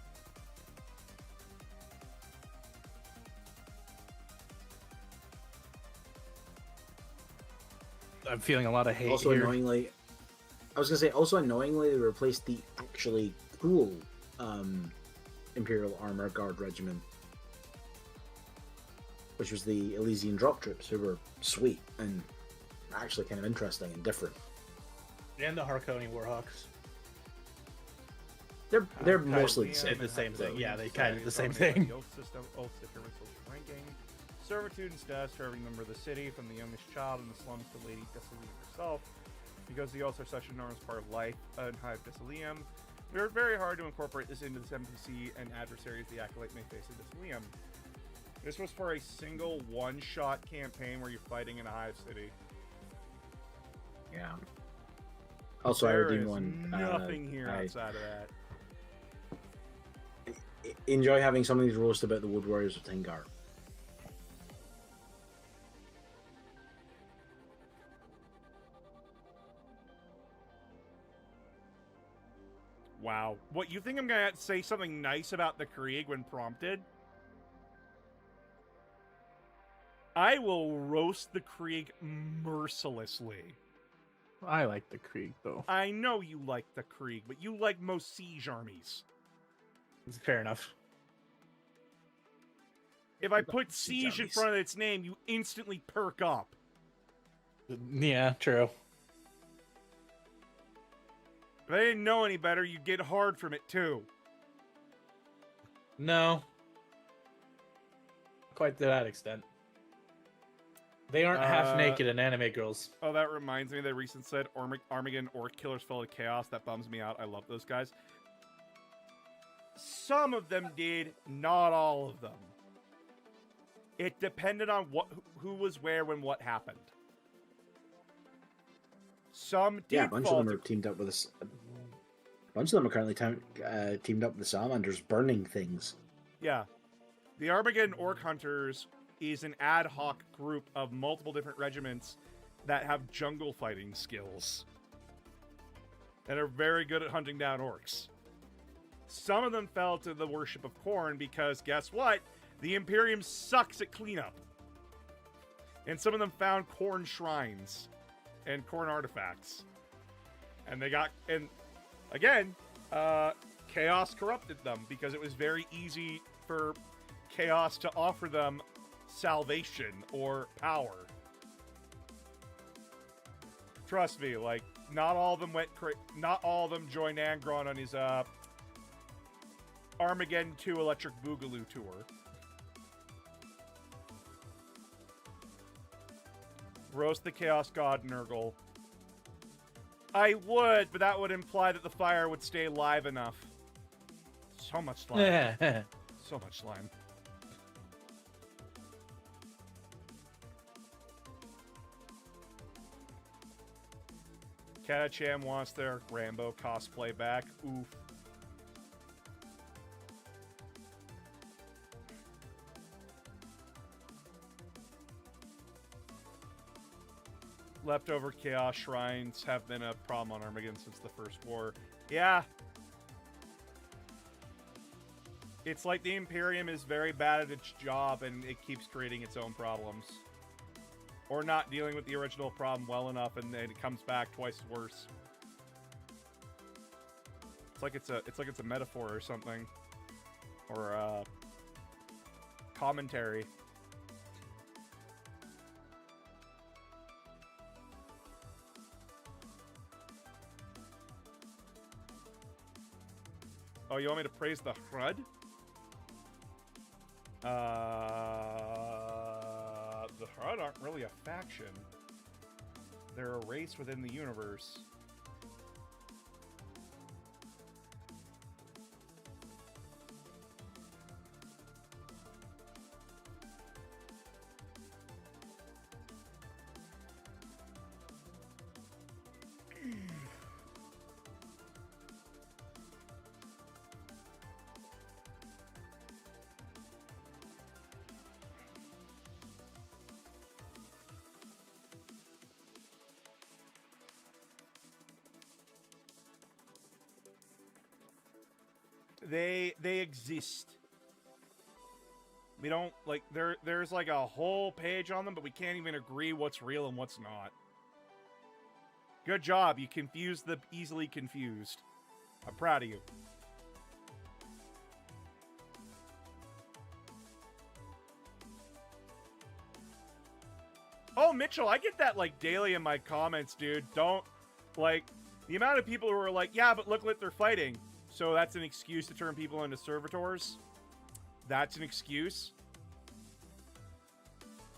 I'm feeling a lot of hate Also here. annoyingly, I was gonna say, also annoyingly, they replaced the actually cool Imperial Armor Guard Regiment, which was the Elysian Drop Troops, who were sweet and actually kind of interesting and different. And the Harkoni Warhawks. They're mostly the same. The same thing. Yeah, they kind of the same thing. Oath system, oath determines social ranking, servitude and status for every member of the city, from the youngest child in the slums to Lady Decilium herself. Because the oaths are such an enormous part of life in Hive Decilium, we worked very hard to incorporate this into the NPC and adversaries the Acolyte may face in Decilium. This was for a single one-shot campaign where you're fighting in a hive city. Yeah. Also, I redeemed one. Nothing here outside of that. Enjoy having something to roast about the Wood Warriors of Tingar. Wow. What, you think I'm gonna say something nice about the Krieg when prompted? I will roast the Krieg mercilessly. I like the Krieg, though. I know you like the Krieg, but you like most siege armies. It's fair enough. If I put siege in front of its name, you instantly perk up. Yeah, true. If I didn't know any better, you'd get hard from it too. No. Quite to that extent. They aren't half-naked in anime girls. Oh, that reminds me, they recently said Armageddon Orc Killers fell to chaos. That bums me out. I love those guys. Some of them did, not all of them. It depended on who was where when what happened. Some did. Yeah, a bunch of them are teamed up with a bunch of them are currently teamed up with the Salamanders, burning things. Yeah. The Armageddon Orc Hunters is an ad hoc group of multiple different regiments that have jungle fighting skills and are very good at hunting down orcs. Some of them fell to the worship of Khorne because, guess what? The Imperium sucks at cleanup. And some of them found Khorne shrines and Khorne artifacts. And they got... And, again, Chaos corrupted them because it was very easy for Chaos to offer them salvation or power. Trust me, like, not all of them joined Angron on his Armageddon 2 Electric Boogaloo tour. Roast the Chaos God Nurgle. I would, but that would imply that the fire would stay live enough. So much slime. So much slime. Katacham wants their Rambo cosplay back. Oof. Leftover Chaos Shrines have been a problem on Armageddon since the First War. Yeah. It's like the Imperium is very bad at its job and it keeps creating its own problems. Or not dealing with the original problem well enough and then it comes back twice as worse. It's like it's a metaphor or something. Or a commentary. Oh, you want me to praise the HRUD? The HRUD aren't really a faction. They're a race within the universe. They exist. We don't, like, there's like a whole page on them, but we can't even agree what's real and what's not. Good job, you confused the easily confused. I'm proud of you. Oh, Mitchell, I get that, like, daily in my comments, dude. Don't, like, the amount of people who are like, yeah, but look what they're fighting. So that's an excuse to turn people into servitors? That's an excuse?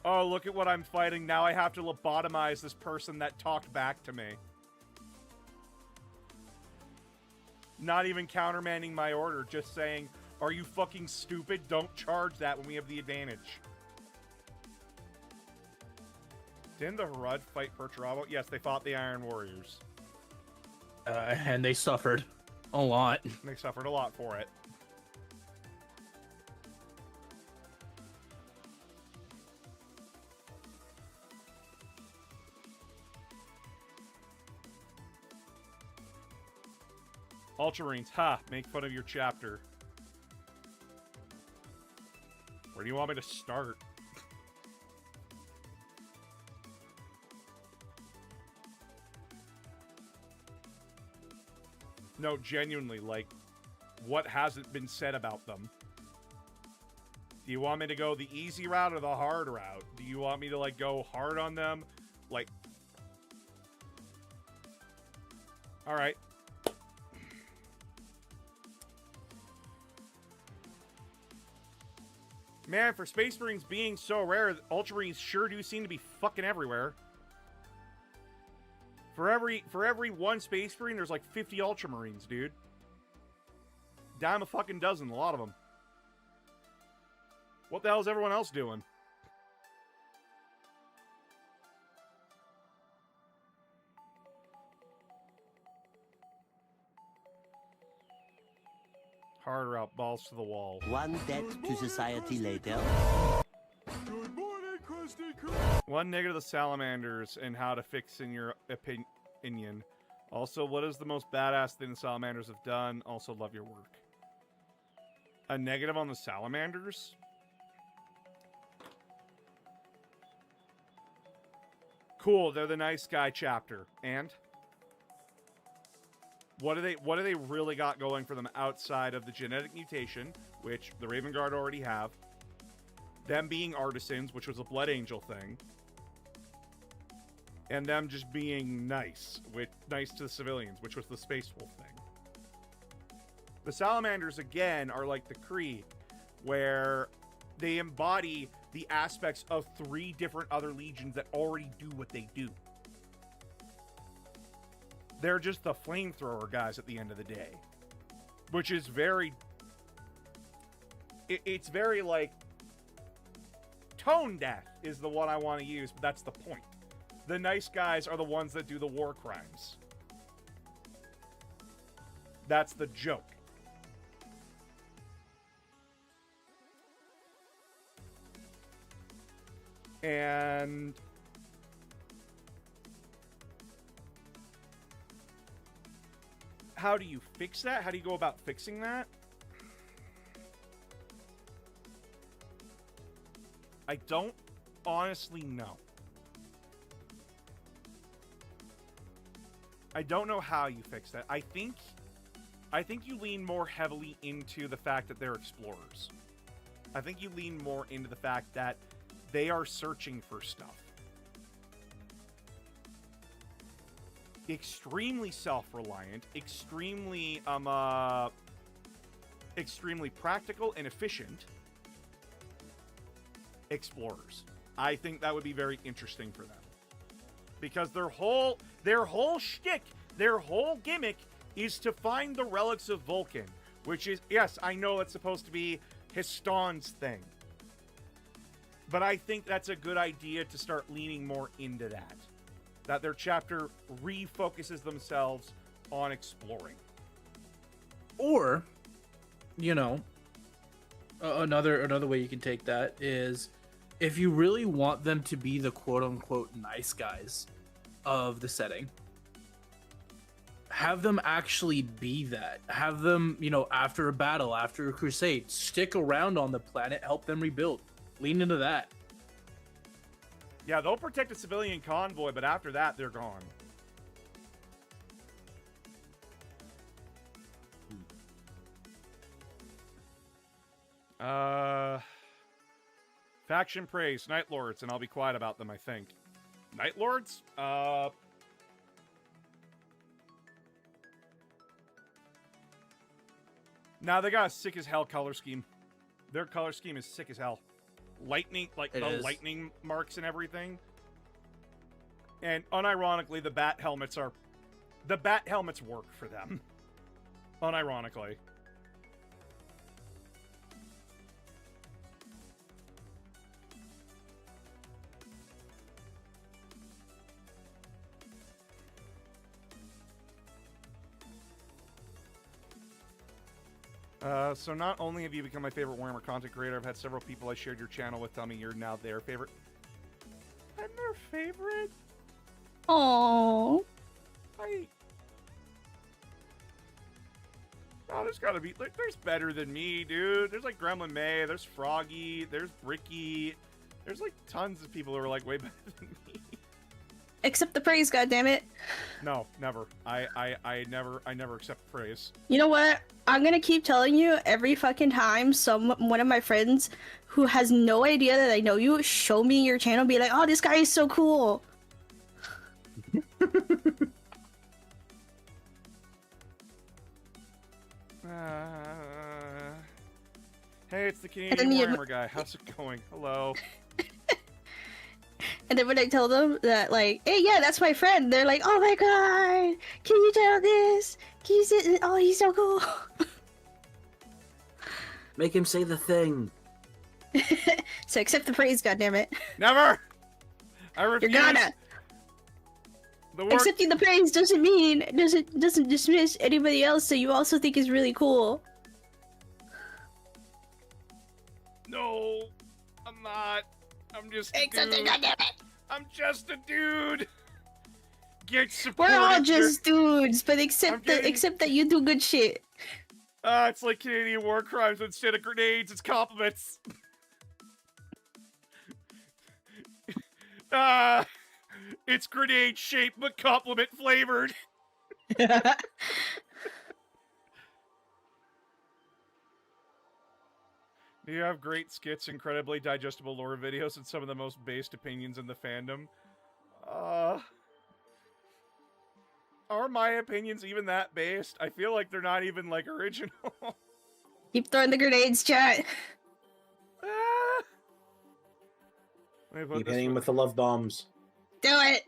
Oh, look at what I'm fighting. Now I have to lobotomize this person that talked back to me. Not even countermanding my order, just saying, are you fucking stupid? Don't charge that when we have the advantage. Didn't the HRUD fight Perturabo? Yes, they fought the Iron Warriors. And they suffered a lot. They suffered a lot for it. Ultramarines, ha! Make fun of your chapter. Where do you want me to start? No, genuinely, like, what hasn't been said about them? Do you want me to go the easy route or the hard route? Do you want me to, like, go hard on them? Like... Alright. Man, for Space Marines being so rare, Ultramarines sure do seem to be fucking everywhere. For every one Space Marine, there's like 50 Ultramarines, dude. Dime a fucking dozen, a lot of them. What the hell is everyone else doing? Harder out, balls to the wall. One debt to society later. Good morning, Krusty Krab. One negative to the salamanders and how to fix in your opinion. Also, what is the most badass thing the salamanders have done? Also, love your work. A negative on the salamanders? Cool, they're the nice guy chapter. And? What do they really got going for them outside of the genetic mutation, which the Raven Guard already have? Them being artisans, which was a Blood Angel thing. And them just being nice, nice to the civilians, which was the Space Wolf thing. The Salamanders, again, are like the Kree, where they embody the aspects of 3 different other legions that already do what they do. They're just the flamethrower guys at the end of the day. Which is very... It's very, like... Tone deaf is the one I want to use, but that's the point. The nice guys are the ones that do the war crimes. That's the joke. And... how do you fix that? How do you go about fixing that? I don't honestly know. I don't know how you fix that. I think you lean more heavily into the fact that they're explorers. I think you lean more into the fact that they are searching for stuff. Extremely self-reliant, extremely practical and efficient explorers. I think that would be very interesting for them. Because their whole shtick, their whole gimmick is to find the relics of Vulcan, which is, yes, I know it's supposed to be Histan's thing. But I think that's a good idea to start leaning more into that. That their chapter refocuses themselves on exploring. Or, you know, another way you can take that is if you really want them to be the quote-unquote nice guys of the setting, have them actually be that. Have them, you know, after a battle, after a crusade, stick around on the planet, help them rebuild. Lean into that. Yeah, they'll protect a civilian convoy, but after that, they're gone. Faction praise, Night Lords, and I'll be quiet about them, I think. Night Lords? Nah, they got a sick as hell color scheme. Their color scheme is sick as hell. Lightning, like the lightning marks and everything. And unironically, the bat helmets work for them. Unironically. So not only have you become my favorite Warhammer content creator, I've had several people I shared your channel with tell me you're now their favorite. I'm their favorite? Aww. Oh, there's gotta be, like, there's better than me, dude. There's, like, Gremlin May, there's Froggy, there's Bricky. There's, like, tons of people who are, like, way better than me. Accept the praise, goddammit. No, never. I never accept praise. You know what? I'm gonna keep telling you every fucking time one of my friends who has no idea that I know you show me your channel, be like, oh, this guy is so cool. Hey, it's the Canadian Warhammer guy. How's it going? Hello. And then when I tell them that, like, hey, yeah, that's my friend, they're like, oh my god, can you tell this? Can you say, oh, he's so cool. Make him say the thing. So accept the praise, goddammit. Never! I refuse. You're gonna. The work... Accepting the praise doesn't mean, doesn't dismiss anybody else that you also think is really cool. No, I'm not. I'm just a Accept dude. it, goddammit. I'm just a dude. Get supported. We're all just dudes, but getting... except that you do good shit. It's like Canadian war crimes. Instead of grenades, it's compliments. It's grenade shaped but compliment flavored. You have great skits, incredibly digestible lore videos, and some of the most based opinions in the fandom. Are my opinions even that based? I feel like they're not even, like, original. Keep throwing the grenades, chat. Keep hitting him with the love bombs. Do it!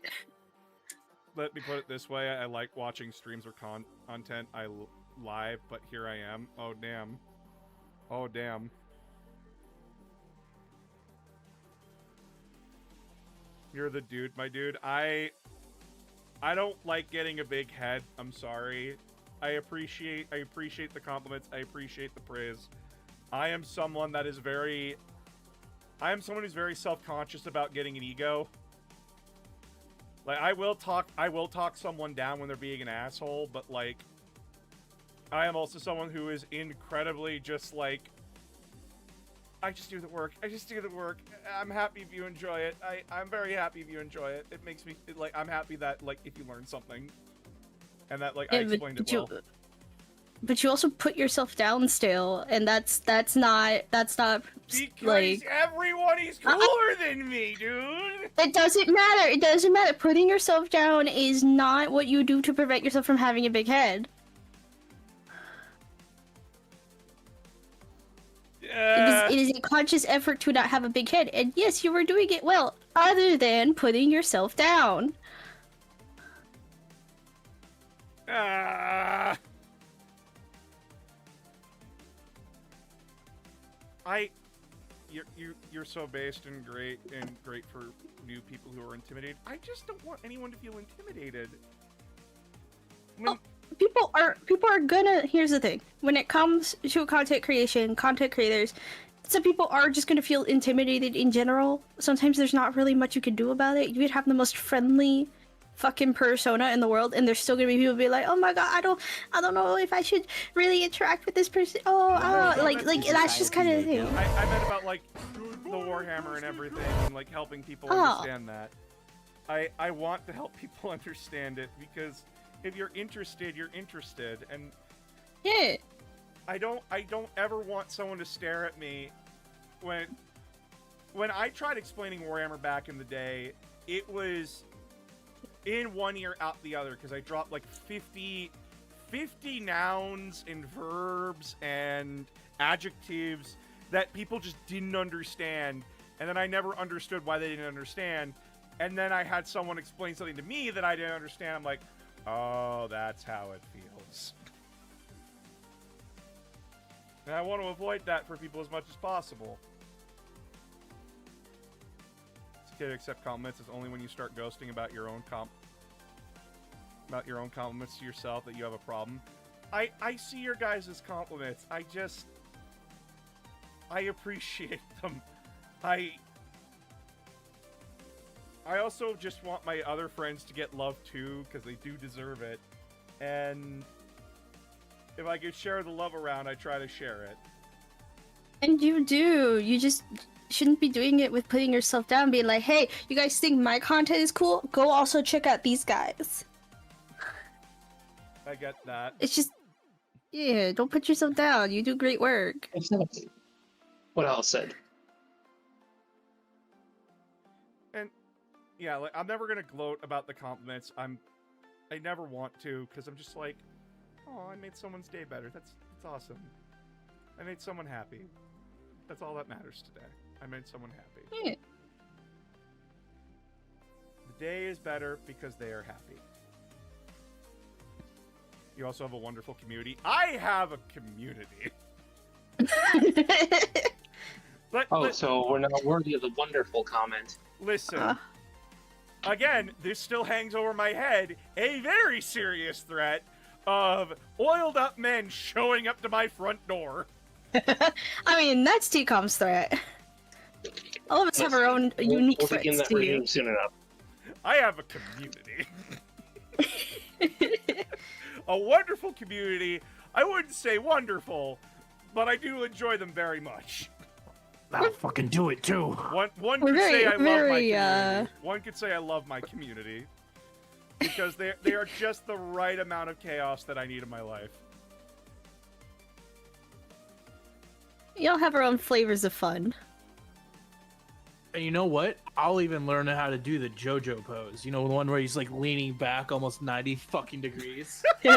Let me put it this way, I like watching streams or content live, but here I am. Oh, damn. Oh, damn. You're the dude, my dude. I don't like getting a big head. I'm sorry. I appreciate the compliments. I appreciate the praise. I am someone who's very self-conscious about getting an ego. Like, I will talk someone down when they're being an asshole, but, like, I am also someone who is incredibly just, like, I just do the work. I just do the work. I'm happy if you enjoy it. I'm very happy if you enjoy it. It makes me, like, I'm happy that, like, if you learn something. And that, like, I explained it well. But you also put yourself down still, and that's not because like everyone is cooler than me, dude. It doesn't matter. It doesn't matter. Putting yourself down is not what you do to prevent yourself from having a big head. It is a conscious effort to not have a big head, and yes, you were doing it well, other than putting yourself down. You're so based and great for new people who are intimidated. I just don't want anyone to feel intimidated. People are gonna. Here's the thing: when it comes to content creation, content creators, some people are just gonna feel intimidated in general. Sometimes there's not really much you can do about it. You could have the most friendly fucking persona in the world, and there's still gonna be people be like, oh my god, I don't know if I should really interact with this person. Like that's just kind of the thing. I meant about, like, the Warhammer and everything, and, like, helping people understand that. I want to help people understand it, because if you're interested, you're interested, and yeah, I don't ever want someone to stare at me when I tried explaining Warhammer back in the day. It was in one ear, out the other, because I dropped like 50 nouns and verbs and adjectives that people just didn't understand, and then I never understood why they didn't understand, and then I had someone explain something to me that I didn't understand. I'm like, oh, that's how it feels. And I want to avoid that for people as much as possible. It's okay to accept compliments. It's only when you start ghosting about your own compliments to yourself that you have a problem. I see your guys' compliments. I appreciate them. I also just want my other friends to get love too, because they do deserve it. And if I could share the love around, I try to share it. And you do. You just shouldn't be doing it with putting yourself down, being like, "Hey, you guys think my content is cool? Go also check out these guys." I get that. It's just, yeah, don't put yourself down. You do great work. It's not what else said. And yeah, like I'm never gonna gloat about the compliments. I never want to, because I'm just like, oh, I made someone's day better. That's awesome. I made someone happy. That's all that matters today. I made someone happy. Yeah. The day is better because they are happy. You also have a wonderful community. I have a community. But So we're not worthy of the wonderful comment. listen. Again, this still hangs over my head. A very serious threat of oiled up men showing up to my front door. I mean, that's TCOM's threat. All of us have our own unique We'll begin threats that too. reading soon enough. I have a community. A wonderful community. I wouldn't say wonderful, but I do enjoy them very much. I'll fucking do it too. One We're could say I love my very, community. One could say I love my community. Because they are just the right amount of chaos that I need in my life. We all have our own flavors of fun. And you know what? I'll even learn how to do the JoJo pose. You know, the one where he's like leaning back almost 90 fucking degrees. You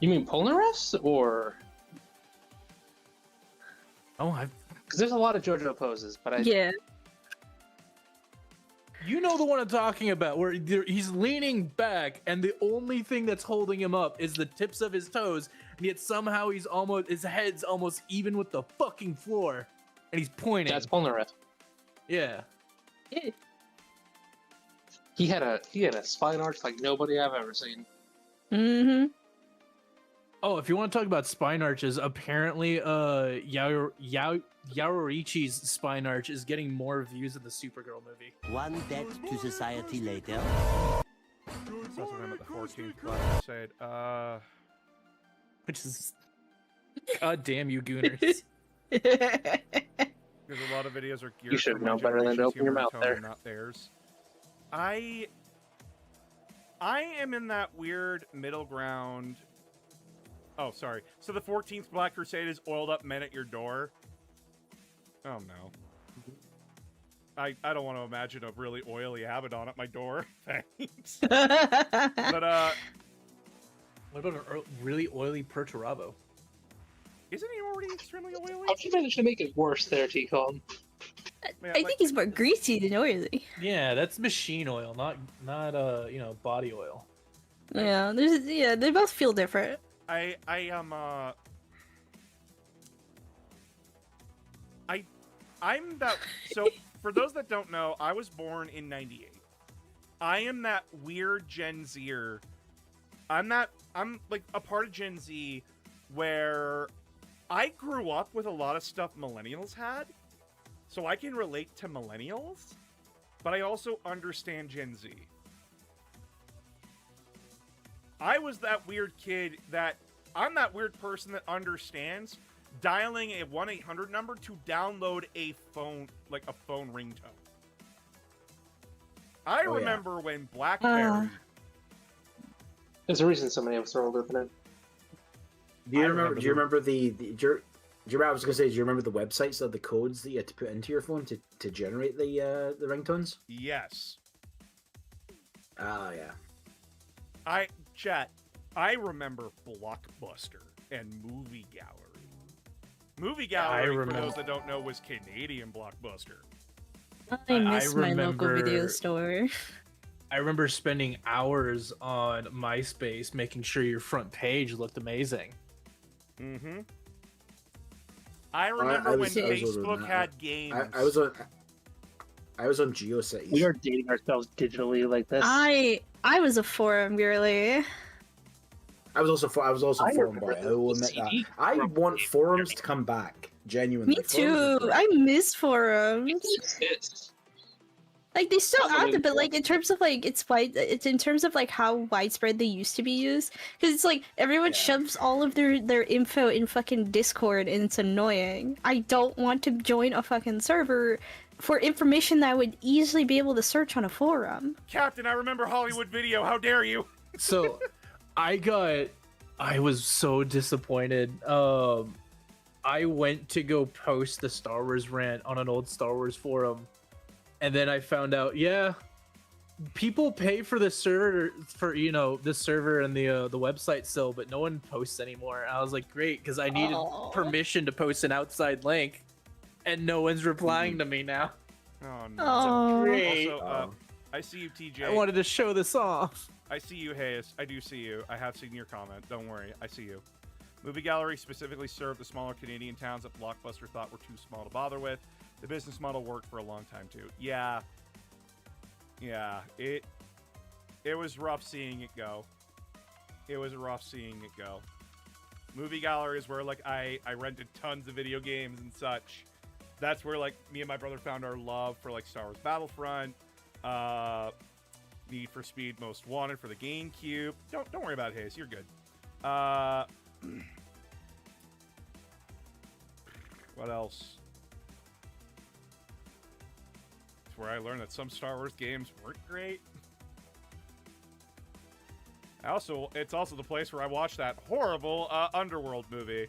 mean Polnareff or? Oh, Because there's a lot of JoJo poses, but Yeah. you know the one I'm talking about, where he's leaning back, and the only thing that's holding him up is the tips of his toes, and yet somehow his head's almost even with the fucking floor, and he's pointing. that's Polnareff. Yeah. He had a spine arch like nobody I've ever seen. Mm-hmm. Oh, if you want to talk about spine arches, apparently Yaoichi's spine arch is getting more views in the Supergirl movie. One debt to society later. It's also them at the 14th Black Crusade. Which is... God damn you, Gooners. Because a lot of videos are geared You should for know my better than to generation's open your humor mouth tone there. and not theirs. I am in that weird middle ground. Oh, sorry. So the 14th Black Crusade is oiled up men at your door. Oh no. I don't want to imagine a really oily Abaddon at my door. Thanks. But What about a really oily Perturabo? isn't he already extremely oily? How'd you manage to make it worse there, T-Con? Yeah, I think he's more greasy than oily. Yeah, that's machine oil, not body oil. Yeah, they both feel different. I am I'm that. So for those that don't know, I was born in '98. I am that weird Gen Zer. I'm like a part of Gen Z where I grew up with a lot of stuff millennials had, so I can relate to millennials, but I also understand Gen Z. I was that weird kid I'm that weird person that understands dialing a 1-800 number to download a phone, like a phone ringtone. I remember when BlackBerry... There's a reason so many of us are older than it. Do you remember I was gonna say, do you remember the websites of the codes that you had to put into your phone to generate the ringtones? Yes. Ah, yeah. I remember Blockbuster and Movie Gallery. Movie Gallery, for those that don't know, was Canadian Blockbuster. I miss my local remember- video store. I remember spending hours on MySpace making sure your front page looked amazing. Mm-hmm. I remember when Facebook had games. I was on GeoCities. We are dating ourselves digitally like this. I was a forum girly. I was also forum boy. I will admit that. I want forums to come back. Genuinely. Me too. I miss forums. Like they still I add mean, it, but like in terms of like it's in terms of like how widespread they used to be used. Because it's like everyone Yeah. shoves all of their info in fucking Discord, and it's annoying. I don't want to join a fucking server for information that I would easily be able to search on a forum. Captain, I remember Hollywood Video. How dare you? So I was so disappointed. I went to go post the Star Wars rant on an old Star Wars forum, and then I found out, yeah, people pay for the server the server and the website still, but no one posts anymore. And I was like, great, because I needed permission to post an outside link, and no one's replying to me now. Oh no. Oh, Great. Also, I see you, TJ. I wanted to show this off. I see you, Hayes. I do see you. I have seen your comment. Don't worry. I see you. Movie Gallery specifically served the smaller Canadian towns that Blockbuster thought were too small to bother with. The business model worked for a long time, too. Yeah. Yeah. It was rough seeing it go. It was rough seeing it go. Movie galleries where, like, I rented tons of video games and such. That's where, like, me and my brother found our love for, like, Star Wars Battlefront, Need for Speed Most Wanted for the GameCube. Don't worry about it, Hayes. You're good. What else? It's where I learned that some Star Wars games weren't great. It's also the place where I watched that horrible Underworld movie.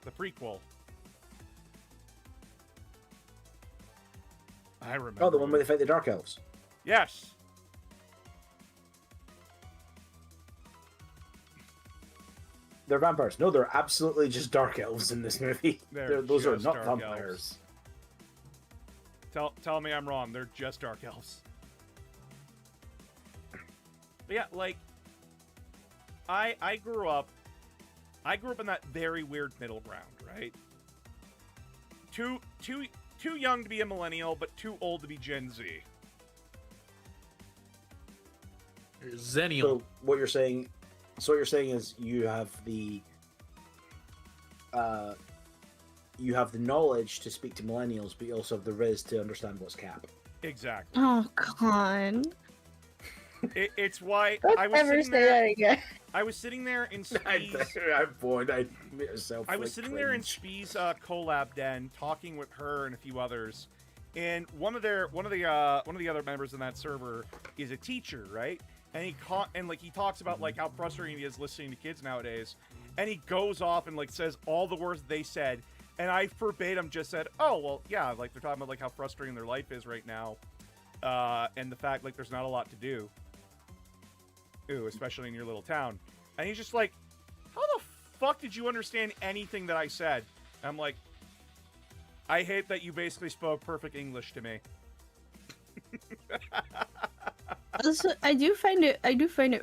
The prequel. I remember. Oh, the one where they fight the Dark Elves. Yes. They're vampires. No, they're absolutely just Dark Elves in this movie. Those are just not Dark vampires. Tell me I'm wrong. They're just Dark Elves. But yeah, like, I grew up in that very weird middle ground, right? Too young to be a millennial, but too old to be Gen Z. Zennial. So what you're saying is you have the knowledge to speak to millennials, but you also have the riz to understand what's cap. Exactly. oh god! It's why Don't I was ever sitting say there. that again. I was sitting there in I'm Spee's. bored. I made myself. I was like, sitting there in cringe. Spee's collab den, talking with her and a few others, and one of the other members in that server is a teacher, right? And he talks about like how frustrating it is listening to kids nowadays, and he goes off and like says all the words they said, and I verbatim just said, oh well, yeah, like they're talking about like how frustrating their life is right now, and the fact like there's not a lot to do. Ooh, especially in your little town. And he's just like, how the fuck did you understand anything that I said? And I'm like, I hate that you basically spoke perfect English to me. Also, I do find it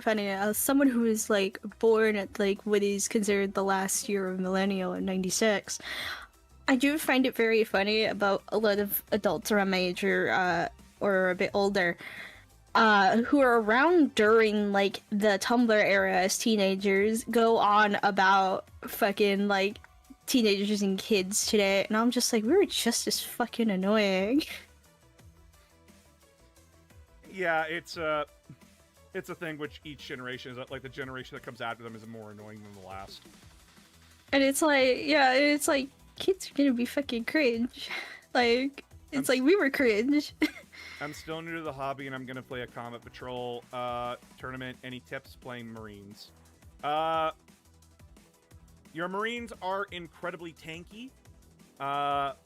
funny as someone who is like born at like what is considered the last year of millennial in '96. I do find it very funny about a lot of adults around my age or a bit older who are around during like the Tumblr era as teenagers go on about fucking like teenagers and kids today, and I'm just like, we were just as fucking annoying. Yeah, it's a thing which each generation is like the generation that comes after them is more annoying than the last. And it's like, yeah, it's like kids are gonna be fucking cringe. Like, it's like we were cringe. I'm still new to the hobby, and I'm gonna play a Combat Patrol tournament. Any tips playing Marines? Your Marines are incredibly tanky, but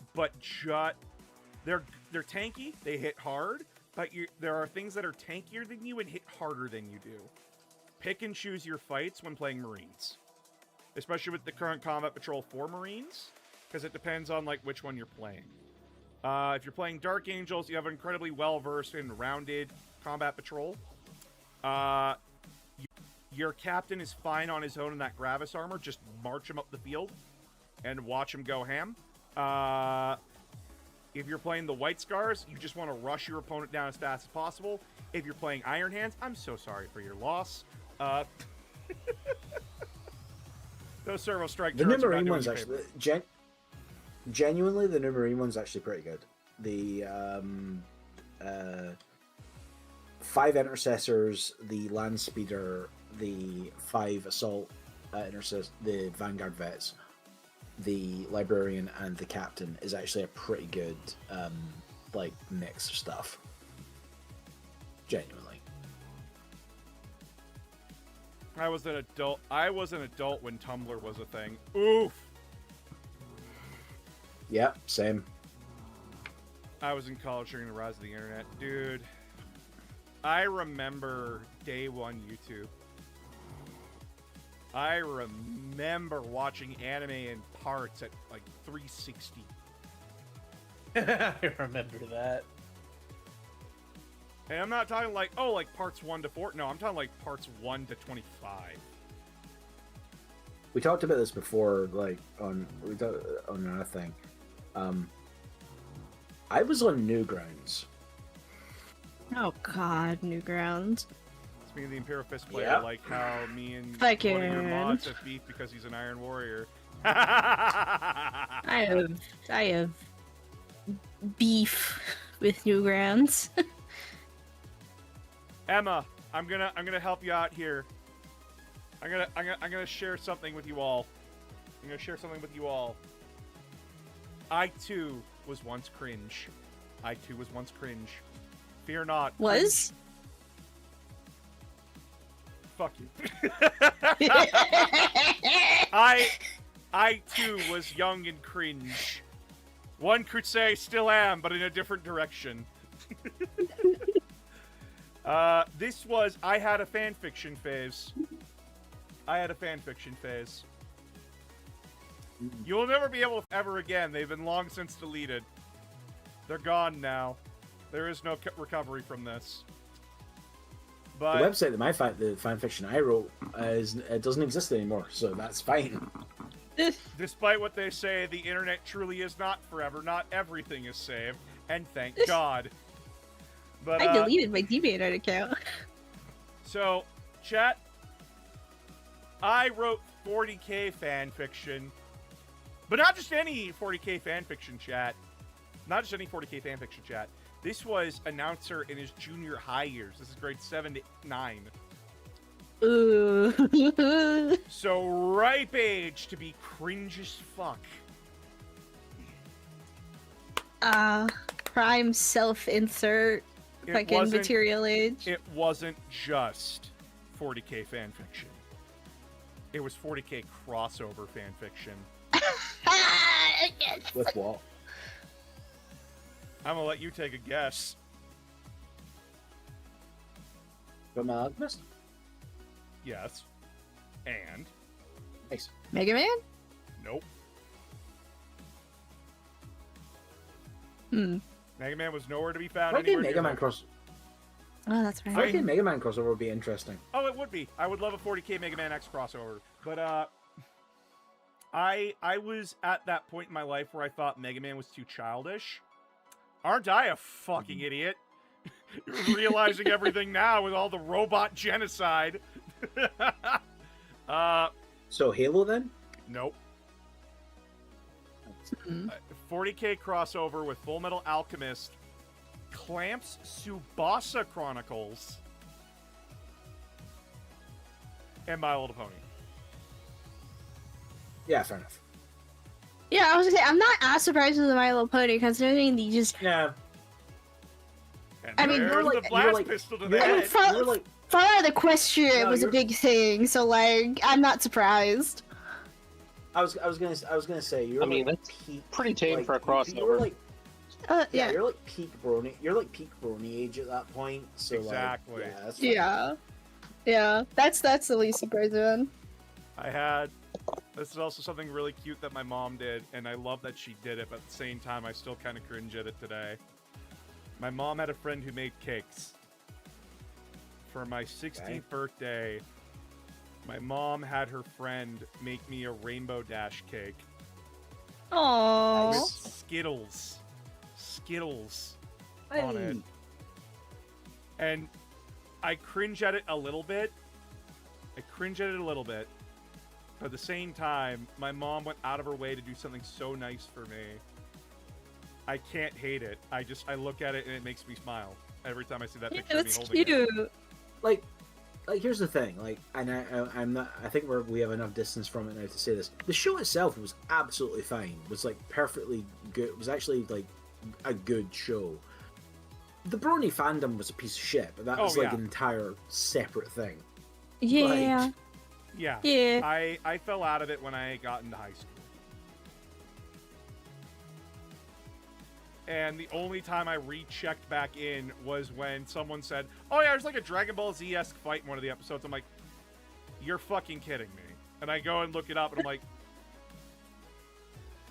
they're tanky. They hit hard, but there are things that are tankier than you and hit harder than you do. Pick and choose your fights when playing Marines, especially with the current Combat Patrol 4 Marines, because it depends on like which one you're playing. If you're playing Dark Angels, you have an incredibly well-versed and rounded Combat Patrol. Your captain is fine on his own in that Gravis armor. Just march him up the field and watch him go ham. If you're playing the White Scars, you just want to rush your opponent down as fast as possible. If you're playing Iron Hands, I'm so sorry for your loss. Those servo strike The turrets new are not Marine doing one's you a actually favor. genuinely the new Marine one's actually pretty good. The 5 intercessors, the land speeder, the 5 assault the vanguard vets, the librarian, and the captain is actually a pretty good like mix of stuff. Genuinely. I was an adult when Tumblr was a thing. Oof. Yep, same. I was in college during the rise of the internet. Dude, I remember day one YouTube. I remember watching anime in parts at like 360. I remember that. And I'm not talking like, oh, like parts 1 to 4. No, I'm talking like parts 1 to 25. We talked about this before, like on another thing. I was on Newgrounds. Oh God, Newgrounds. Speaking of the Imperial Fist player, Yep. like how me and Fuck one of your it. mods have beef because he's an Iron Warrior. I have beef with Newgrounds. Emma, I'm gonna help you out here. I'm gonna share something with you all. I too was once cringe. Fear not. Was? Fuck you. I too was young and cringe. One could say still am, but in a different direction. I had a fanfiction phase. You'll never be able to ever again. They've been long since deleted. They're gone now. There is no recovery from this. But The website that the fanfiction I wrote it doesn't exist anymore, so that's fine. despite what they say, the internet truly is not forever. Not everything is saved, and thank God. But I deleted my DeviantArt account. So, chat, I wrote 40k fanfiction, but not just any 40k fanfiction, chat. This was Announcer in his junior high years. This is grade 7 to 9. Ooh. So ripe age to be cringe as fuck. Prime self-insert. It Fucking wasn't- material age. It wasn't just 40k fanfiction. It was 40k crossover fanfiction. Yes. With what? I'm gonna let you take a guess. From Alchemist? Yes. And? Nice. Mega Man? Nope. Mega Man was nowhere to be found I think anywhere Mega near Man there. Oh, that's I right. think Mega Man crossover would be interesting. Oh, it would be. I would love a 40k Mega Man X crossover. But, I was at that point in my life where I thought Mega Man was too childish. Aren't I a fucking idiot? Realizing everything now with all the robot genocide. So Halo then? Nope. Mhm. 40k crossover with Full Metal Alchemist, Clamps Tsubasa Chronicles, and My Little Pony. Yeah, fair enough. Yeah, I was gonna say, I'm not as surprised with the My Little Pony, considering they just... Yeah. And I mean, there's you're the like- blast you're like- pistol to you're the I mean, head. fuck. You're like, Far out of the question, it No, was a you're- big thing, so, like, I'm not surprised. I was gonna say you're. I mean, like that's peak, pretty tame like, for a You're crossover. like Yeah. you're like peak Brony. You're like peak Brony age at that point. So Exactly. Like, yeah, that's fine. Yeah. That's the least surprising one. I had... This is also something really cute that my mom did, and I love that she did it, but at the same time, I still kind of cringe at it today. My mom had a friend who made cakes. For my 16th Okay. birthday, my mom had her friend make me a Rainbow Dash cake with Aww. Skittles on it. And I cringe at it a little bit. But at the same time, my mom went out of her way to do something so nice for me. I can't hate it. I look at it and it makes me smile every time I see that Yeah, picture of me that's holding it. cute. Like here's the thing. Like, and I'm not. I think we have enough distance from it now to say this. The show itself was absolutely fine. Was like perfectly good. It was actually like a good show. The Brony fandom was a piece of shit, but that was like an entire separate thing. Yeah. Yeah. Yeah. I fell out of it when I got into high school. And the only time I rechecked back in was when someone said, oh yeah, there's like a Dragon Ball Z-esque fight in one of the episodes. I'm like, you're fucking kidding me. And I go and look it up and I'm like,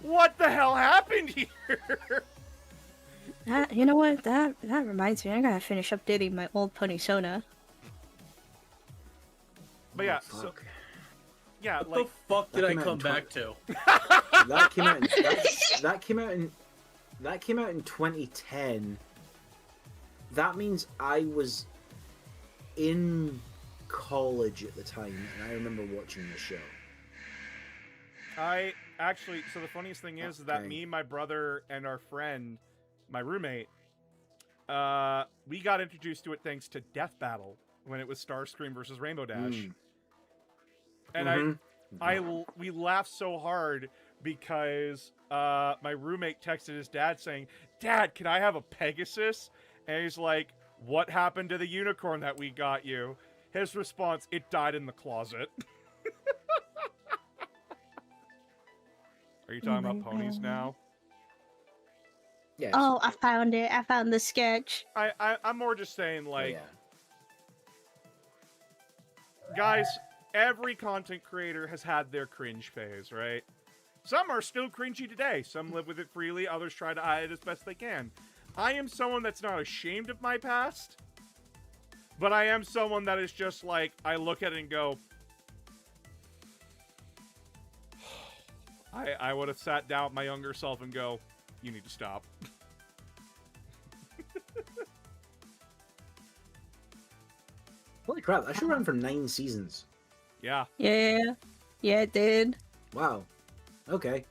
what the hell happened here? You know what? That reminds me. I gotta finish updating my old Pony Sona. But yeah, Oh, so fuck. yeah, What like the fuck did that I came out come in back to? That came out. That came out in 2010. That means I was in college at the time, and I remember watching the show. I actually, so the funniest thing is that Okay. me, my brother, and our friend, my roommate, we got introduced to it thanks to Death Battle when it was Starscream versus Rainbow Dash. And we laughed so hard because my roommate texted his dad saying, Dad, can I have a Pegasus? And he's like, what happened to the unicorn that we got you? His response, it died in the closet. Are you talking about ponies now? Yes. Oh, I found it. I found the sketch. I'm more just saying, Oh, like, yeah. guys, every content creator has had their cringe phase, right? Some are still cringy today. Some live with it freely. Others try to hide it as best they can. I am someone that's not ashamed of my past, but I am someone that is just like, I look at it and go, I would have sat down with my younger self and go, you need to stop. Holy crap! That show ran for 9 seasons. Yeah. Yeah. Yeah, it did. Wow. Okay.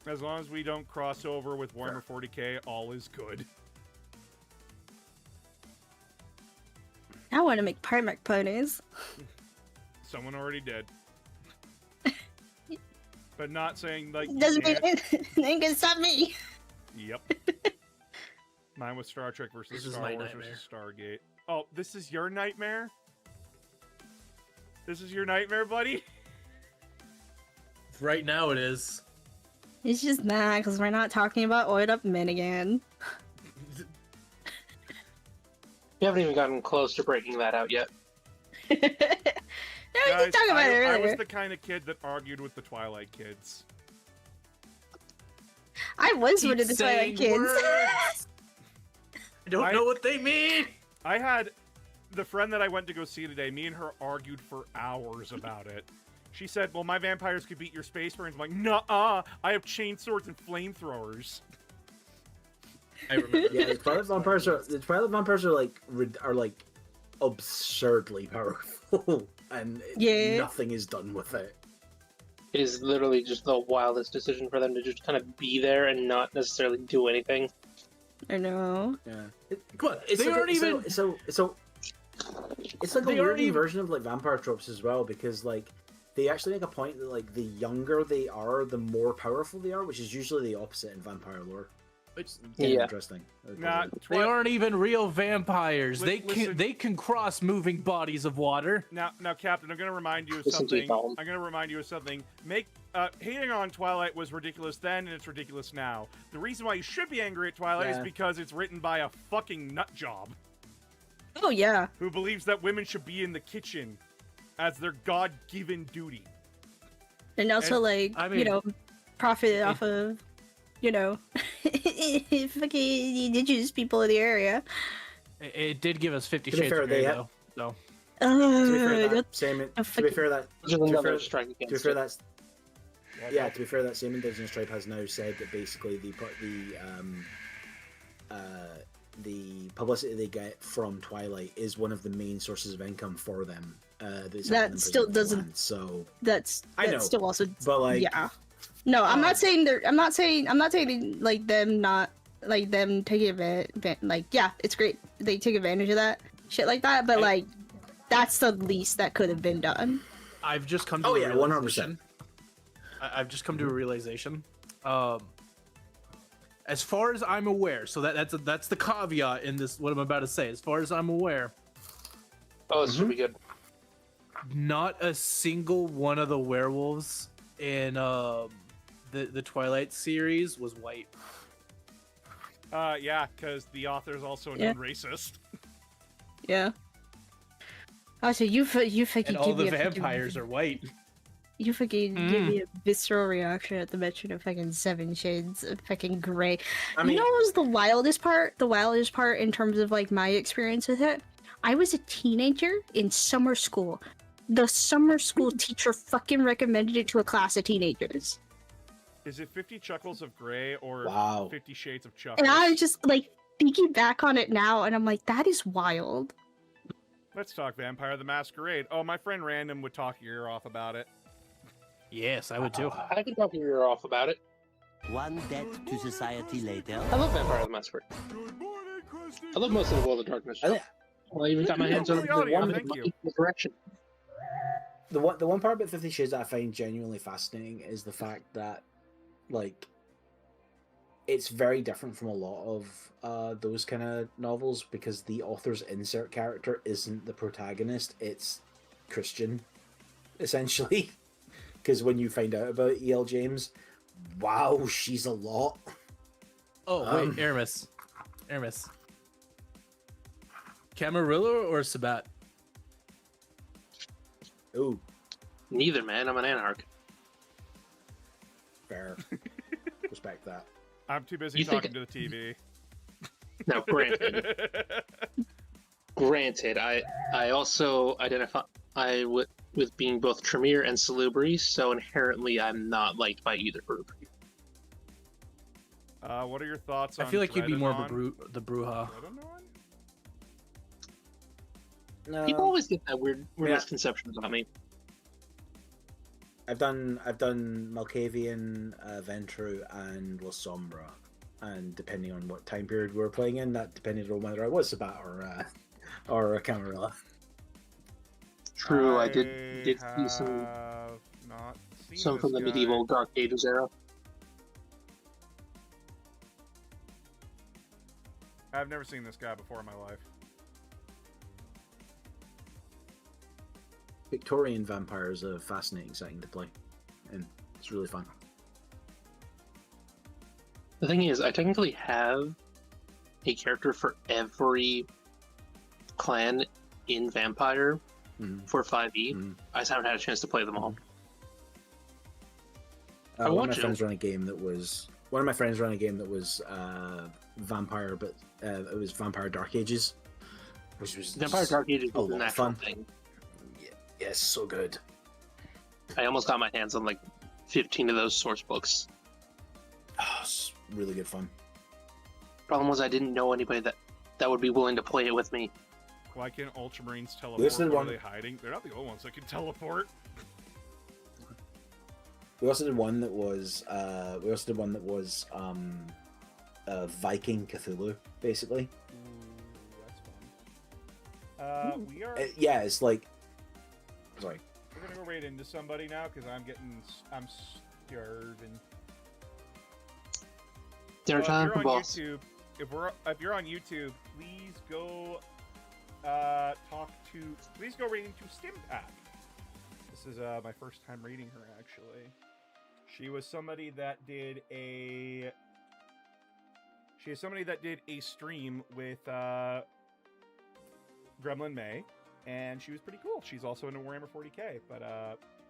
As long as we don't cross over with Warhammer 40k, all is good. I want to make Primarch ponies. Someone already did. But not saying, like, you Doesn't mean can't. it ain't gonna stop me. Yep. Mine was Star Trek versus This is Star my Wars nightmare. versus Stargate. Oh, this is your nightmare? This is your nightmare, buddy? Right now it is. It's just mad because we're not talking about oiled up men again. You haven't even gotten close to breaking that out yet. No, we Guys, did talk about it I was earlier. the kind of kid that argued with the Twilight kids. I was one of Keep the Twilight saying kids. words. I don't know what they mean. I had the friend that I went to go see today, me and her argued for hours about it. She said, well, my vampires could beat your space marines. I'm like, nuh-uh, I have chainswords and flamethrowers. I remember. Yeah, the Twilight vampires are like absurdly powerful, and Yeah. nothing is done with it. It is literally just the wildest decision for them to just kind of be there and not necessarily do anything. I know. Yeah, Come on, it's they like aren't even. it's like a They aren't weird even- version of like vampire tropes as well, because like they actually make a point that like the younger they are, the more powerful they are, which is usually the opposite in vampire lore. It's- Yeah. Interesting. Nah, They aren't even real vampires. Listen. They can cross moving bodies of water. Now, Captain, I'm going to remind you of Listen to something. you, Colin. I'm going to remind you of something. Hating on Twilight was ridiculous then, and it's ridiculous now. The reason why you should be angry at Twilight is Yeah. because it's written by a fucking nut job Oh yeah. who believes that women should be in the kitchen as their God-given duty. And also, And, like, I you mean, know, profit off of, you know, fucking indigenous people in the area. It did give us 50 To be Shades fair, of Grey, they though. So To be fair, That- to be fair, that Which is to be another fair- strike to be against fair, it. that's yeah. To be fair, that same indigenous tribe has now said that basically the publicity they get from Twilight is one of the main sources of income for them. That's helping them still preserve the doesn't- land. So, that's I know, still also but like, yeah. No, I'm not saying they're. I'm not saying like them not like them taking advantage. Like, yeah, it's great they take advantage of that shit like that. But like, that's the least that could have been done. I've just come to a realization. 100%. I've just come to a realization. As far as I'm aware, so that's the caveat in this. What I'm about to say. As far as I'm aware. Oh, this should be good. Not a single one of the werewolves in the Twilight series was white. Yeah, because the author's also a known racist. Yeah. Oh, so you fucking and all the vampires are white. You fucking give me a visceral reaction at the mention of fucking 7 Shades of fucking gray. I mean, you know what was the wildest part? The wildest part in terms of like my experience with it? I was a teenager in summer school. The summer school teacher fucking recommended it to a class of teenagers. Is it 50 Chuckles of Grey or 50 Shades of Chuckles? And I was just like thinking back on it now, and I'm like, that is wild. Let's talk Vampire the Masquerade. Oh, my friend Random would talk your ear off about it. Yes, I would too. I can talk your ear off about it. One debt to society later. I love Vampire the Masquerade. I love most of the World of Darkness. I even got my hands on the one direction. The one part about 50 Shades that I find genuinely fascinating is the fact that, like, it's very different from a lot of those kind of novels because the author's insert character isn't the protagonist, it's Christian, essentially. Because when you find out about E.L. James, wow, she's a lot. Oh, wait, Aramis. Camarilla or Sabat? Ooh. Neither, man. I'm an anarch. Fair. Respect that. I'm too busy talking to the TV. Now, granted, I also identify with being both Tremere and Salubri, so inherently I'm not liked by either group. What are your thoughts on I feel like you'd be more Dreadanon? of the Bruja. No. People always get that weird misconceptions about me. I've done Malkavian, Ventru, and La Sombra, and depending on what time period we were playing in, that depended on whether I was Sabat or a Camarilla. True, I did see some from the medieval Dark Ages era. I've never seen this guy before in my life. Victorian vampire is a fascinating setting to play, and it's really fun. The thing is, I technically have a character for every clan in Vampire for 5e. I just haven't had a chance to play them all. One of my friends ran a game that was Vampire, but it was Vampire Dark Ages, which was Vampire Dark Ages was an actual thing. Yes, so good. I almost got my hands on like 15 of those source books. Oh, it's really good fun. Problem was I didn't know anybody that would be willing to play it with me. Why can't Ultramarines teleport? Where are they hiding? They're not the only ones that can teleport. We also did one that was Viking Cthulhu, basically. Ooh, that's fun. We are. Yeah, it's like. Sorry. We're gonna go right into somebody now because I'm starving. Dinner time for boss. YouTube, if you're on YouTube, please go please go right into Stimpack. This is my first time reading her actually. She was somebody that did a stream with Gremlin May. And she was pretty cool. She's also into Warhammer 40k, but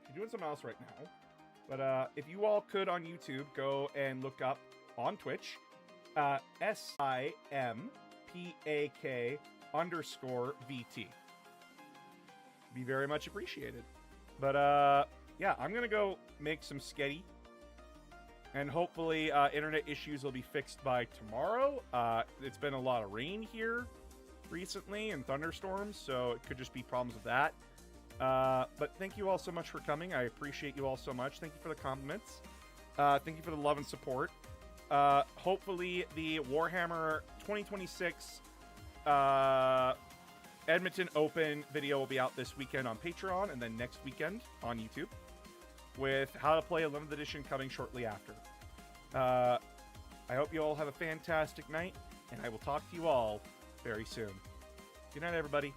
she's doing something else right now. But if you all could on YouTube go and look up on Twitch, SIMPAK_VT. Be very much appreciated. But yeah, I'm gonna go make some sketty, and hopefully internet issues will be fixed by tomorrow. It's been a lot of rain here recently and thunderstorms, so it could just be problems with that. But thank you all so much for coming. I appreciate you all so much. Thank you for the compliments. Thank you for the love and support. Hopefully the Warhammer 2026 Edmonton Open video will be out this weekend on Patreon, and then next weekend on YouTube, with how to play a limited edition coming shortly after. I hope you all have a fantastic night, and I will talk to you all very soon. Good night, everybody.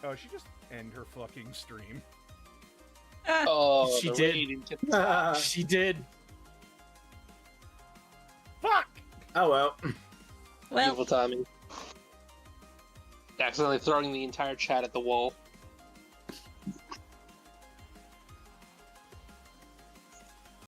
Oh, she just end her fucking stream. Oh, She the did. raid into- She did. Fuck! Oh well. Well, Beautiful timing. Accidentally throwing the entire chat at the wall.